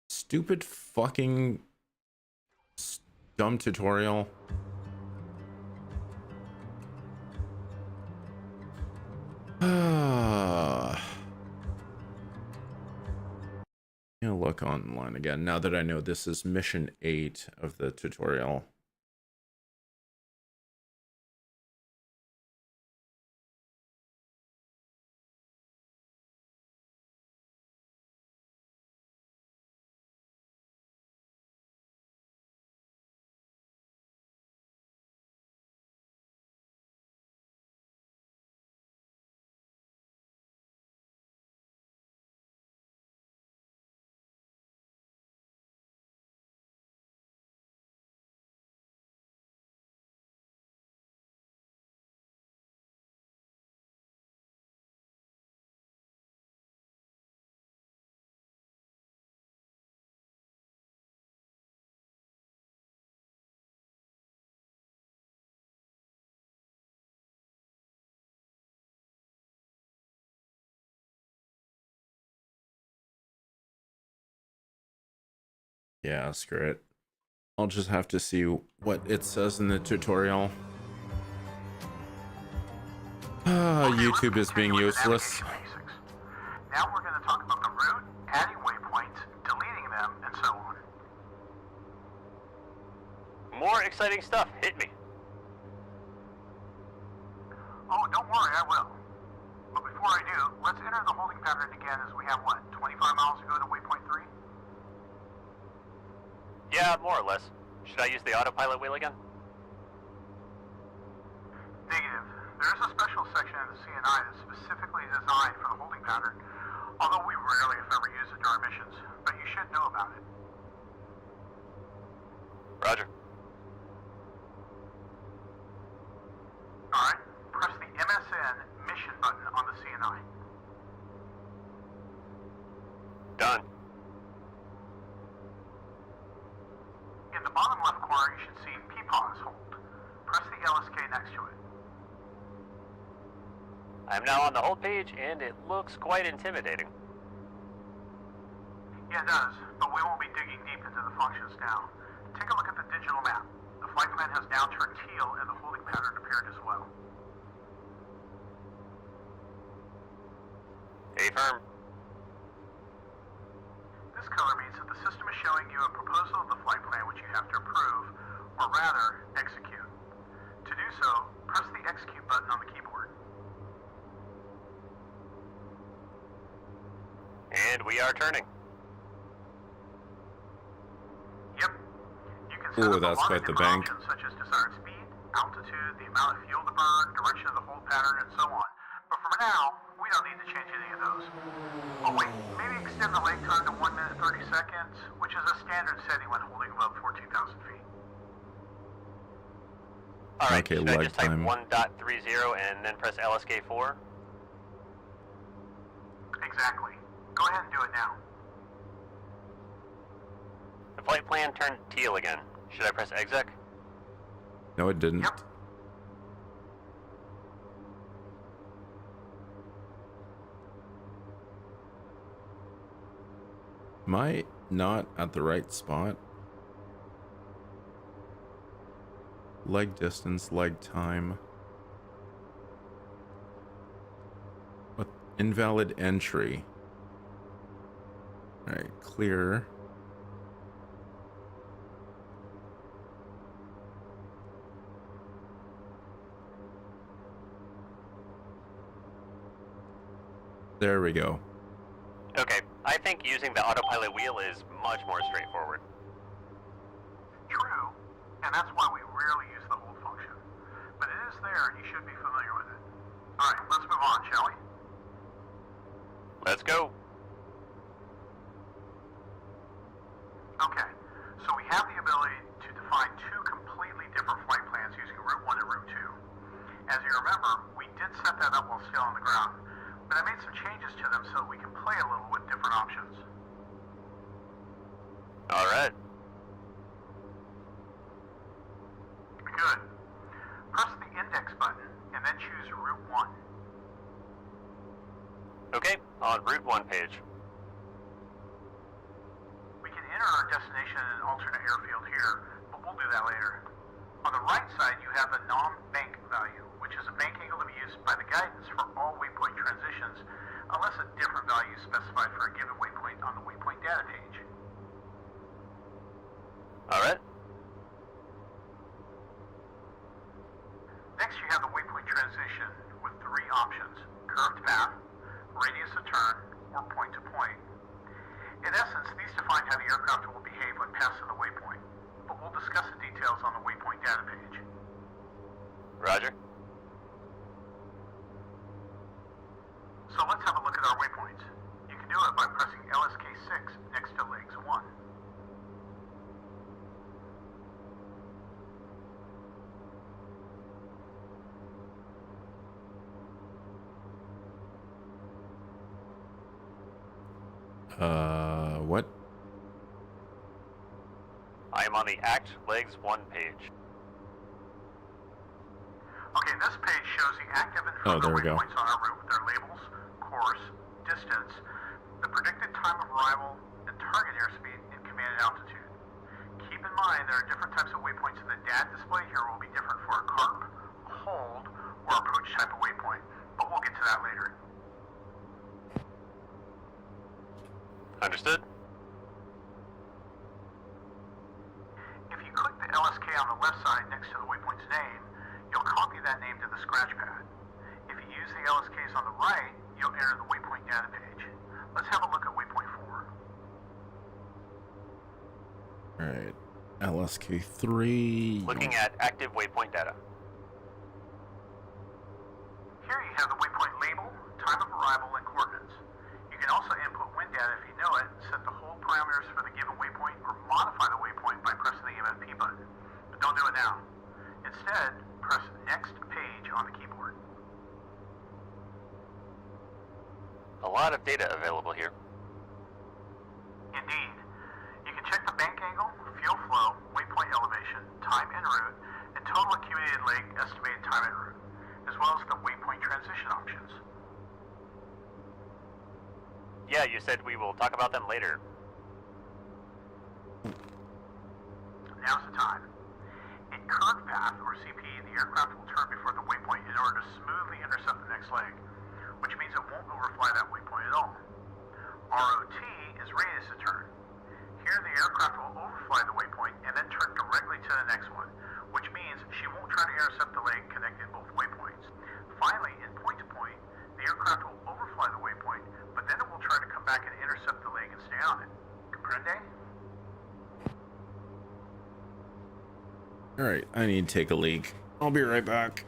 Stupid fucking dumb tutorial. I'm gonna look online again now that I know this is mission 8 of the tutorial. Yeah, screw it. I'll just have to see what it says in the tutorial. YouTube is being useless. Now we're going to talk about the route, adding waypoints, deleting them, and so on. More exciting stuff. Hit me. Oh, don't worry, I will. But before I do, let's enter the holding pattern again as we have, what, 25 miles to go to waypoint 3? Yeah, more or less. Should I use the autopilot wheel again? Negative. There is a special section in the CNI that's specifically designed for the holding pattern, although we rarely, if ever, use it during our missions, but you should know about it. Roger. Alright, press the MSN mission button on the CNI. bar you should see P-pause hold. Press the LSK next to it. I'm now on the hold page, and it looks quite intimidating. Yeah, it does, but we won't be digging deep into the functions now. Take a look at the digital map. The flight plan has now turned teal, and the holding pattern appeared as well. Affirm. This color means that the system is showing you a proposal of the flight plan which you have to approve, or rather, execute. To do so, press the execute button on the keyboard. And we are turning. Yep. You can set Ooh, up a that's lot quite of the different bank. options such as desired speed, altitude, the amount of fuel to burn, direction of the hold pattern, and so on. But for now, we don't need to change any of those. Oh wait, maybe extend the leg time to 1 minute 30 seconds, which is a standard setting when holding above 14,000 feet. Alright, Okay, should I leg just type time. 1.30 and then press LSK4? Exactly. Go ahead and do it now. The flight plan turned teal again. Should I press exec? No, it didn't. Yep. Am I not at the right spot? Leg distance, leg time. What? Invalid entry. Alright, clear. There we go. Okay, I think using the autopilot wheel is much more straightforward. True, and that's why we rarely use the hold function. But it is there and you should be familiar with it. Alright, let's move on, shall we? Let's go. Okay, so we have the ability to define two completely different flight plans using Route 1 and Route 2. As you remember, we did set that up while still on the ground, but I made some changes to them so that we can play a little with different options. Alright. Good. Press the index button and then choose Route 1. Okay, on Route 1 page. We can enter our destination in an alternate airfield here, but we'll do that later. On the right side, you have the non-bank value, which is a bank angle to be used by the guidance for all waypoint transitions, unless a different value is specified for a given waypoint on the waypoint data page. Alright. Next, you have the waypoint transition with three options: curved path, radius of turn, or point to point. In essence, these define how the aircraft will behave when passing the waypoint, but we'll discuss the details on the waypoint data page. Roger. So let's have a look at our waypoints. You can do it by pressing LSK6 next to legs 1. What? I am on the Act Legs 1 page. Okay, this page shows the active and Oh, further there we go. waypoints on our route with their labels, course, distance, the predicted time of arrival, and target airspeed and commanded altitude. Keep in mind there are different types of waypoints, and the DAT display here will be different for a carp, hold, or approach type of waypoint, but we'll get to that later. Understood? If you click the LSK on the left side next to the waypoint's name, you'll copy that name to the scratch pad. If you use the LSKs on the right, you'll enter the waypoint data page. Let's have a look at waypoint 4. Alright. LSK3. Looking at active waypoint data. Here you have the waypoint label, time of arrival, and coordinates. You can also input wind data if you know it, set the hold parameters for the given waypoint, or modify the waypoint by pressing the MFP button. But don't do it now. Instead, press Next Page on the keyboard. A lot of data available here. Indeed. You can check the bank angle, fuel flow, waypoint elevation, deleted leg estimated time en route, as well as the waypoint transition options. Yeah, you said we will talk about them later. Now's the time. In curve path, or CP, the aircraft will turn before the waypoint in order to smoothly intercept the next leg, which means it won't overfly that waypoint at all. ROT is readiness to turn. Here, the aircraft will overfly the waypoint and then turn directly to the next one, which means she won't try to intercept the leg connecting both waypoints. Finally, in point-to-point, the aircraft will overfly the waypoint, but then it will try to come back and intercept the leg and stay on it. Comprende? Alright, I need to take a leak. I'll be right back.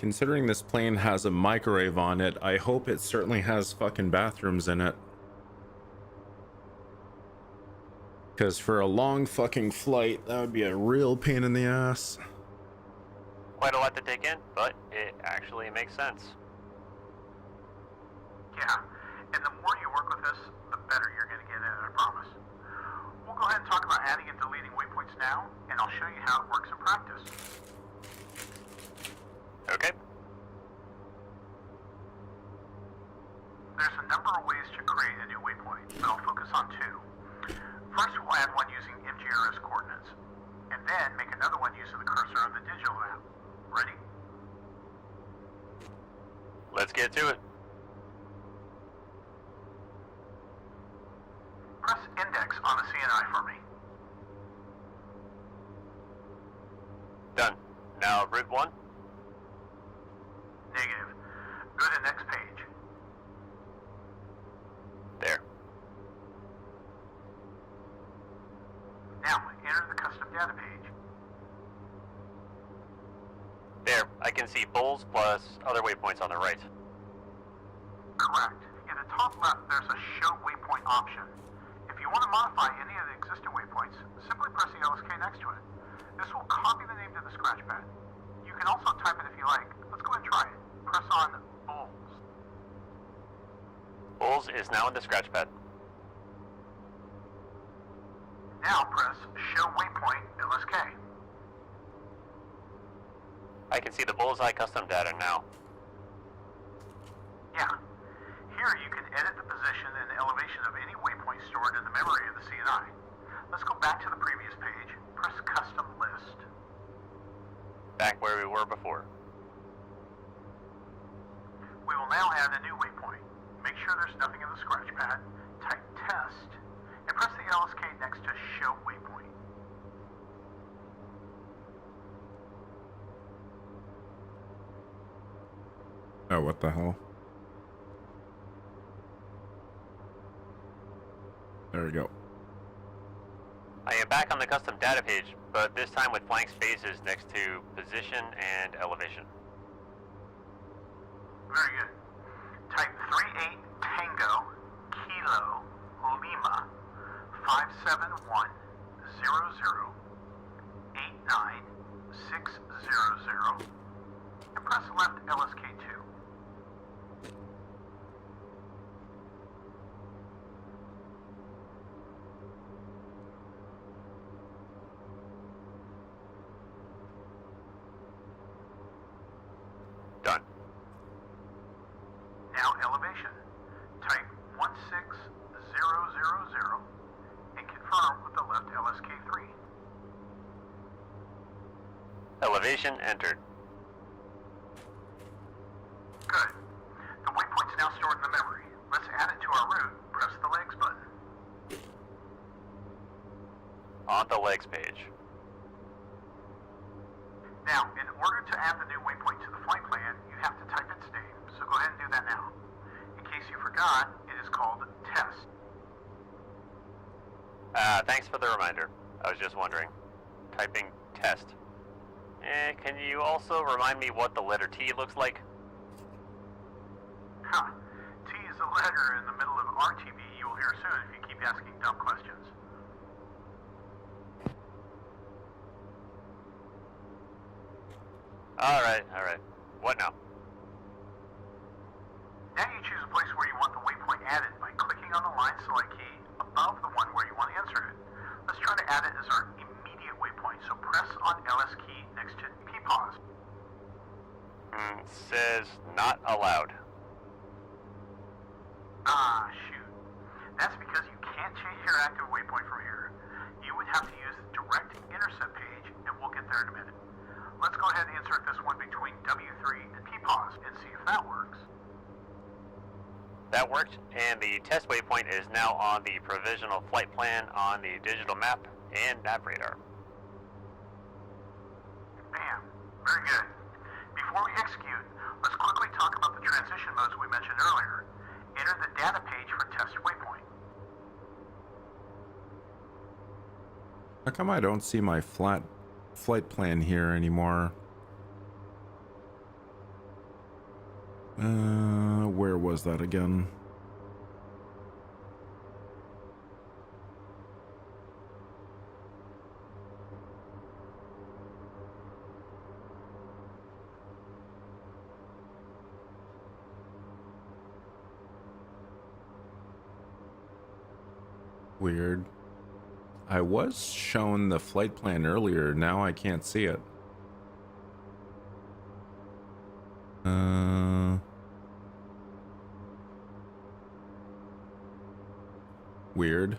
Considering this plane has a microwave on it, I hope it certainly has fucking bathrooms in it. Because for a long fucking flight, that would be a real pain in the ass. Quite a lot to take in, but it actually makes sense. Yeah, and the more you work with this, the better you're going to get at it, I promise. We'll go ahead and talk about adding and deleting waypoints now, and I'll show you how it works in practice. Okay. There's a number of ways to create a new waypoint, but I'll focus on two. First, we'll add one using MGRS coordinates, and then make another one using the cursor on the digital map. Ready? Let's get to it. Press index on the CNI for me. Done. Now, route 1. Negative. Go to next page. There. Now, enter the custom data page. There. I can see bulls plus other waypoints on the right. Correct. In the top left, there's a show waypoint option. If you want to modify any of the existing waypoints, simply press the LSK next to it. This will copy the name to the scratch pad. You can also type it if you like. Let's go ahead and try it. Press on bulls. Bulls is now in the scratch pad. Now press show waypoint LSK. I can see the bullseye custom data now. Yeah. Here you can edit the position and elevation of any waypoint stored in the memory of the CNI. Let's go back to the previous page. Press custom list. Back where we were before. We will now add a new waypoint. Make sure there's nothing in the scratch pad. Type test and press the LSK next to show waypoint. Oh, what the hell? There we go. I am back on the custom data page, but this time with blank spaces next to position and elevation. Very good. Type 38 Tango Kilo Lima 571 00 89600 and press left LSK2. Done. Elevation entered. Good. The waypoint's now stored in the memory. Let's add it to our route. Press the legs button. On the legs page. Now, in order to add the new waypoint to the flight plan, you have to type its name, so go ahead and do that now. In case you forgot, it is called Test. Thanks for the reminder. I was just wondering. Typing test. Can you also remind me what the letter T looks like? Huh. T is a letter in the middle of RTB you will hear soon if you keep asking dumb questions. Alright. What now? Now you choose a place where you want the waypoint added by clicking on the line select key above the one where you want to insert it. Let's try to add it as our immediate waypoint, so press on LS key next to P pause. Says not allowed. Ah, shoot. That's because you can't change your active waypoint from here. You would have to use the direct intercept page, and we'll get there in a minute. Let's go ahead and insert this one between W3 and P pause and see if that works. That worked, and the test waypoint is now on the provisional flight plan on the digital map and nav radar. Bam. Very good. Before we execute, let's quickly talk about the transition modes we mentioned earlier. Enter the data page for test waypoint. How come I don't see my flight plan here anymore? Where was that again? Weird. I was shown the flight plan earlier, now I can't see it. Weird.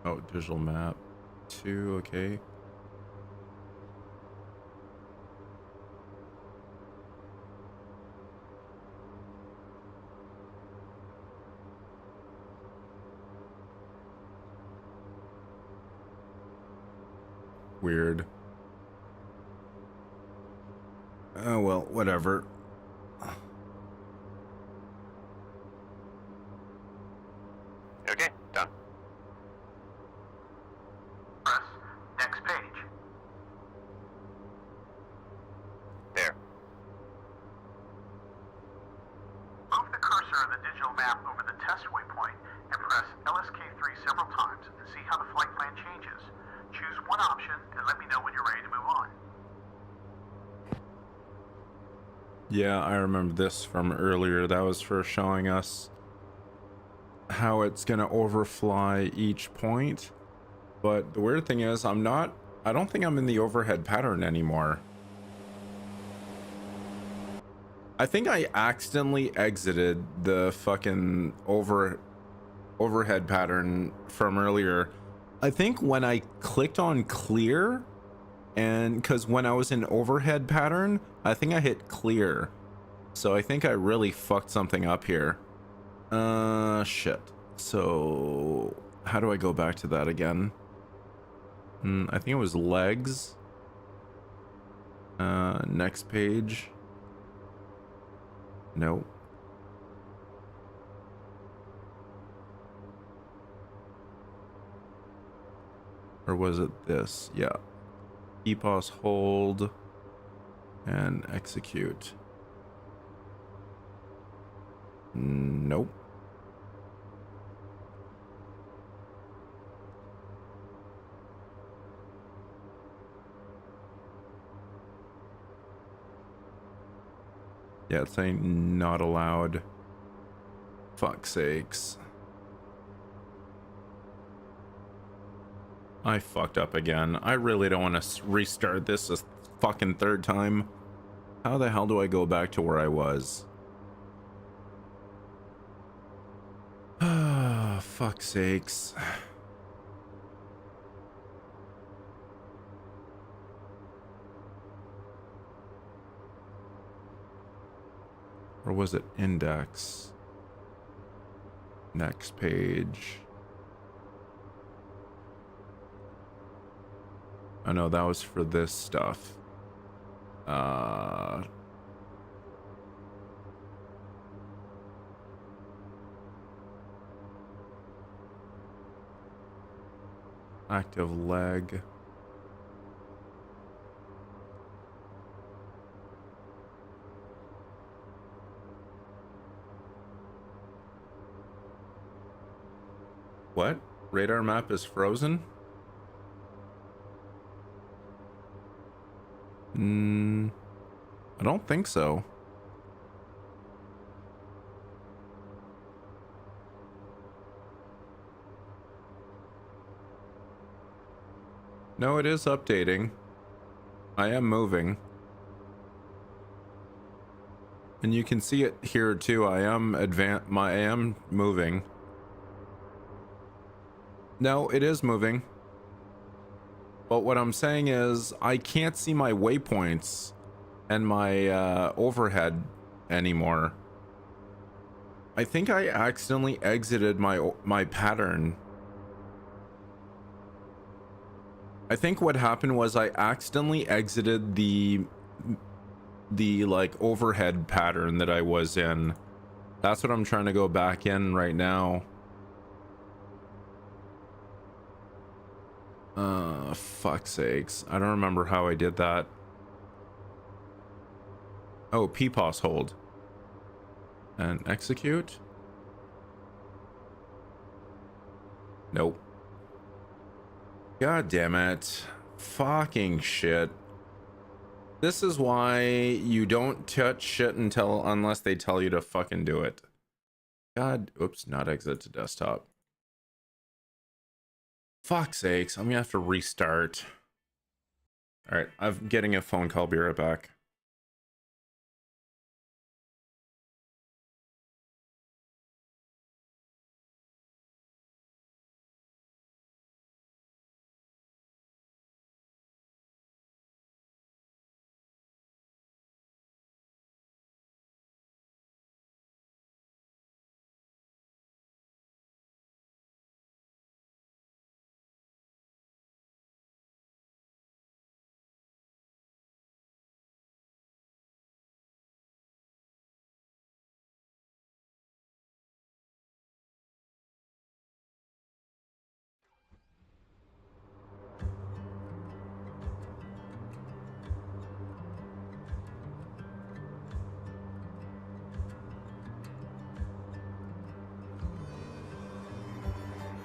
Oh, digital map 2, okay. Weird. Oh well, whatever. Okay, done. Press next page. There. Move the cursor of the digital map over the test waypoint and press LSK3 several times and see how the flight plan changes. Choose one option and let me know when you're ready to move on. Yeah, I remember this from earlier. That was for showing us how it's gonna overfly each point. But the weird thing is, I don't think I'm in the overhead pattern anymore. I think I accidentally exited the fucking overhead pattern from earlier. I think when I clicked on clear, and because when I was in overhead pattern, I think I hit clear. So I think I really fucked something up here. Shit. So how do I go back to that again? I think it was legs. Next page. Nope. Or was it this? Yeah. EPOS hold and execute. Nope. Yeah, it's saying not allowed. Fuck's sakes. I fucked up again. I really don't want to restart this a fucking third time. How the hell do I go back to where I was? Ah, fuck's sakes. Or was it index? Next page. Oh no, that was for this stuff. Active leg. What? Radar map is frozen? I don't think so. No, it is updating. I am moving. And you can see it here too. I am moving. No, it is moving. But what I'm saying is I can't see my waypoints and my overhead anymore. I think I accidentally exited my pattern. I think what happened was I accidentally exited the like overhead pattern that I was in. That's what I'm trying to go back in right now. Fuck's sakes. I don't remember how I did that. Oh, PPOS hold. And execute? Nope. God damn it. Fucking shit. This is why you don't touch shit unless they tell you to fucking do it. God, oops, not exit to desktop. Fuck's sakes, I'm gonna have to restart. Alright, I'm getting a phone call, be right back.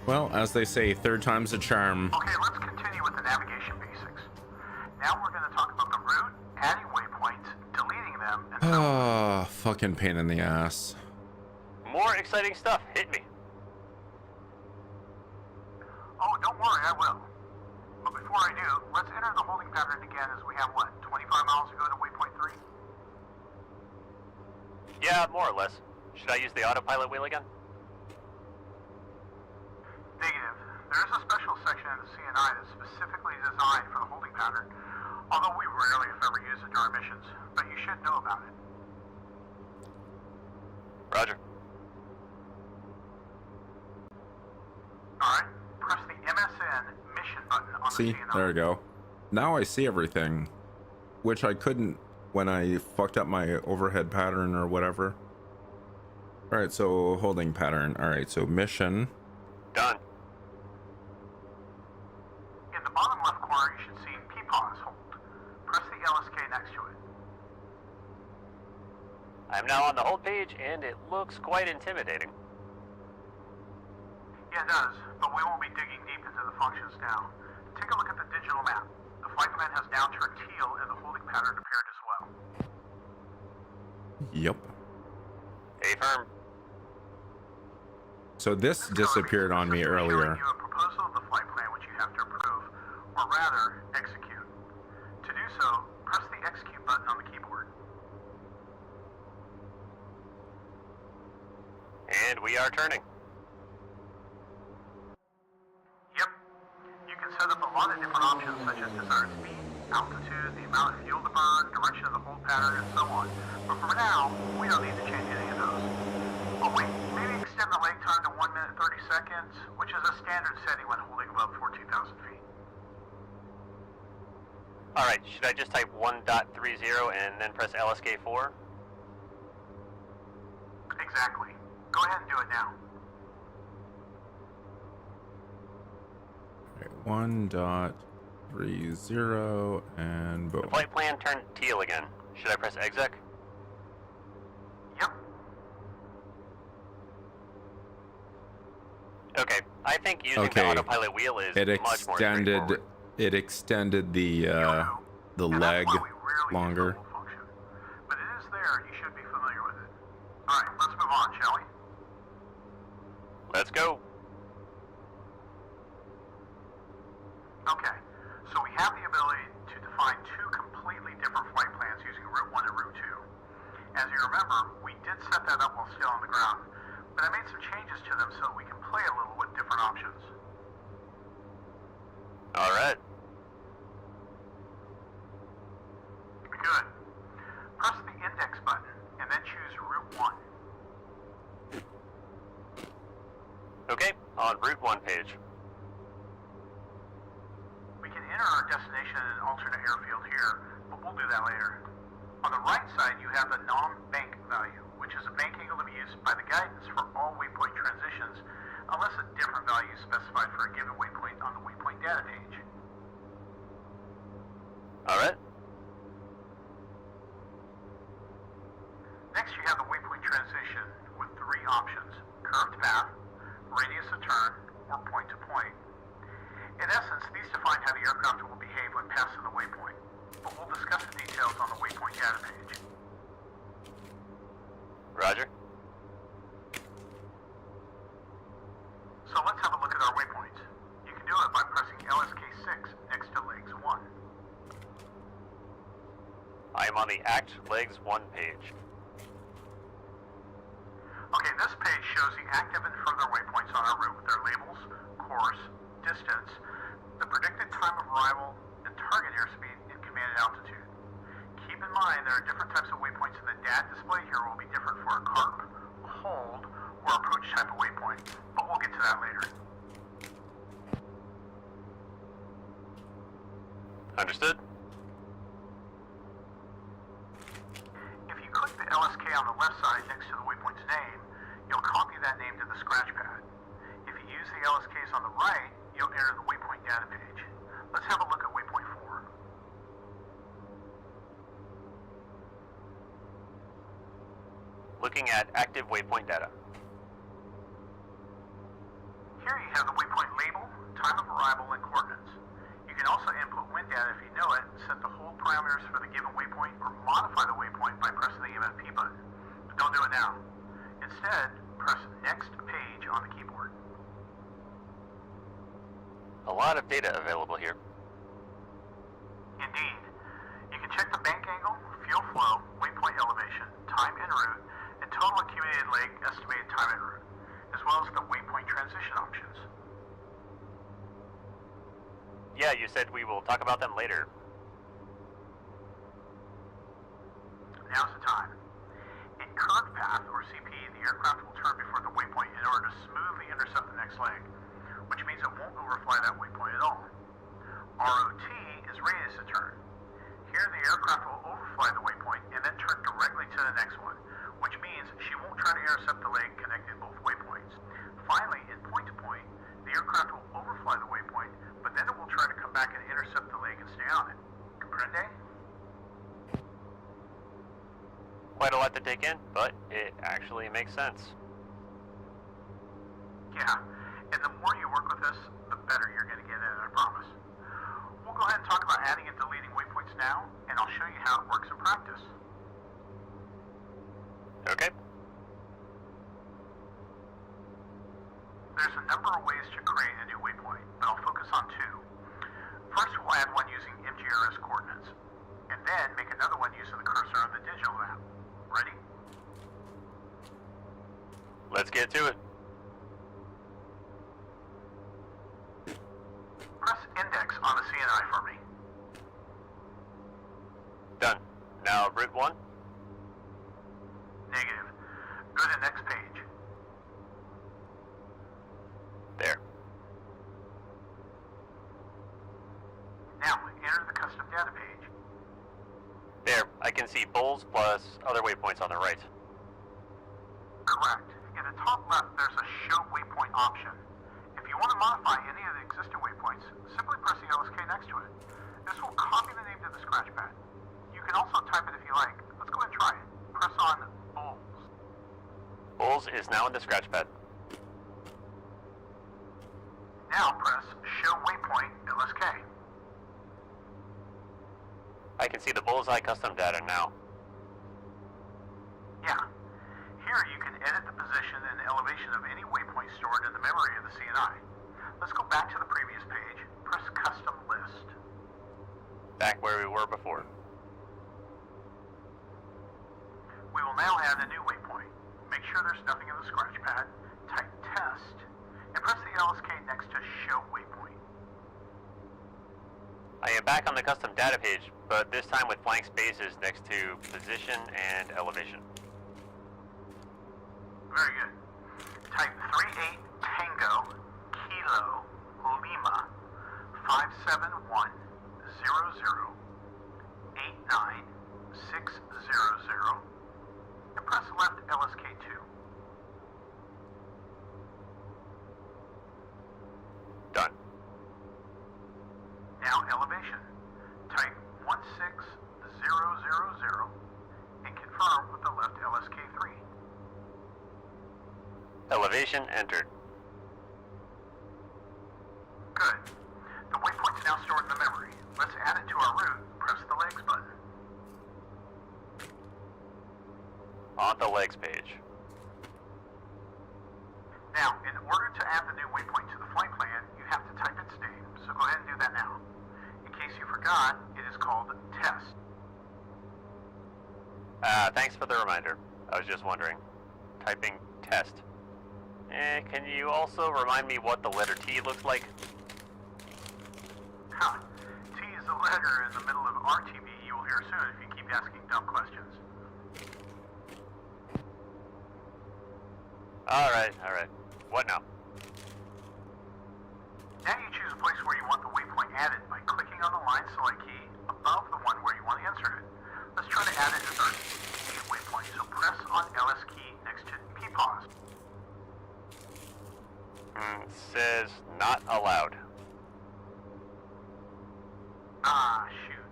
Well, as they say, third time's a charm. Okay, let's continue with the navigation basics. Now we're going to talk about the route, adding waypoints, deleting them, and so Ah, fucking pain in the ass. More exciting stuff. Hit me. Oh, don't worry, I will. But before I do, let's enter the holding pattern again as we have, what, 25 miles to go to waypoint 3? Yeah, more or less. Should I use the autopilot wheel again? Negative. There is a special section in the CNI that's specifically designed for the holding pattern, although we rarely, if ever, use it during missions, but you should know about it. Roger. Alright, press the MSN mission button on See, the CNI. there we go. Now I see everything, which I couldn't when I fucked up my overhead pattern or whatever. Alright, so holding pattern. Alright, so mission. Done. In the bottom left corner, you should see PPOS hold. Press the LSK next to it. I'm now on the hold page, and it looks quite intimidating. Yeah, it does, but we won't be digging deep into the functions now. Take a look at the digital map. The flight plan has now turned teal, and the holding pattern appeared as well. Yep. Hey, firm. So this disappeared on me earlier. You a proposal of the flight plan which you have to approve, or rather, execute. To do so, press the execute button on the keyboard. we are turning. Yep. You can set up a lot of different options such as desired speed, altitude, the amount of fuel to burn, direction of the hold pattern, and so on. But for now, we don't need to change any of those. Oh wait, maybe extend the leg time to 1 minute 30 seconds, which is a standard setting when holding above 14,000 feet. Alright, should I just type 1.30 and then press LSK4? Exactly. Go ahead and do it now. Okay, 1.30 and boom. The flight plan turned teal again. Should I press exec? Yep. Okay, I think using the autopilot wheel is It much more straightforward. extended the leg longer. Function. But it is there and you should be familiar with it. Alright, let's move on, shall we? Let's go. Okay, so we have the ability to define two completely different flight plans using Route 1 and Route 2. As you remember, we did set that up while still on the ground, but I made some changes to them so that we can play a little with different options. Alright. Good. Press the index button and then choose Route 1. Okay, on Route 1 page. We can enter our destination in an alternate airfield here, but we'll do that later. On the right side, you have the non-bank value, which is a bank angle to be used by the guidance for all waypoint transitions, unless a different value is specified for a given waypoint on the waypoint data page. Alright. Next, you have the waypoint transition with three options: curved path, radius of turn, or point to point. In essence, these define how the aircraft will behave when passing the waypoint, but we'll discuss the details on the waypoint data page. Roger. So let's have a look at our waypoints. You can do it by pressing LSK6 next to legs 1. I am on the Act Legs 1 page. Okay, this page shows the active and further waypoints on our route with their labels, course, distance, the predicted time of arrival, and target airspeed and commanded altitude. Keep in mind there are different types of waypoints and the DAT display here will be different for a carp, hold, or approach type of waypoint, but we'll get to that later. Understood? If you click the LSK on the left side next to the waypoint's name, you'll copy that name to the scratch pad. If you use the LSKs on the right, you'll enter the waypoint data page. Let's have a look at waypoint 4. Looking at active waypoint data. Here you have the waypoint label, time of arrival, and coordinates. You can also input wind data if you know it, set the hold parameters for the given waypoint, or modify the waypoint by pressing the MFP button. But don't do it now. Instead, press Next Page on the keyboard. A lot of data available here. Indeed. You can check the bank angle, fuel flow, waypoint elevation, time en route, and total accumulated leg estimated time en route, as well as the waypoint transition options. Yeah, you said we will talk about them later. Now's the time. In curved path, or CP, the aircraft will turn before the waypoint in order to smoothly intercept the next leg, which means it won't overfly that waypoint at all. ROT is radius of turn. Here the aircraft will overfly the waypoint and then turn directly to the next one, which means she won't try to intercept the leg connecting both waypoints. Finally, in point to point, the aircraft will overfly the waypoint, but then it will try to come back and intercept the leg and stay on it. Comprende? Quite a lot to take in, but it actually makes sense. Yeah, and the more you work with this, the better you're going to get at it, I promise. We'll go ahead and talk about adding and deleting waypoints now, and I'll show you how it works in practice. Okay. There's a number of ways to create a new waypoint, but I'll focus on two. First, we'll add one using MGRS coordinates, and then make another one using the cursor on the digital map. Ready? Let's get to it. Press index on the CNI for me. Done. Now route 1. Negative. Go to the next page. There. Now, enter the custom data page. There. I can see bulls plus other waypoints on the right. Correct. In the top left, there's a show waypoint option. If you want to modify any of the existing waypoints, simply press the LSK next to it. This will copy the name to the scratch pad. You can also type it if you like. Let's go ahead and try it. Press on bulls. Bulls is now in the scratch pad. Now press show waypoint LSK. I can see the bullseye custom data now. Yeah. Here you can edit the position and elevation of any waypoint stored in the memory of the CNI. Let's go back to the previous page. Press custom list. Back where we were before. We will now add a new waypoint. Make sure there's nothing in the scratch pad. Type test and press the LSK next to show waypoint. I am back on the custom data page, but this time with blank spaces next to position and elevation. Very good. Type 38 Tango Kilo Lima 57100 89600 and press left LSK2. Done. Now elevation. Type 16000 and confirm with the left LSK3. Elevation entered. Good. The waypoint's now stored in the memory. Let's add it to our route. Press the legs button. On the legs page. Now, in order to add the new waypoint to the flight plan, you have to type its name. So go ahead and do that now. In case you forgot, it is called test. Thanks for the reminder. I was just wondering. Typing test. Can you also remind me what the letter T looks like? Huh. T is a letter in the middle of RTB you will hear soon if you keep asking dumb questions. Alright. What now? Now you choose a place where you want the waypoint added by clicking on the line select key above the one where you want to insert it. Let's try to add it as our immediate waypoint, so press on LS key next to P-pause. Says not allowed. Ah, shoot.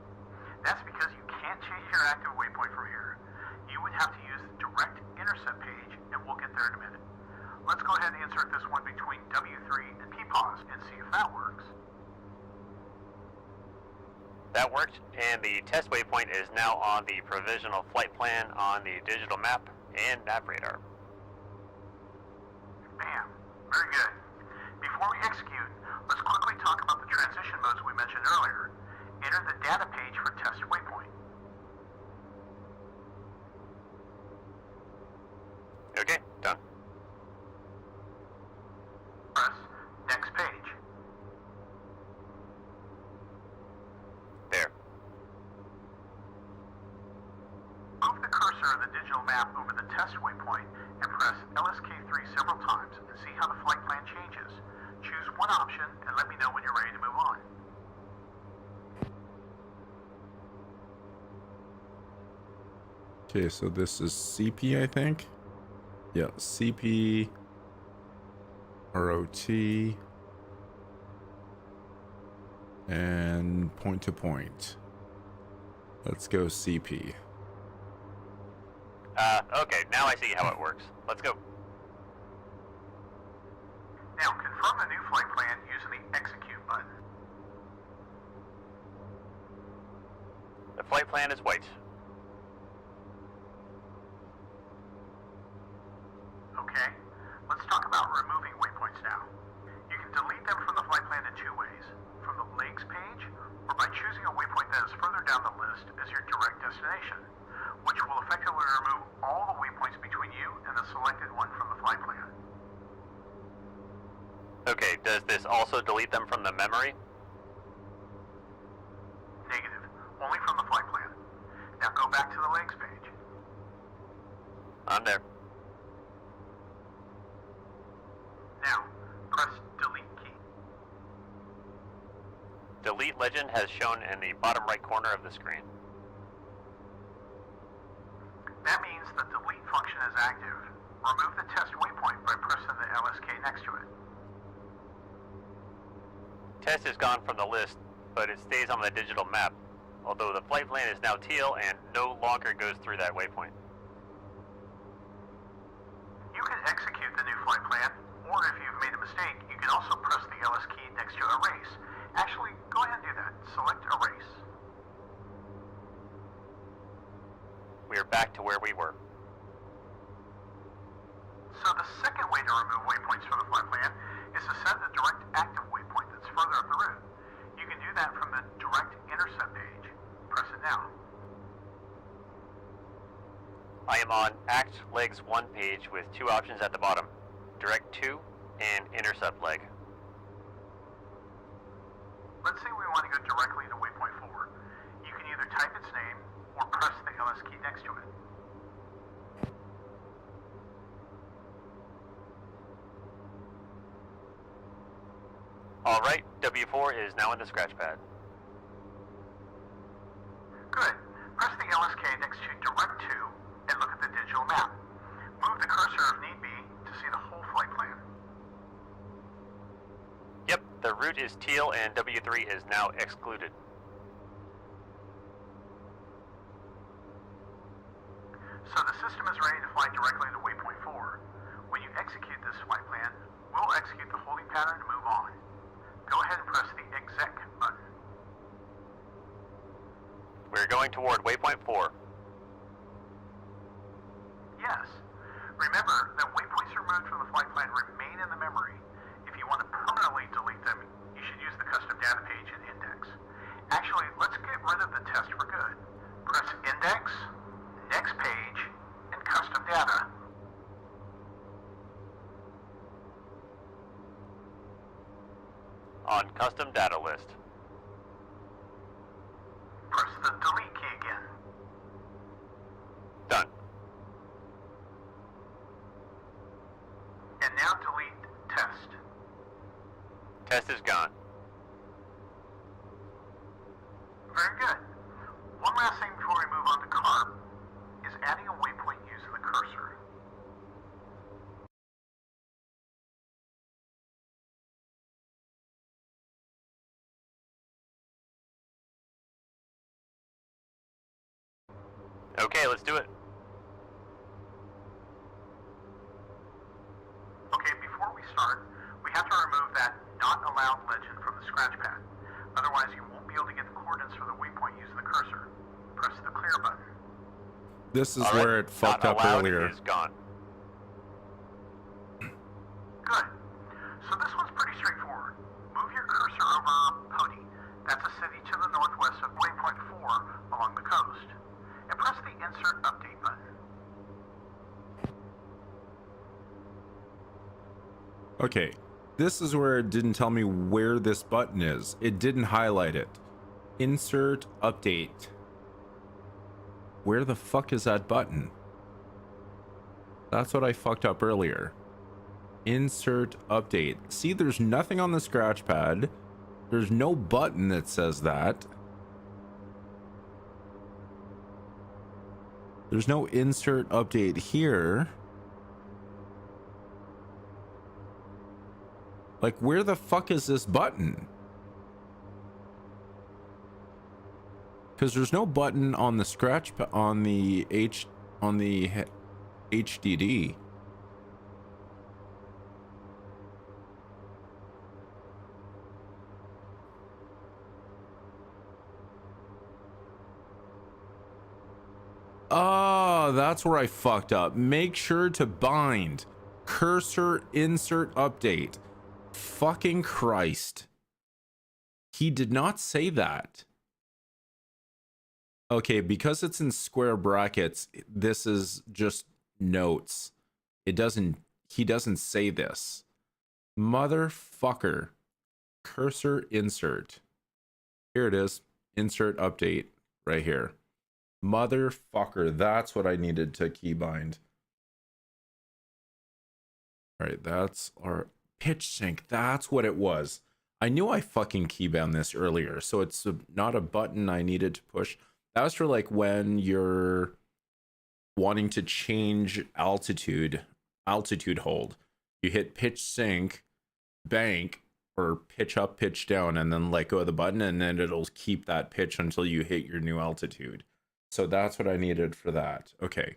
That's because you can't change your active waypoint from here. You would have to use the direct intercept page, and we'll get there in a minute. Let's go ahead and insert this one between W3 and P-pause and see if that works. That worked, and the test waypoint is now on the provisional flight plan on the digital map and nav radar. Bam. Very good. Before we execute, let's quickly talk about the transition modes we mentioned earlier. Enter the data page for test waypoint. Okay, done. Press next page. There. Move the cursor of the digital map over the test waypoint and press LSK3 several times and see how the flight plan changes. Choose one option and let me know when you're ready to move on. Okay, so this is CP, I think. Yeah, CP, ROT, and point to point. Let's go CP. Okay, now I see how it works. Let's go. Now confirm the new flight plan using the execute button. The flight plan is white. Okay, let's talk about removing waypoints now. You can delete them from the flight plan in two ways. From the legs page, or by choosing a waypoint that is further down the list as your direct destination, which will effectively remove all the waypoints between you and the selected one from the flight plan. Does this also delete them from the memory? Negative. Only from the flight plan. Now go back to the legs page. I'm there. Now, press delete key. Delete legend has shown in the bottom right corner of the screen. That means the delete function is active. Remove the test waypoint by pressing the LSK next to it. Test is gone from the list, but it stays on the digital map, although the flight plan is now teal and no longer goes through that waypoint. You can execute the new flight plan, or if you've made a mistake, you can also press the LS key next to erase. Actually, go ahead and do that. Select erase. We are back to where we were. So the second way to remove waypoints from the flight plan is to set a direct active waypoint that's further up the route. You can do that from the direct intercept page. Press it now. I am on Act Legs 1 page with two options at the bottom, Direct to and Intercept Leg. Let's say we want to go directly to waypoint 4. You can either type its name or press the LS key next to it. Alright, W4 is now in the scratch pad. Good. Press the LSK next to direct to and look at the digital map. Move the cursor if need be to see the whole flight plan. Yep, the route is teal and W3 is now excluded. So the system is ready to fly directly to waypoint 4. When you execute this flight plan, we'll execute the holding pattern and move on. Go ahead and press the exec button. We're going toward waypoint 4. Yes. Remember that waypoints removed from the flight plan remain in the memory. If you want to permanently delete them, you should use the custom data page and index. Actually, let's get rid of the test for good. Press index, next page, and custom data. On custom data list. Press the delete key again. Done. And now delete test. Test is gone. Very good. One last thing before we move on to CARB is adding a waypoint using the cursor. Okay, let's do it. Okay, before we start, we have to remove that not allowed legend from the scratch pad. Otherwise, you won't be able to get the coordinates for the waypoint using the cursor. Press the clear button. This is All right, where it fucked not up allowed earlier. is gone. Good. So this one's pretty straightforward. Move your cursor over Pody. That's a city to the northwest of waypoint 4 along the coast. And press the insert update button. Okay, this is where it didn't tell me where this button is. It didn't highlight it. Insert update. Where the fuck is that button? That's what I fucked up earlier. Insert update. See, there's nothing on the scratch pad. There's no button that says that. There's no insert update here. Like, where the fuck is this button? Because there's no button on the scratch on the HDD. Oh, that's where I fucked up. Make sure to bind cursor insert update. Fucking Christ. He did not say that. Okay, because it's in square brackets, this is just notes. He doesn't say this. Motherfucker. Cursor insert. Here it is. Insert update right here. Motherfucker. That's what I needed to keybind. All right, that's our pitch sync. That's what it was. I knew I fucking keybound this earlier, so it's not a button I needed to push. That was for like when you're wanting to change altitude hold. You hit pitch sync, bank, or pitch up, pitch down, and then let go of the button, and then it'll keep that pitch until you hit your new altitude. So that's what I needed for that. Okay.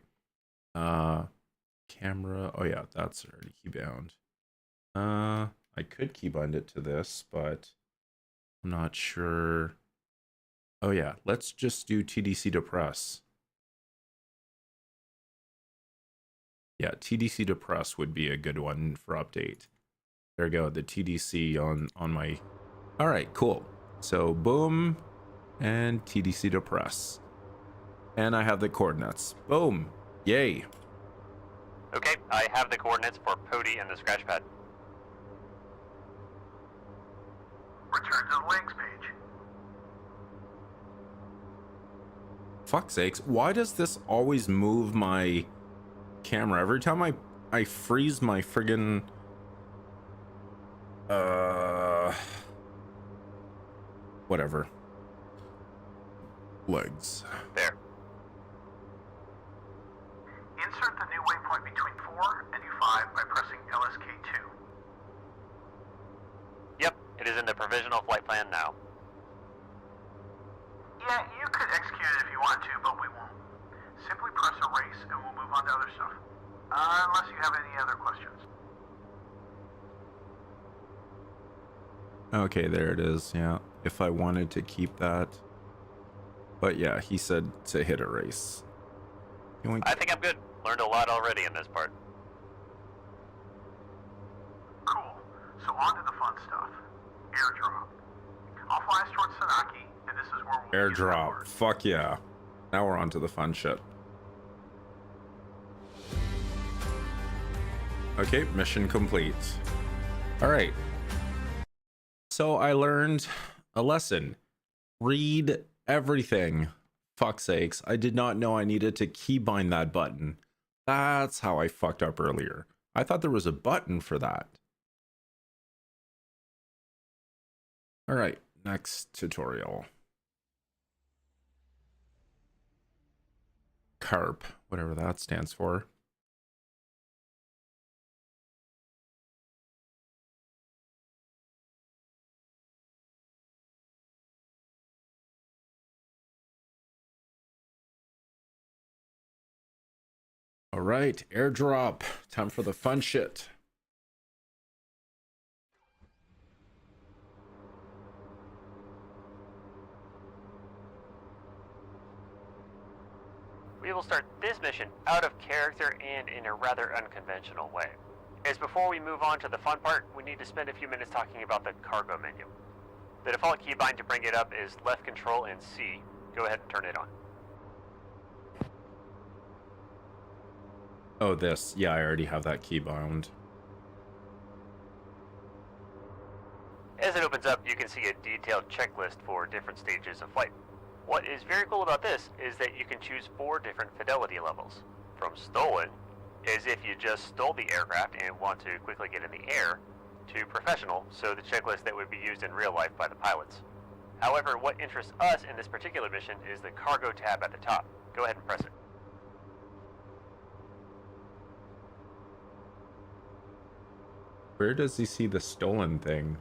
Camera. Oh yeah, that's already keybound. I could keybind it to this, but I'm not sure. Oh yeah, let's just do TDC to press. Yeah, TDC to press would be a good one for update. There we go, the TDC on my... All right, cool. So boom, and TDC to press. And I have the coordinates. Boom, yay. Okay, I have the coordinates for Pody and the scratch pad. Return to the links page. Fuck's sakes, why does this always move my camera? Every time I freeze my friggin... whatever. Legs. There. Insert the new waypoint between 4 and U5 by pressing LSK2. Yep, it is in the provisional flight plan now. Yeah, you could execute it if you want to, but we won't. Simply press erase and we'll move on to other stuff. Unless you have any other questions. Okay, there it is. Yeah, if I wanted to keep that. But yeah, he said to hit erase. I think I'm good. Learned a lot already in this part. Cool. So on to the fun stuff. Airdrop. I'll fly us towards Sanaki, and this is where we'll begin Airdrop. onward. Fuck yeah. Now we're on to the fun shit. Okay, mission complete. All right. So I learned a lesson. Read everything. Fuck's sakes. I did not know I needed to keybind that button. That's how I fucked up earlier. I thought there was a button for that. All right, next tutorial. CARP, whatever that stands for. All right, airdrop. Time for the fun shit. We will start this mission out of character and in a rather unconventional way. As before we move on to the fun part, we need to spend a few minutes talking about the cargo menu. The default keybind to bring it up is left control and C. Go ahead and turn it on. Oh, this. Yeah, I already have that keybound. As it opens up, you can see a detailed checklist for different stages of flight. What is very cool about this is that you can choose 4 different fidelity levels. From stolen, as if you just stole the aircraft and want to quickly get in the air, to professional, so the checklist that would be used in real life by the pilots. However, what interests us in this particular mission is the cargo tab at the top. Go ahead and press it. Where does he see the stolen thing?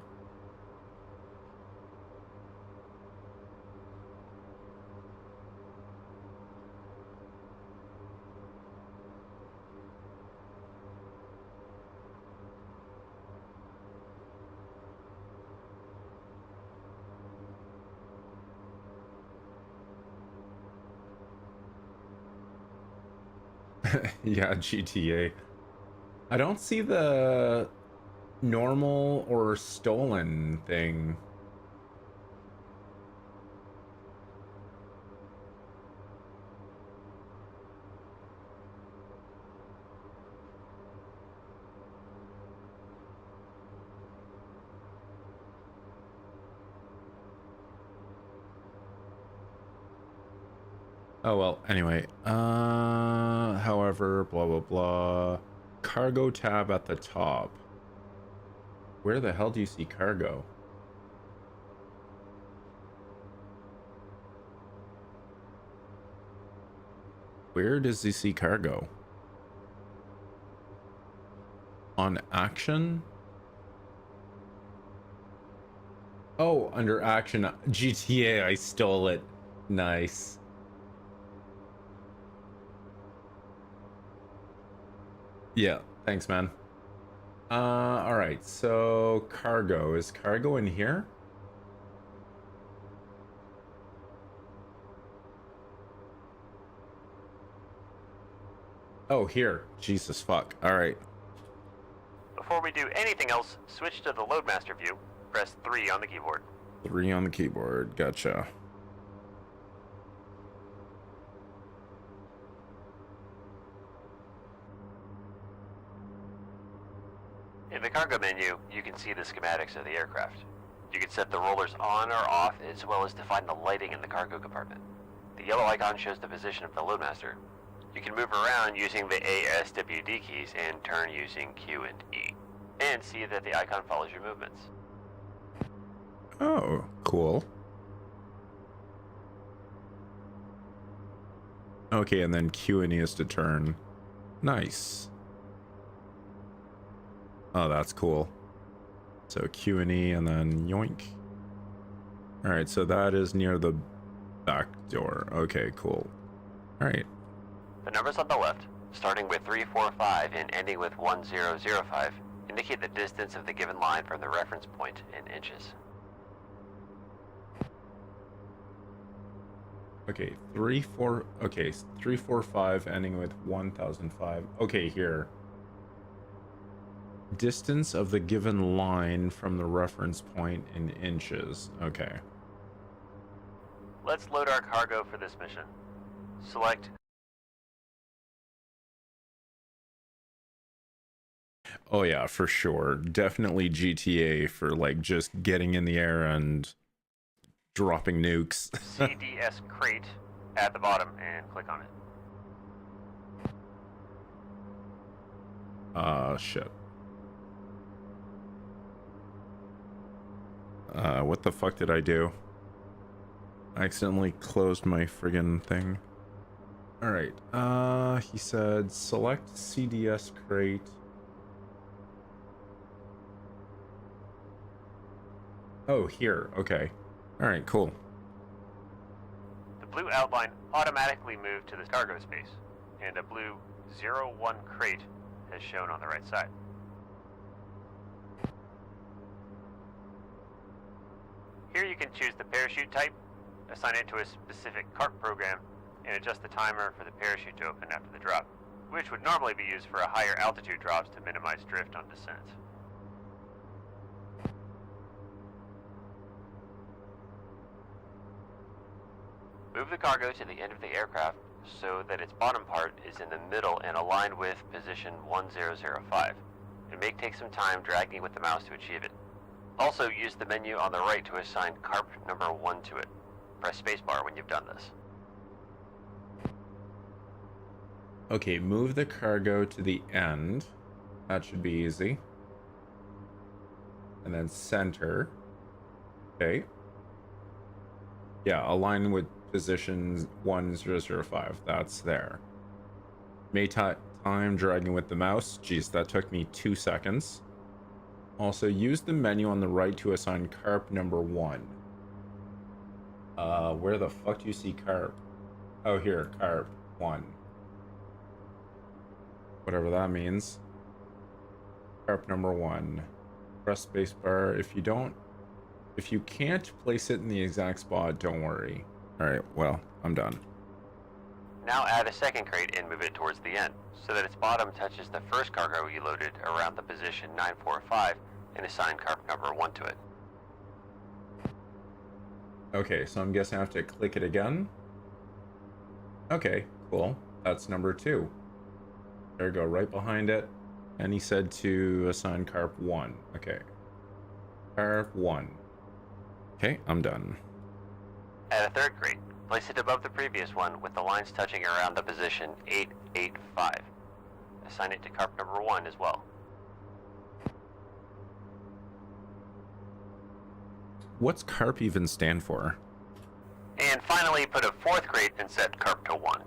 Yeah, GTA. I don't see the normal or stolen thing. Oh, well, anyway. However, blah, blah, blah. Cargo tab at the top. Where the hell do you see cargo? Where does he see cargo? On action? Oh, under action. GTA, I stole it. Nice. Yeah, thanks, man. All right, so cargo. Is cargo in here? Oh, here. Jesus fuck. All right. Before we do anything else, switch to the Loadmaster view. Press 3 on the keyboard. 3 on the keyboard. Gotcha. In the cargo menu, you can see the schematics of the aircraft. You can set the rollers on or off, as well as define the lighting in the cargo compartment. The yellow icon shows the position of the Loadmaster. You can move around using the ASWD keys and turn using Q and E, and see that the icon follows your movements. Oh, cool. Okay, and then Q and E is to turn. Nice. Oh, that's cool. So Q and E and then yoink. All right, so that is near the back door. Okay, cool. All right. The numbers on the left, starting with 345 and ending with 1005, indicate the distance of the given line from the reference point in inches. Okay, 345 ending with 1005. Okay, here. Distance of the given line from the reference point in inches. Okay. Let's load our cargo for this mission. Select. Oh yeah, for sure. Definitely GTA for like just getting in the air and dropping nukes. CDS crate at the bottom and click on it. Shit. What the fuck did I do? I accidentally closed my friggin' thing. Alright, he said select CDS crate. Oh, here, okay. Alright, cool. The blue outline automatically moved to the cargo space, and a blue 01 crate is shown on the right side. Here you can choose the parachute type, assign it to a specific CARP program, and adjust the timer for the parachute to open after the drop, which would normally be used for a higher altitude drops to minimize drift on descent. Move the cargo to the end of the aircraft so that its bottom part is in the middle and aligned with position 1005. It may take some time dragging with the mouse to achieve it. Also, use the menu on the right to assign CARP number 1 to it. Press spacebar when you've done this. Okay, move the cargo to the end. That should be easy. And then center. Okay. Yeah, align with position 1005. That's there. May time dragging with the mouse. Jeez, that took me 2 seconds. Also, use the menu on the right to assign CARP number 1. Where the fuck do you see CARP? Oh, here, CARP 1. Whatever that means. CARP number 1. Press spacebar. If you can't place it in the exact spot, don't worry. Alright, well, I'm done. Now add a second crate and move it towards the end, so that its bottom touches the first cargo you loaded around the position 945 and assign CARP number 1 to it. Okay, so I'm guessing I have to click it again. Okay, cool. That's number 2. There we go, right behind it. And he said to assign CARP 1. Okay. CARP 1. Okay, I'm done. Add a third crate, Place it above the previous one with the lines touching around the position 885. Assign it to carp number 1 as well. What's carp even stand for? And finally, put a 4th crate and set carp to 1.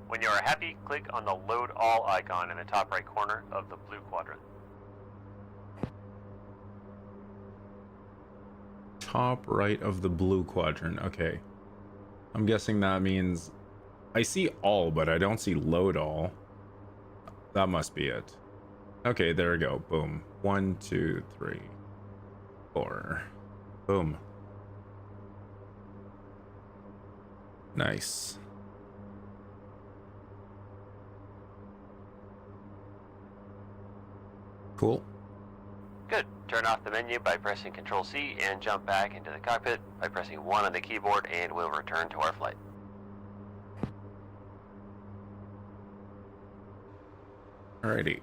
When you are happy, click on the Load All icon in the top right corner of the blue quadrant. Top right of the blue quadrant. Okay. I'm guessing that means I see all, but I don't see load all. That must be it. Okay, there we go. Boom. 1, 2, 3, 4. Boom. Nice. Cool. Good. Turn off the menu by pressing Control C and jump back into the cockpit by pressing 1 on the keyboard, and we'll return to our flight. Alrighty.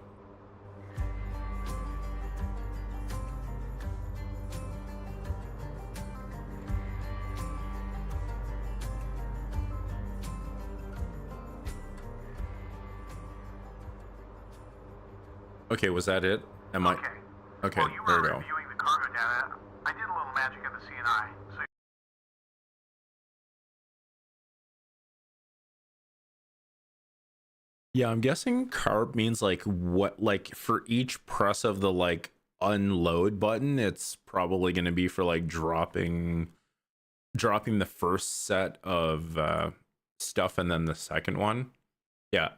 Okay, was that it? Am I? Okay, Well, you there were we go. reviewing the cargo data. I did a little magic in the CNI, so Yeah, I'm guessing carb means like what, like for each press of the like unload button, it's probably going to be for like dropping the first set of stuff and then the second one. Yeah,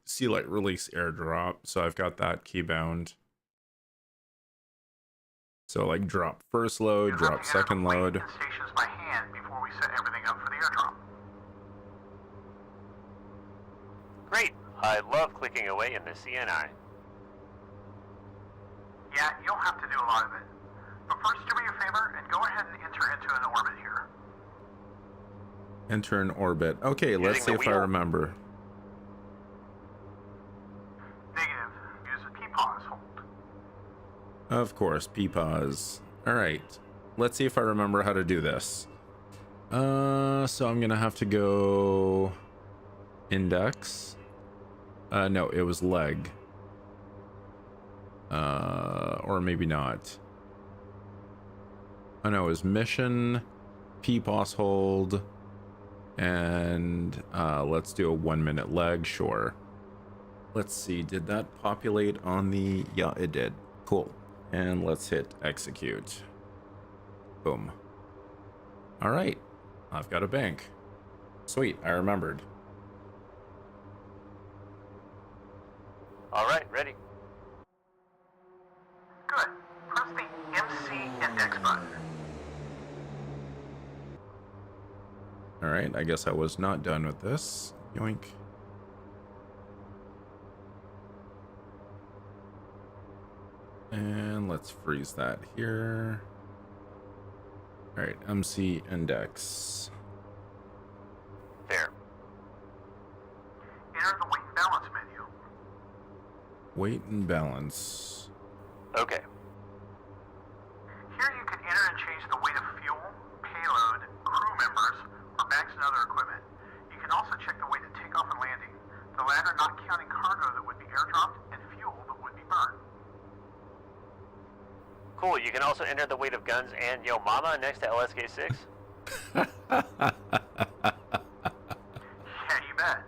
see like release airdrop. So I've got that key bound. So like drop first load, you'll have drop to enter second the weight load. and stations by hand before we set everything up for the airdrop. Great. I love clicking away in the CNI. Yeah, you'll have to do a lot of it. But first, do me a favor and go ahead and enter into an orbit here. Enter an orbit. Okay, let's see the if I wheel? remember. Negative. Use a P-pause hold. Of course, P-pause. All right, let's see if I remember how to do this. So I'm gonna have to go index. No, it was leg. Or maybe not. Oh no, it was mission, P-pause hold, and let's do a 1 minute leg, sure. Let's see, did that populate on the, yeah, it did. Cool. And let's hit execute. Boom. All right, I've got a bank. Sweet, I remembered. All right, ready. Good. Press the MC index button. All right, I guess I was not done with this. Yoink. And let's freeze that here. All right, MC index. There. Enter the weight and balance menu. Weight and balance. Okay. Here you can enter and change the weight of fuel, payload, crew members, or bags and other equipment. You can also check the weight at takeoff and landing, the latter not counting cargo that would be airdropped and fuel that would be burned. Cool. You can also enter the weight of guns and Yo Mama next to LSK-6. Yeah, you bet.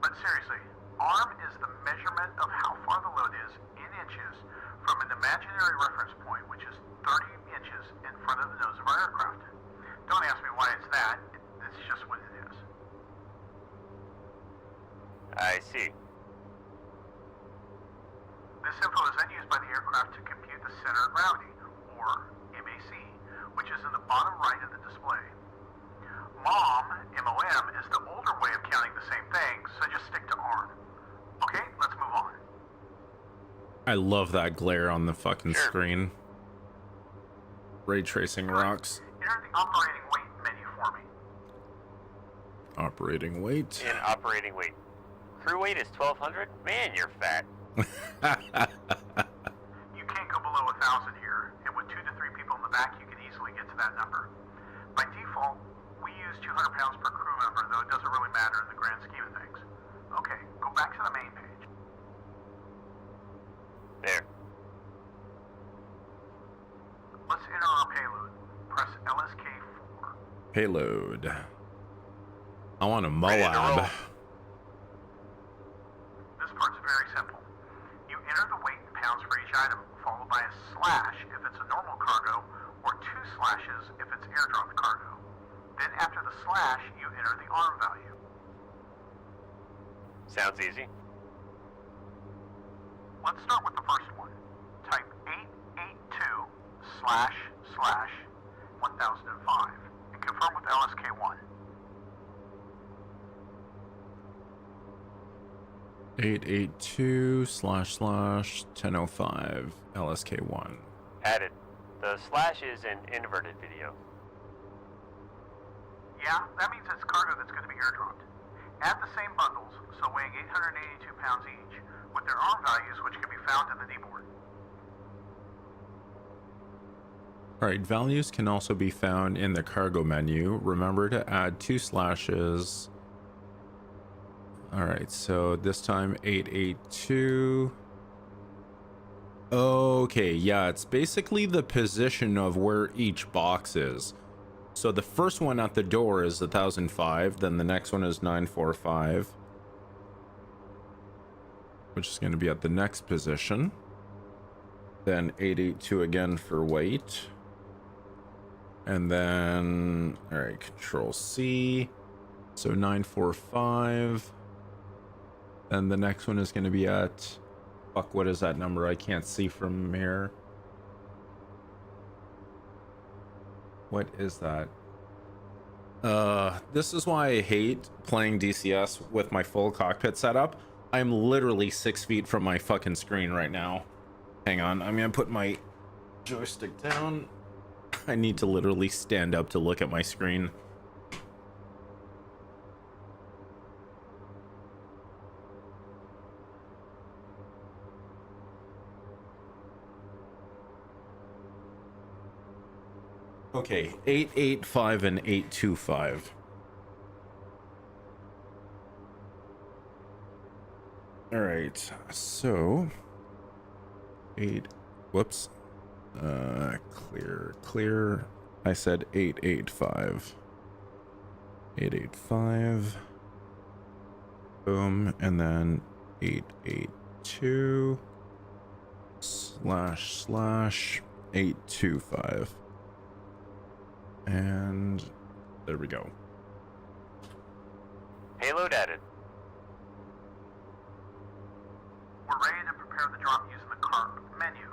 But seriously, arm is the measurement of how far the load is in inches from an imaginary reference point, which is 30 inches in front of the nose of our aircraft. Don't ask me why it's that. It's just what it is. I see. This info is then used by the aircraft to compute the center of gravity, or MAC, which is in the bottom right of the display. MOM is the older way of counting the same thing, so just stick to ARM. Okay, let's move on. I love that glare on the fucking Sure. screen. Ray tracing rocks. Enter the operating weight menu for me. Operating weight. In operating weight. Crew weight is 1,200? Man, you're fat. You can't go below 1,000 here, and with 2 to 3 people in the back, you can easily get to that number. By default, we use 200 pounds per crew member, though it doesn't really matter in the grand scheme of things. Okay, go back to the main page. There. Let's enter our payload. Press LSK4. Payload. I want a Ready to roll. Moab. This part's very simple. You enter the weight in pounds for each item, followed by a slash if it's a normal cargo, or 2 slashes if it's airdropped cargo. Then after the slash, you enter the arm value. Sounds easy. Let's start with the first one. Type 882//1005 and confirm with LSK1. 882//1005 LSK1. Added. The slash is an inverted video. Yeah, that means it's cargo that's going to be airdropped. Add the same bundles, so weighing 882 pounds each, with their arm values, which can be found in the kneeboard. Alright, values can also be found in the cargo menu. Remember to add 2 slashes. Alright, so this time 882. Okay, yeah, it's basically the position of where each box is. So the first one at the door is 1005, then the next one is 945, which is going to be at the next position. Then 882 again for weight. And then, all right, Control C. So 945. And the next one is going to be at, fuck, what is that number? I can't see from here. What is that? This is why I hate playing DCS with my full cockpit setup. I'm literally 6 feet from my fucking screen right now. Hang on, I'm gonna put my joystick down. I need to literally stand up to look at my screen. Okay, 885 and 825. All right, so whoops. Clear. I said 885. 885. Boom, and then 882 / 825. And there we go. Payload added. We're ready to prepare the drop using the carb menu.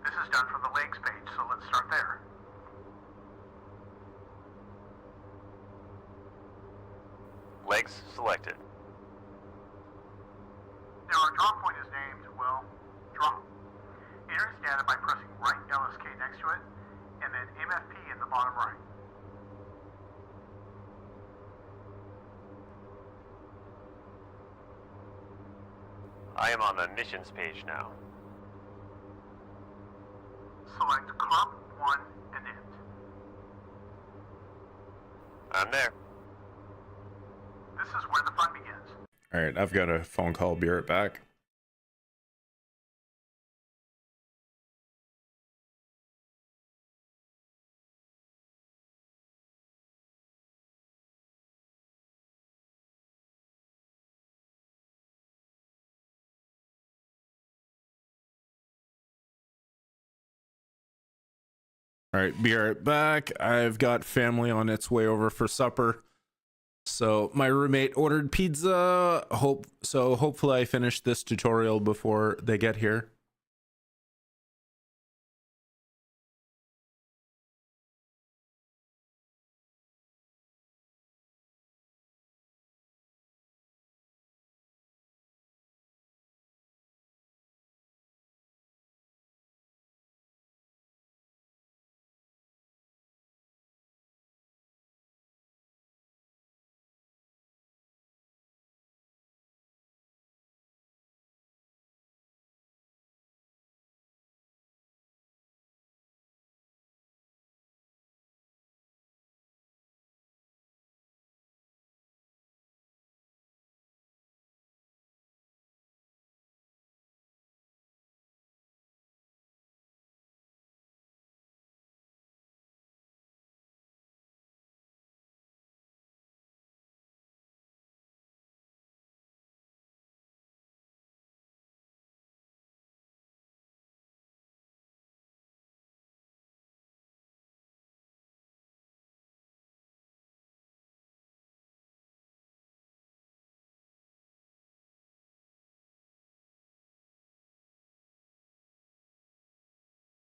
This is done from the legs page, so let's start there. Legs selected. Now our drop point is named, well, drop. Enter its data by pressing right LSK next to it, and then MFP in the bottom right. I am on the missions page now. Select carb 1 and int. I'm there. This is where the fun begins. All right, I've got a phone call. Be right back. All right, be right back. I've got family on its way over for supper. So my roommate ordered pizza. Hopefully I finish this tutorial before they get here.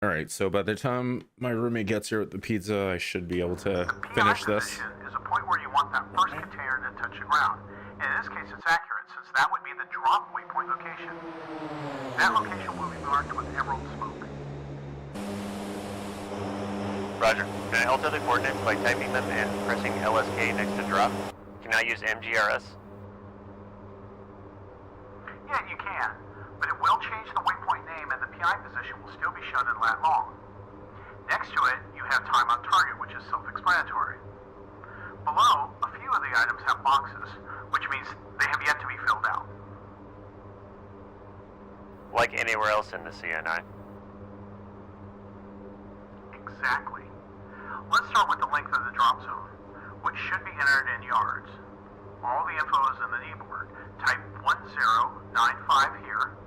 All right, so by the time my roommate gets here with the pizza, I should be able to The PI finish this. position is a point where you want that first container to touch the ground. And in this case, it's accurate, since that would be the drop waypoint location. That location will be marked with emerald smoke. Roger. Can I alter the coordinates by typing them and pressing LSK next to drop? Can I use MGRS? Yeah, you can, but it will change the waypoint name and the PI position will still be shown in lat long. Next to it, you have time on target, which is self-explanatory. Below, a few of the items have boxes, which means they have yet to be filled out. Like anywhere else in the CNI. Exactly. Let's start with the length of the drop zone, which should be entered in yards. All the info is in the kneeboard. Type 1095 here,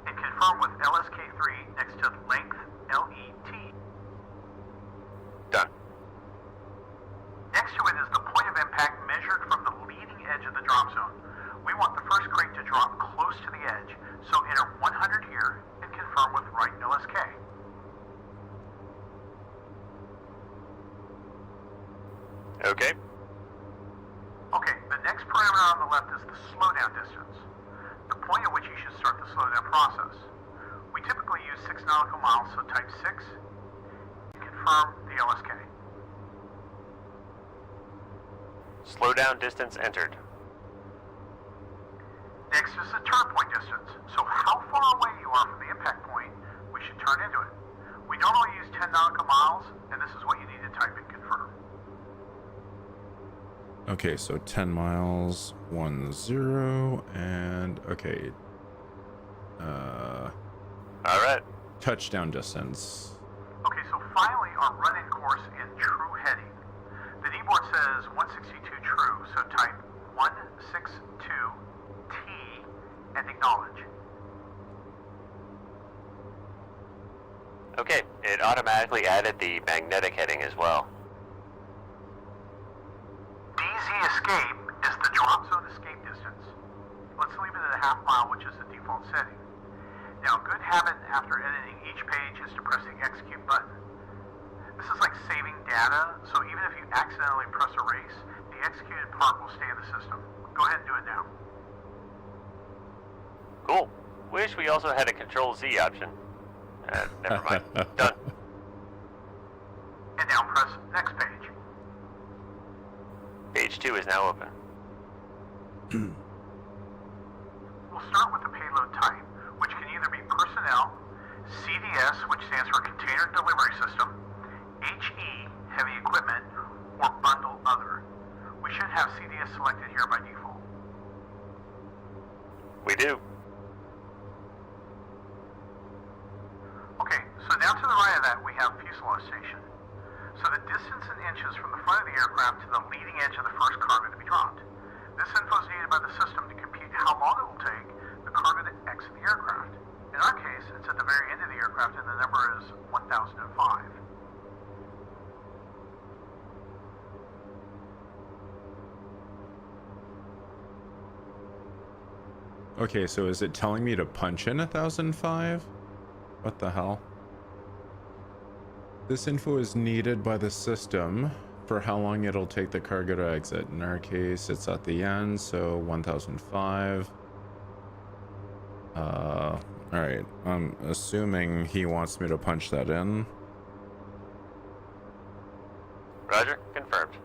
and confirm with LSK3 next to length LET. Done. Next to it is the point of impact measured from the leading edge of the drop zone. We want the first crate to drop close to the edge, so enter 100 here and confirm with right LSK. Okay. Okay, the next parameter on the left is the slowdown distance, the point at which you should start the slowdown process. We typically use 6 nautical miles, so type 6 and confirm the LSK. Slowdown distance entered. Next is the turn point distance, so how far away you are from the impact point, we should turn into it. We normally use 10 nautical miles, and this is what you need to type and confirm. Okay, so 10 miles, 10, and okay. All right. Touchdown distance. Okay, so finally our run-in course in true heading. The kneeboard says 162 true, so type 162T and acknowledge. Okay, it automatically added the magnetic heading as well. DZ escape is the drop zone escape distance. Let's leave it at a half mile, which is the default setting. Now, a good habit after editing each page is to press the execute button. This is like saving data, so even if you accidentally press erase, the executed part will stay in the system. Go ahead and do it now. Cool. Wish we also had a Control Z option. Never mind. Done. And now press next page. Page 2 is now open. We'll start with the payload type, which can either be personnel, CDS, which stands for Container Delivery System, HE, heavy equipment, or bundle other. We should have CDS selected here by default. We do. Okay, so down to the right of that we have fuselage station. So the distance in inches from the front of the aircraft to the leading edge of the first cargo to be dropped. This info is needed by the system to compute how long it will take the cargo to exit the aircraft. In our case, it's at the very end of the aircraft and the number is 1005. Okay, so is it telling me to punch in 1005? What the hell? This info is needed by the system for how long it'll take the cargo to exit. In our case, it's at the end, so 1005. Alright, I'm assuming he wants me to punch that in. Roger. Confirmed.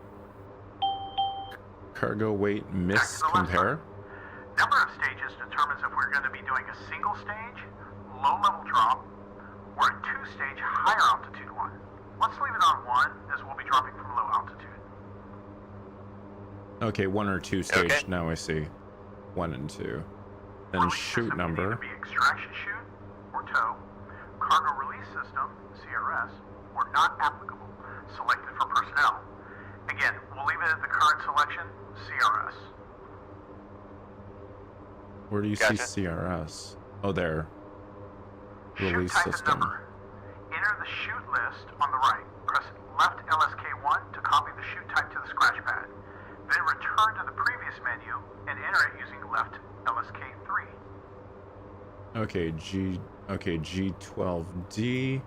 Cargo weight miss Back to the left compare. Number of stages determines if we're going to be doing a single stage, low level drop, or a 2-stage higher altitude one. Let's leave it on 1 as we'll be dropping from low altitude. Okay, 1 or 2 stage. Okay. Now I see. 1 and 2. Then Release shoot system number. can either be extraction chute or tow, cargo release system, CRS, or not applicable, selected for personnel. Again, we'll leave it at the current selection, CRS. Where do you Gotcha. see CRS? Oh, there. Chute Release type and system. number. Enter the chute list on the right. Press left LSK1 to copy the chute type to the scratch pad. Then return to the previous menu and enter it using left LSK3. Okay, G12D.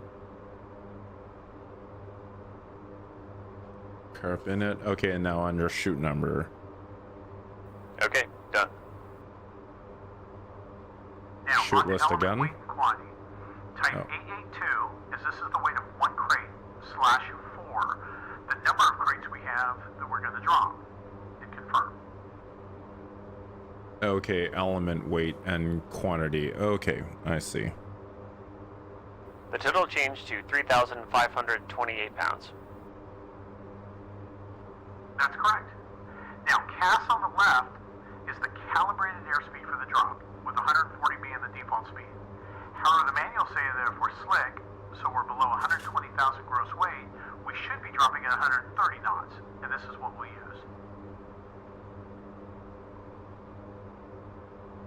Carp in it. Okay, and now under shoot number. Okay, done. Now, Shoot on the list element again? weight and quantity, type Oh. 882 as this is the weight of one crate /4, the number of crates we have that we're going to drop, and confirm. Okay, element weight and quantity. Okay, I see. The total changed to 3,528 pounds. That's correct. Now, CAS on the left is the calibrated airspeed for the drop, with 140 being the default speed. However, the manuals say that if we're slick, so we're below 120,000 gross weight, we should be dropping at 130 knots, and this is what we'll use.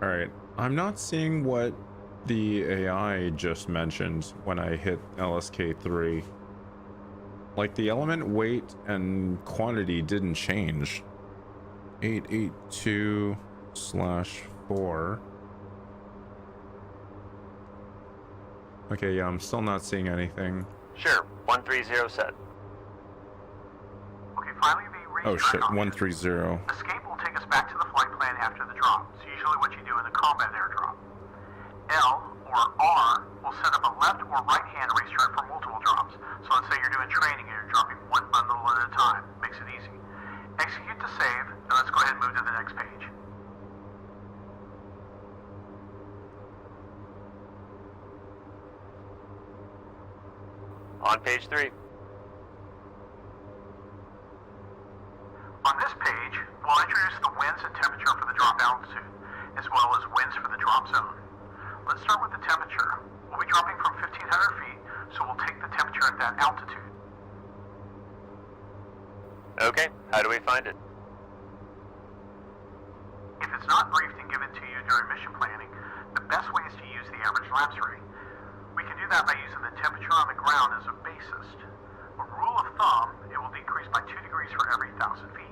Alright, I'm not seeing what the AI just mentioned when I hit LSK3. Like, the element weight and quantity didn't change. 882/4. Okay, yeah, I'm still not seeing anything. Sure, 130 set. Okay, finally the Oh restart shit, option. 130. Escape will take us back to the flight plan after the drop. It's usually what you do in a combat airdrop. L or R will set up a left or right hand restart for multiple drops. So let's say you're doing training and you're dropping one bundle at a time. Makes it easy. Execute to save, and let's go ahead and move to the next page. On page 3. On this page, we'll introduce the winds and temperature for the drop altitude, as well as winds for the drop zone. Let's start with the temperature. We'll be dropping from 1,500 feet, so we'll take the temperature at that altitude. Okay, how do we find it? If it's not briefed and given to you during mission planning, the best way is to use the average lapse rate. We can do that by using the temperature on the ground as a basis. A rule of thumb, it will decrease by 2 degrees for every 1,000 feet.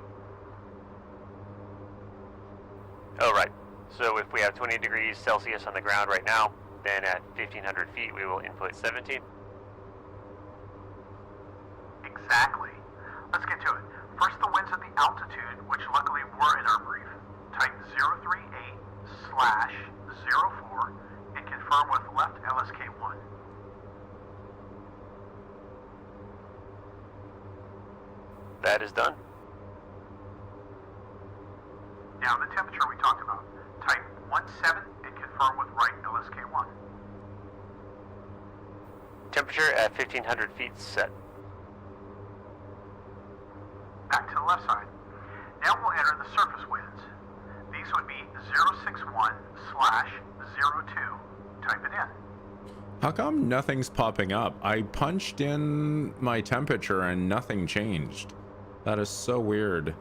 Oh, right. So if we have 20 degrees Celsius on the ground right now, then at 1,500 feet we will input 17. Exactly. Let's get to it. First, the winds at the altitude, which luckily were in our brief. Type 038/04 and confirm with left LSK1. That is done. Now the temperature we talked about. Type 17 and confirm with right LSK1. Temperature at 1,500 feet set. Back to the left side. Now we'll enter the surface winds. These would be 061/02. Type it in. How come nothing's popping up? I punched in my temperature and nothing changed. That is so weird.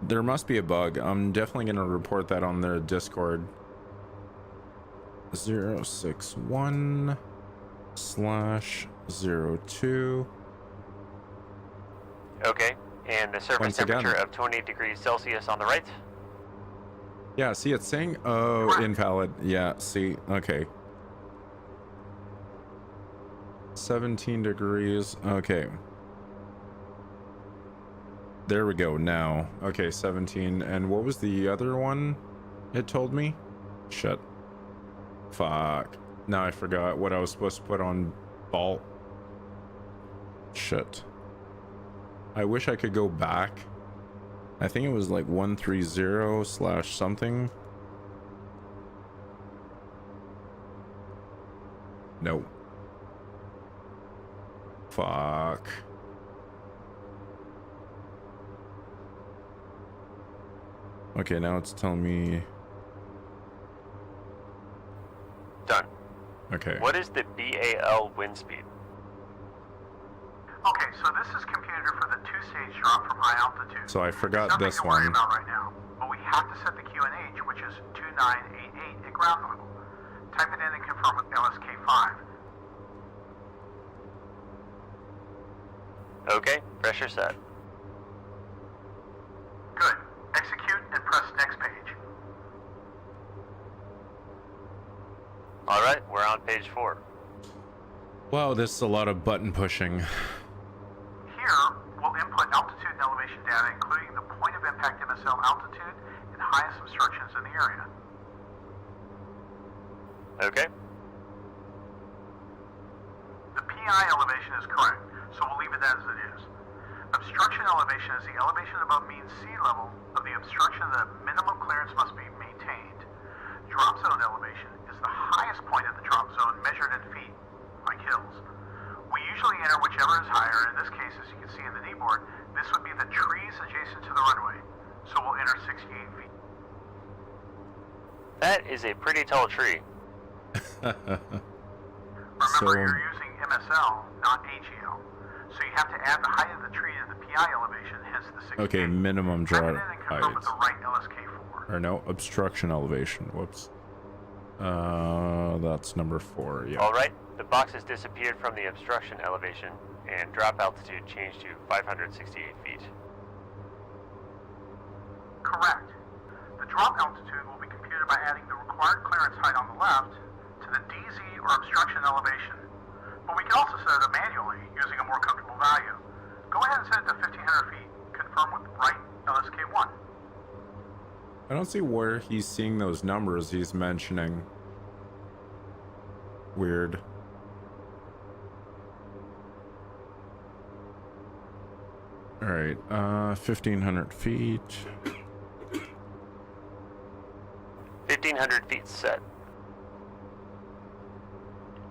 There must be a bug. I'm definitely going to report that on the Discord. 061/02. Okay, and the surface Once again. temperature of 20 degrees Celsius on the right. Yeah, see, it's saying, oh, invalid. Yeah, see, okay. 17 degrees. Okay. There we go now. Okay, 17. And what was the other one it told me? Shit. Fuck. Now I forgot what I was supposed to put on Vault. Shit. I wish I could go back. I think it was like 130/something. Nope. Fuck. Okay, now it's telling me. Done. Okay. What is the BAL wind speed? Okay, so this is computed for the 2-stage drop from high altitude. So I forgot Nothing this to worry one. about right now, but we have to set the QNH, which is 2988 at ground level. Type it in and confirm with LSK5. Okay, pressure set. Good. Execute and press next page. Alright, we're on page 4. Wow, this is a lot of button pushing. Here, we'll input altitude and elevation elevation data, including the point of impact MSL altitude and highest obstructions in the area. Okay. The PI elevation is correct, so we'll leave it as it is. Obstruction elevation is the elevation above mean sea level of the obstruction that minimum clearance must be maintained. Drop zone elevation is the highest point of the drop zone measured in feet, like hills. We usually enter whichever is higher. In this case, as you can see in the kneeboard, this would be the trees adjacent to the runway, so we'll enter 68 feet. That is a pretty tall tree. Remember, you're using MSL, not AGL. So you have to add the height of the tree to the PI elevation, hence the 68. Okay, minimum Type draw it in and confirm with height. the right LSK4. Or no, obstruction elevation. Whoops. That's number 4. Yeah. All right, the box has disappeared from the obstruction elevation, and drop altitude changed to 568 feet. Correct. The drop altitude will be computed by adding the required clearance height on the left to the DZ or obstruction elevation. But we can also set it up manually using a more comfortable value. Go ahead and set it to 1,500 feet. Confirm with the right LSK1. I don't see where he's seeing those numbers he's mentioning. Weird. Alright, 1,500 feet. 1,500 feet set.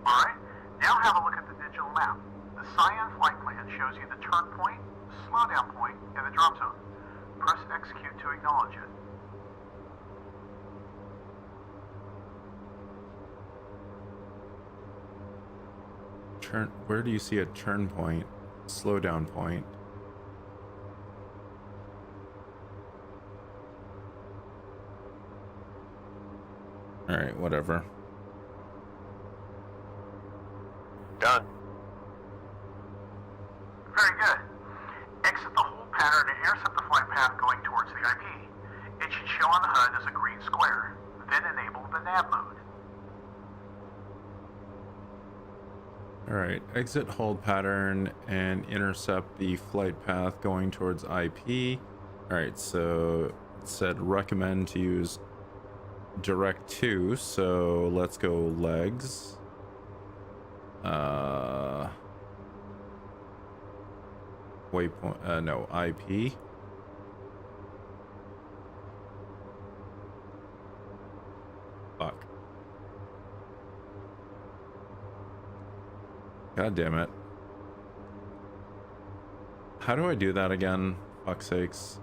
Alright, now have a look at the digital map. The cyan flight plan shows you the turn point, slowdown point, and the drop zone. Press execute to acknowledge it. Where do you see a turn point? Slowdown point. Alright, whatever. Done. Very good. Exit the hold pattern and intercept the flight path going towards the IP. It should show on the HUD as a green square. Then enable the nav mode. Alright, exit hold pattern and intercept the flight path going towards IP. Alright, so it said recommend to use direct 2, so let's go legs. Waypoint, no, IP. Fuck. God damn it. How do I do that again? Fuck's sakes.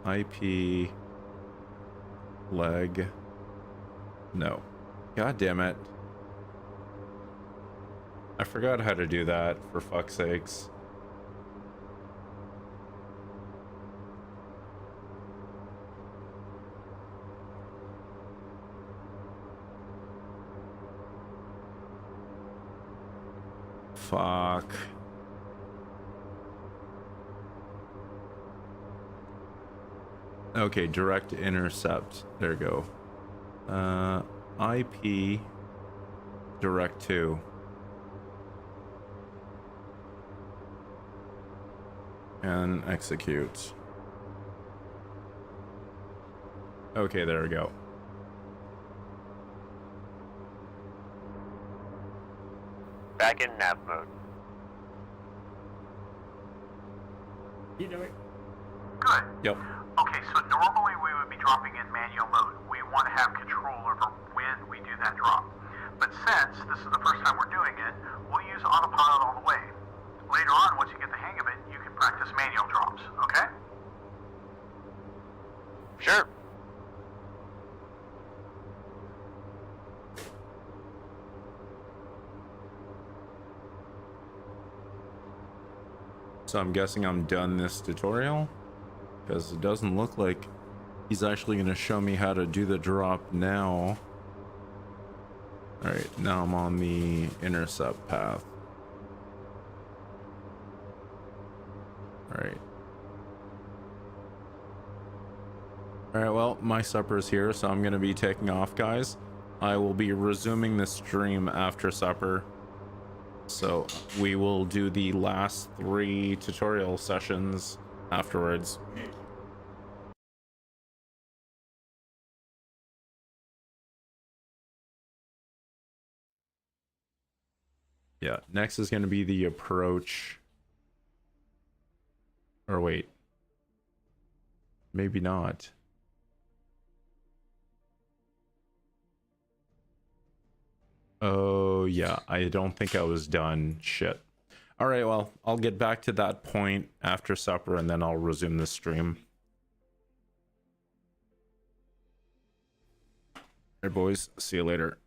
IP. Leg. No. God damn it. I forgot how to do that, for fuck's sakes. Fuck. Okay, direct intercept. There we go. IP direct 2. And execute. Okay, there we go. Back in nav mode. Good. Yep. Okay, so normally we would be dropping in manual mode. We want to have control over when we do that drop. But since this is the first time we're doing it, we'll use autopilot all the way. Later on, once you get the hang of it, you can practice manual drops, okay? Sure. So I'm guessing I'm done this tutorial, because it doesn't look like he's actually going to show me how to do the drop now. Alright, now I'm on the intercept path. Alright. Alright, well, my supper's here, so I'm going to be taking off, guys. I will be resuming the stream after supper. So we will do the last 3 tutorial sessions afterwards. Yeah, next is going to be the approach. Or wait. Maybe not. Oh, yeah. I don't think I was done. Shit. All right, well, I'll get back to that point after supper, and then I'll resume the stream. All right, boys. See you later.